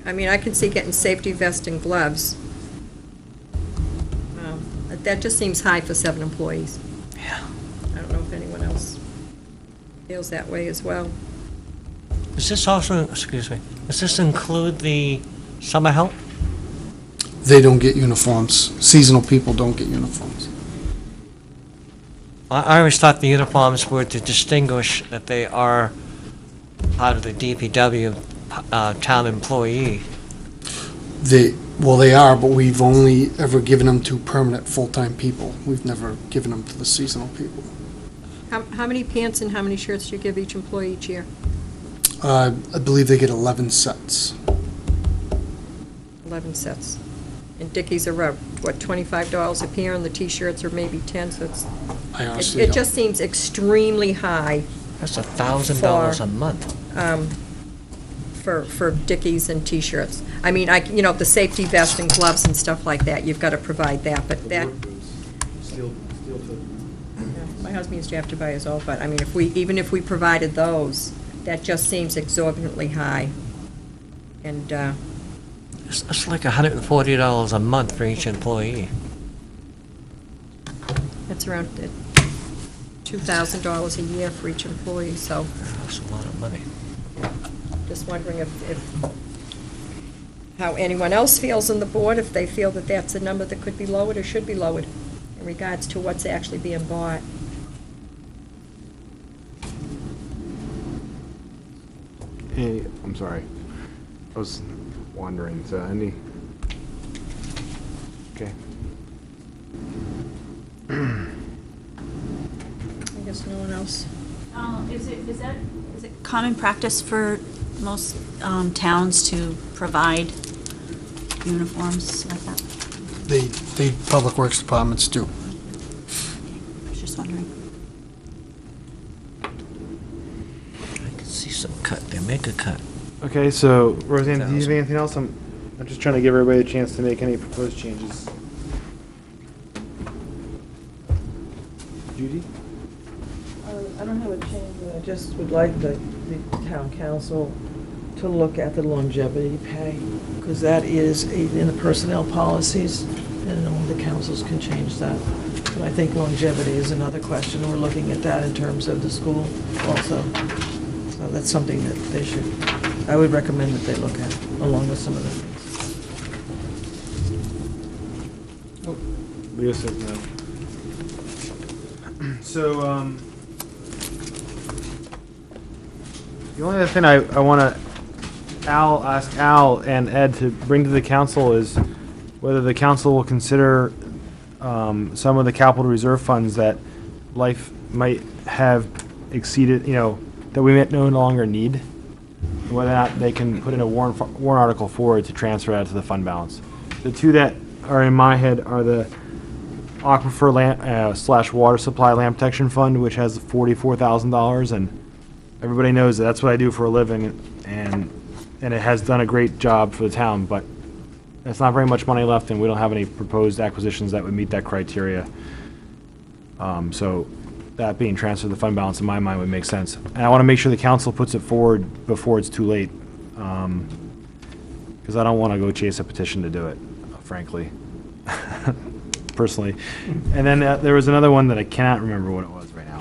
I mean, I can see getting safety vest and gloves. That just seems high for 7 employees. Yeah. I don't know if anyone else feels that way as well. Does this also, excuse me, does this include the summer help? They don't get uniforms. Seasonal people don't get uniforms. I always thought the uniforms were to distinguish that they are part of the DPW town employee. They are, but we've only ever given them to permanent full-time people. We've never given them to the seasonal people. How many pants and how many shirts do you give each employee each year? I believe they get 11 sets. 11 sets. And Dickies are, what, $25 a pair, and the T-shirts are maybe 10, so it's, I honestly it don't. just seems extremely high That's $1,000 a month. for Dickies and T-shirts. I mean, the safety vest and gloves and stuff like that, you've got to provide that, but that, my husband used to have to buy his own, but I mean, even if we provided those, that just seems exorbitantly high. And, It's like $140 a month for each employee. that's around $2,000 a year for each employee, so That's a lot of money. just wondering if how anyone else feels on the board, if they feel that that's a number that could be lowered or should be lowered in regards to what's actually being bought. Hey, I'm sorry. I was wondering, so any... Okay. I guess no one else. Is it common practice for most towns to provide uniforms like that? They public works departments do. I was just wondering. I can see some cut there. Make a cut. Okay, so Roseanne, do you have anything else? I'm just trying to give everybody a chance to make any proposed changes. Judy? I don't have a change, but I just would like the town council to look at the longevity pay, because that is in the personnel policies, and only the councils can change that. But I think longevity is another question. We're looking at that in terms of the school also. So that's something that they should, I would recommend that they look at, along with some of the things. Leo says no. So, the only other thing I want to ask Al and Ed to bring to the council is whether the council will consider some of the capital reserve funds that life might have exceeded, that we might no longer need, whether or not they can put in a warrant article forward to transfer that to the fund balance. The two that are in my head are the aquifer slash water supply lamp protection fund, which has $44,000, and everybody knows that's what I do for a living, and it has done a great job for the town, but it's not very much money left, and we don't have any proposed acquisitions that would meet that criteria. So that being transferred to the fund balance in my mind would make sense. And I want to make sure the council puts it forward before it's too late, because I don't want to go chase a petition to do it, frankly, personally. And then there was another one that I cannot remember what it was right now,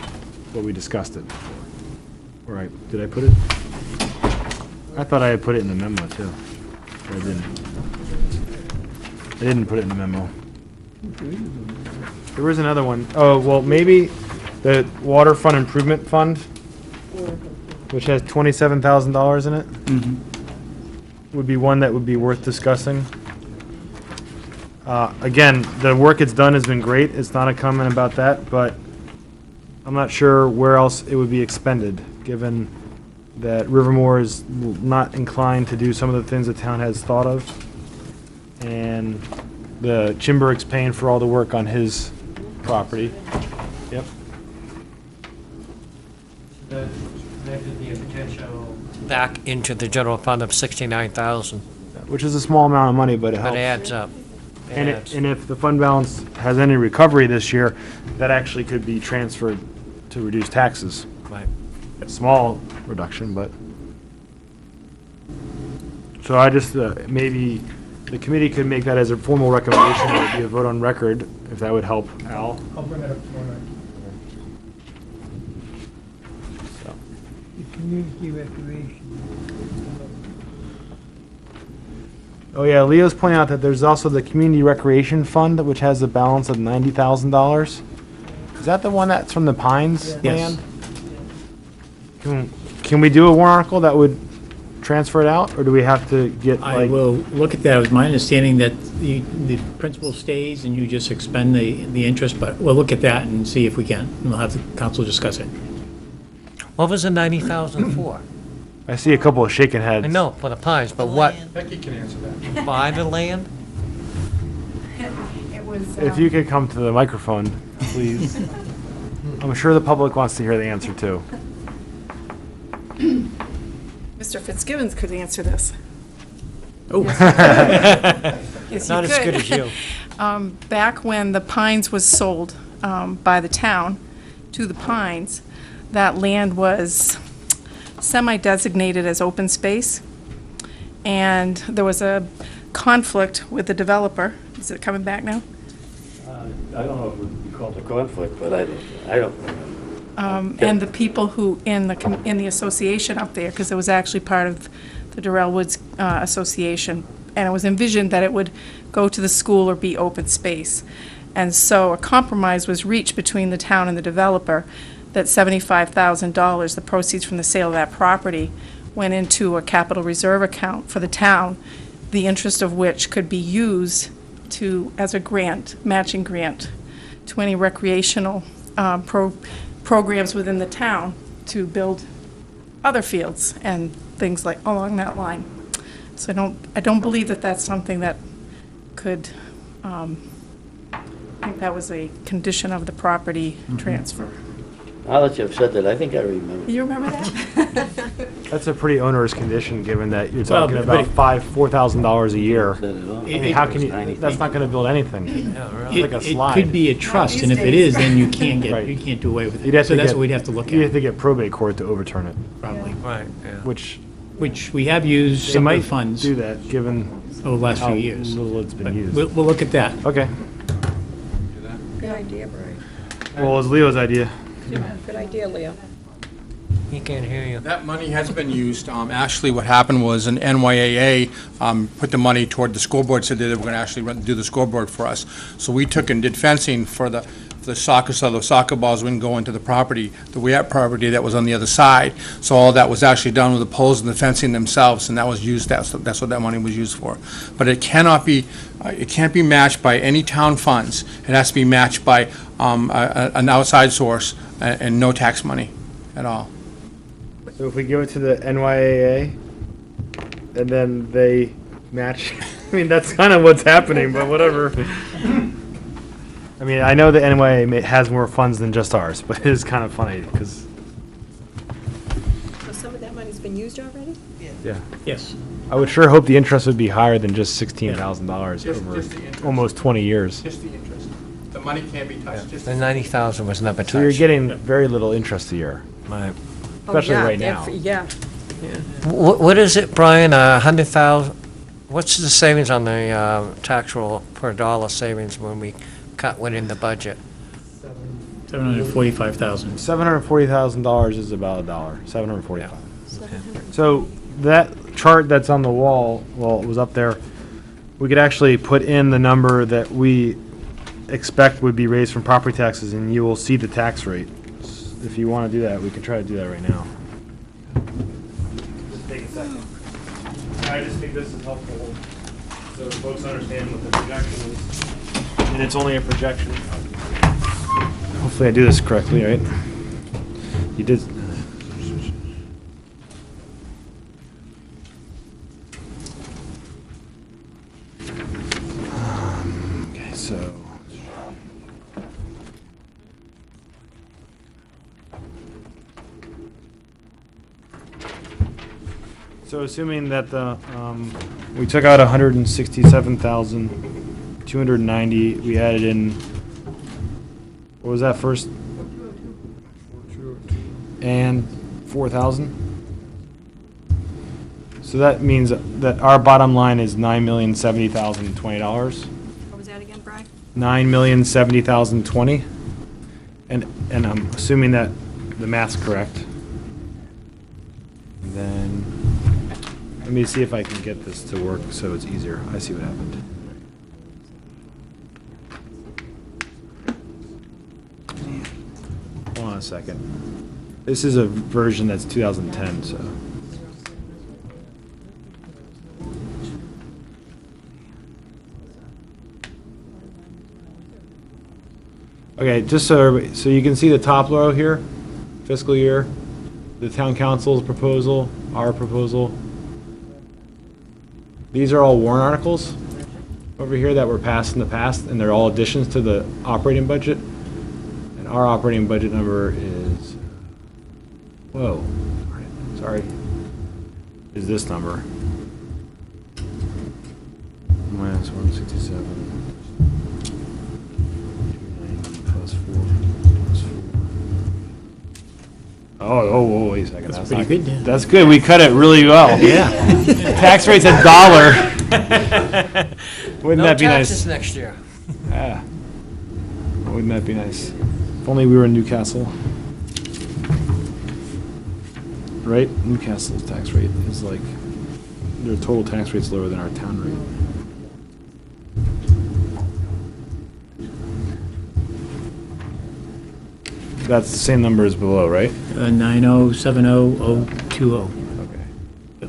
but we discussed it before. All right, did I put it? I thought I had put it in the memo too. Or I didn't. I didn't put it in the memo. There was another one. Oh, well, maybe the Waterfront Improvement Fund, which has $27,000 in it, would be one that would be worth discussing. Again, the work it's done has been great. It's not a comment about that, but I'm not sure where else it would be expended, given that Rivermore is not inclined to do some of the things the town has thought of. And the Chimberik's paying for all the work on his property. Yep. There could be a potential back into the general fund of $69,000. Which is a small amount of money, but it helps. But it adds up. And, adds. and if the fund balance has any recovery this year, that actually could be transferred to reduce taxes. Right. A small reduction, but. So I just, maybe the committee could make that as a formal recommendation, or be a vote on record, if that would help Al. I'll bring it up tomorrow night. Community recreation. Oh yeah, Leo's pointing out that there's also the Community Recreation Fund, which has a balance of $90,000. Is that the one that's from the Pines Yes. land? Can we do a warrant article that would transfer it out, or do we have to get I like? will look at that. It was my understanding that the principal stays and you just expend the interest, but we'll look at that and see if we can. And we'll have the council discuss it. What was the 90,000 for? I see a couple of shaking heads. I know, for the Pines, but what, Becky can answer that. buy the land? It was, If you could come to the microphone, please. I'm sure the public wants to hear the answer too. Mr. Fitzgibbons could answer this. Oh. Yes, Not he as good could. as you. Back when the Pines was sold by the town to the Pines, that land was semi-designated as open space, and there was a conflict with the developer. Is it coming back now? I don't know if it would be called a conflict, but I don't remember. And the people who, in the association up there, because it was actually part of the Durrell Woods Association, and it was envisioned that it would go to the school or be open space. And so a compromise was reached between the town and the developer that $75,000, the proceeds from the sale of that property, went into a capital reserve account for the town, the interest of which could be used as a grant, matching grant, to any recreational programs within the town to build other fields and things like along that line. So I don't believe that that's something that could, I think that was a condition of the property transfer. Now that you've said that, I think I remember. You remember that? That's a pretty onerous condition, given that you're Well, talking but about $4,000 a year. Said it all. I mean, how can you, that's not gonna build anything. It's like a It slide. could be a trust, and if it is, then you can't Right. you can't do away with You'd it. have So to that's get- what we'd have to look You'd have at, to get probate court to overturn it, probably, Right, yeah. which which we have used they some of might the funds do over that, given the last how few years. little it's been But used. we'll look at that. Okay, Good idea, Brian. well, it was Leo's idea. Good idea, Leo. He can't hear you. That money has been used. Actually, what happened was an NYAA put the money toward the scoreboard, said that they were going to actually do the scoreboard for us. So we took and did fencing for the soccer, so the soccer balls wouldn't go into the property, the Wyatt property that was on the other side. So all that was actually done with the poles and the fencing themselves, and that was used, that's what that money was used for. But it cannot be, it can't be matched by any town funds. It has to be matched by an outside source and no tax money at all. So if we give it to the NYAA, and then they match, I mean, that's kind of what's happening, but whatever. I mean, I know the NYAA has more funds than just ours, but it is kind of funny, because, So some of that money's been used already? yeah. Yes. I would sure hope the interest would be higher than just $16,000 Just over the interest. almost 20 years. Just the interest. The money can't be touched, just The 90,000 was never touched. So you're getting very little interest a year, Right. especially Oh, yeah, right now. Yeah. What is it, Brian, 100,000, what's the savings on the tax roll per dollar savings when we cut within the budget? $745,000. $740,000 is about $1, 745. So that chart that's on the wall, well, it was up there, we could actually put in the number that we expect would be raised from property taxes, and you will see the tax rate. If you want to do that, we can try to do that right now. Just take a second. I just think this is helpful, so folks understand what the projection is. And it's only a projection. Hopefully I do this correctly, right? You did. Okay, so. So assuming that the, we took out 167,000 290, we added in, what was that first? And 4,000. So that means that our bottom line is $9,070,020. What was that again, Brian? $9,070,020. And I'm assuming that the math's correct. And then, let me see if I can get this to work so it's easier. I see what happened. Hold on a second. This is a version that's 2010, so. Okay, just so you can see the top row here, fiscal year, the town council's proposal, our proposal. These are all warrant articles over here that were passed in the past, and they're all additions to the operating budget. And our operating budget number is, whoa, sorry, is this number. Minus 167. Oh, wait a second. That's pretty good, yeah. That's good. We cut it really well. Yeah. Tax rate's $1. Wouldn't that be nice? taxes next year. Yeah. Wouldn't that be nice? If only we were in Newcastle. Right? Newcastle's tax rate is like, their total tax rate's lower than our town rate. That's the same number as below, right? 9070020. Okay. Yeah.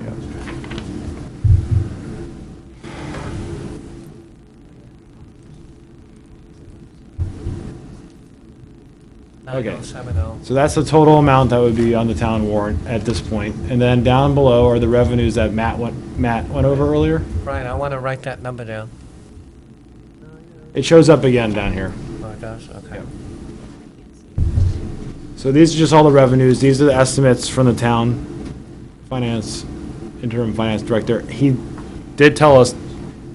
Okay. 9070. So that's the total amount that would be on the town warrant at this point. And then down below are the revenues that Matt went over earlier. Brian, I want to write that number down. It shows up again down here. Oh, it does? Okay. So these are just all the revenues. These are the estimates from the town interim finance director. He did tell us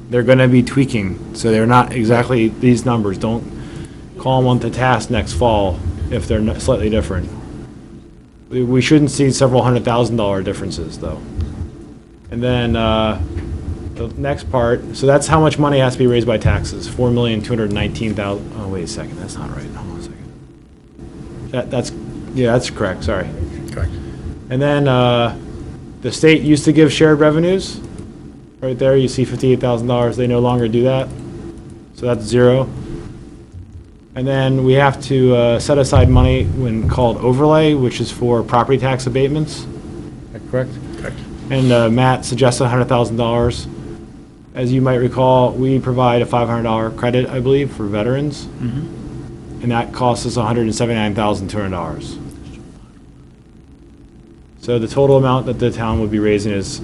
they're going to be tweaking, so they're not exactly these numbers. Don't call them on to task next fall if they're slightly different. We shouldn't see several $100,000 differences, though. And then the next part, so that's how much money has to be raised by taxes, $4,219,000. Oh, wait a second, that's not right. Hold on a second. That's correct, sorry. Correct. And then the state used to give shared revenues. Right there, you see $58,000. They no longer do that. So that's zero. And then we have to set aside money when called overlay, which is for property tax abatements. Is that correct? Correct. And Matt suggested $100,000. As you might recall, we provide a $500 credit, I believe, for veterans. Mm-hmm. And that costs us $179,200. So the total amount that the town would be raising is,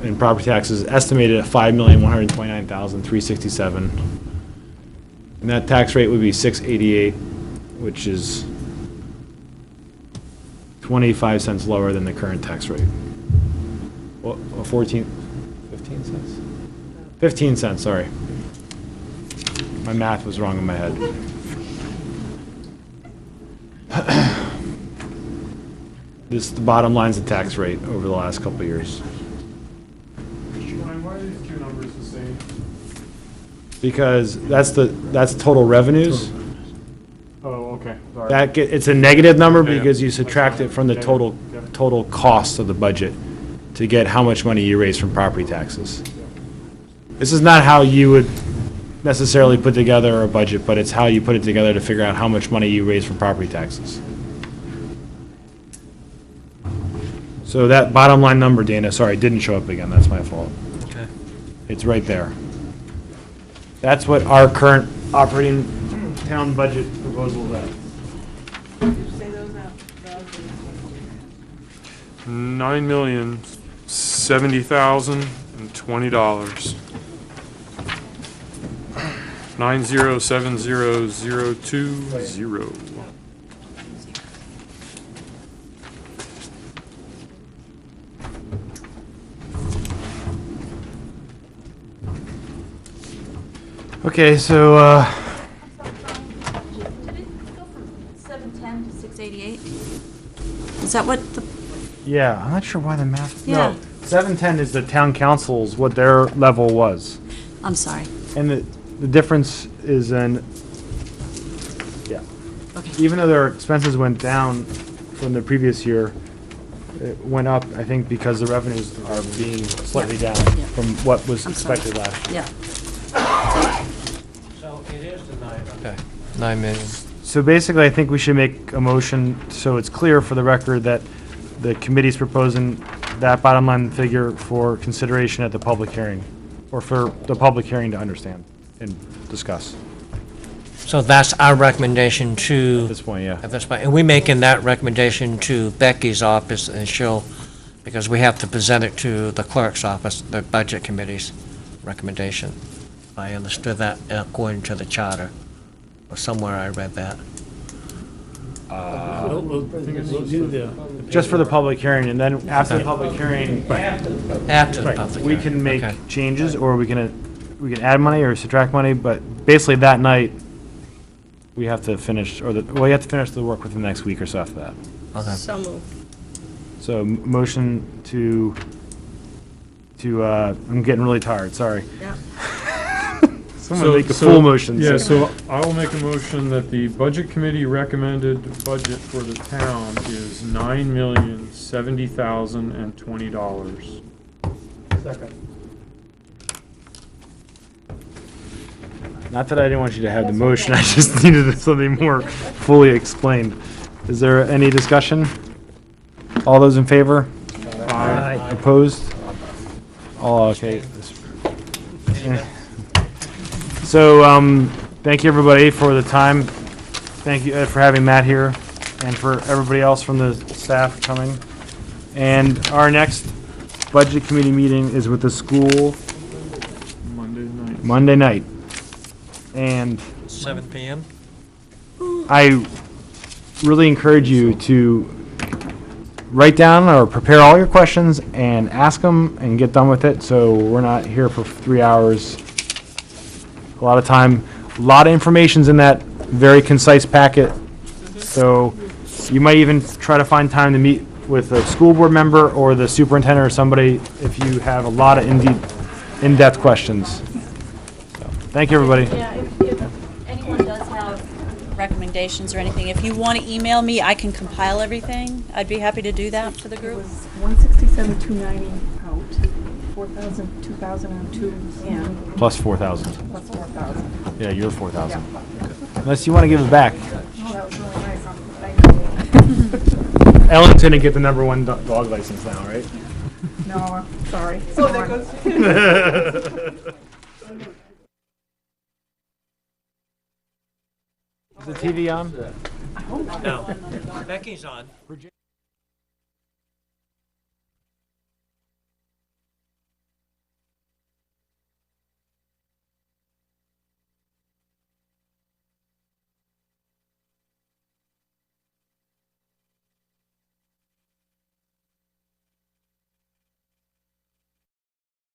in property taxes, estimated at $5,129,367. And that tax rate would be 688, which is 25 cents lower than the current tax rate. Well, 15 cents? 15 cents, sorry. My math was wrong in my head. The bottom line's the tax rate over the last couple of years. Why are these two numbers the same? Because that's total revenues. Oh, okay. Sorry. It's a negative number Okay, because you that's subtract fine. it from the Yeah, total cost of the budget to get how much money you raise from property taxes. This is not how you would necessarily put together a budget, but it's how you put it together to figure out how much money you raise from property taxes. So that bottom line number, Dana, sorry, didn't show up again. That's my fault. Okay. It's right there. That's what our current operating town budget proposal is at. Say those out. $9,070,020. 9070020. Okay, so, Did it go from 710 to 688? Is that what the, yeah, I'm not sure why the math, Yeah. no, 710 is the town council's, what their level was. I'm sorry. And the difference is in, yeah. Okay. Even though their expenses went down from the previous year, it went up, I think, because the revenues are being slightly down Yeah. from what was I'm sorry. expected last year. Yeah. So it is the 9, okay, 9 million. So basically, I think we should make a motion so it's clear for the record that the committee's proposing that bottom line figure for consideration at the public hearing, or for the public hearing to understand and discuss So that's our recommendation at to, this point, yeah. at this point, and we're making that recommendation to Becky's office, and she'll, because we have to present it to the clerk's office, the budget committee's recommendation. I understood that according to the charter, or somewhere I read that. We'll do the Just for the public hearing, and then after the public hearing, After the right, public we hearing. can make Okay. changes, or we can add money or subtract money, but basically that night, we have to finish, or well, you have to finish the work within the next week or so after that. Okay. So moved. So motion to, I'm getting really tired, sorry. Yeah. Someone make a full motion. Yeah, so I will make a motion that the budget committee recommended budget for the town is $9,070,020. Second. Not that I didn't want you to have the motion, I just needed something more fully explained. Is there any discussion? All those in favor? Aye. Opposed? All, okay. So, thank you, everybody, for the time. Thank you, Ed, for having Matt here, and for everybody else from the staff coming. And our next budget committee meeting is with the school Monday night. And 7 PM? I really encourage you to write down or prepare all your questions and ask them and get done with it, so we're not here for 3 hours. A lot of time, a lot of information's in that very concise packet. So you might even try to find time to meet with a school board member or the superintendent or somebody if you have a lot of in-depth questions. So, thank you, everybody. Yeah, if anyone does have recommendations or anything, if you want to email me, I can compile everything. I'd be happy to do that for the group. 167, 290 out, 4,000, 2,000 on two, and Plus 4,000. plus 4,000. Yeah, you're 4,000. Unless you want to give it back. Oh, that was really nice. Thank you. Ellen's gonna get the #1 dog license now, right? No, sorry. Oh, there goes. Is the TV on? No. Becky's on.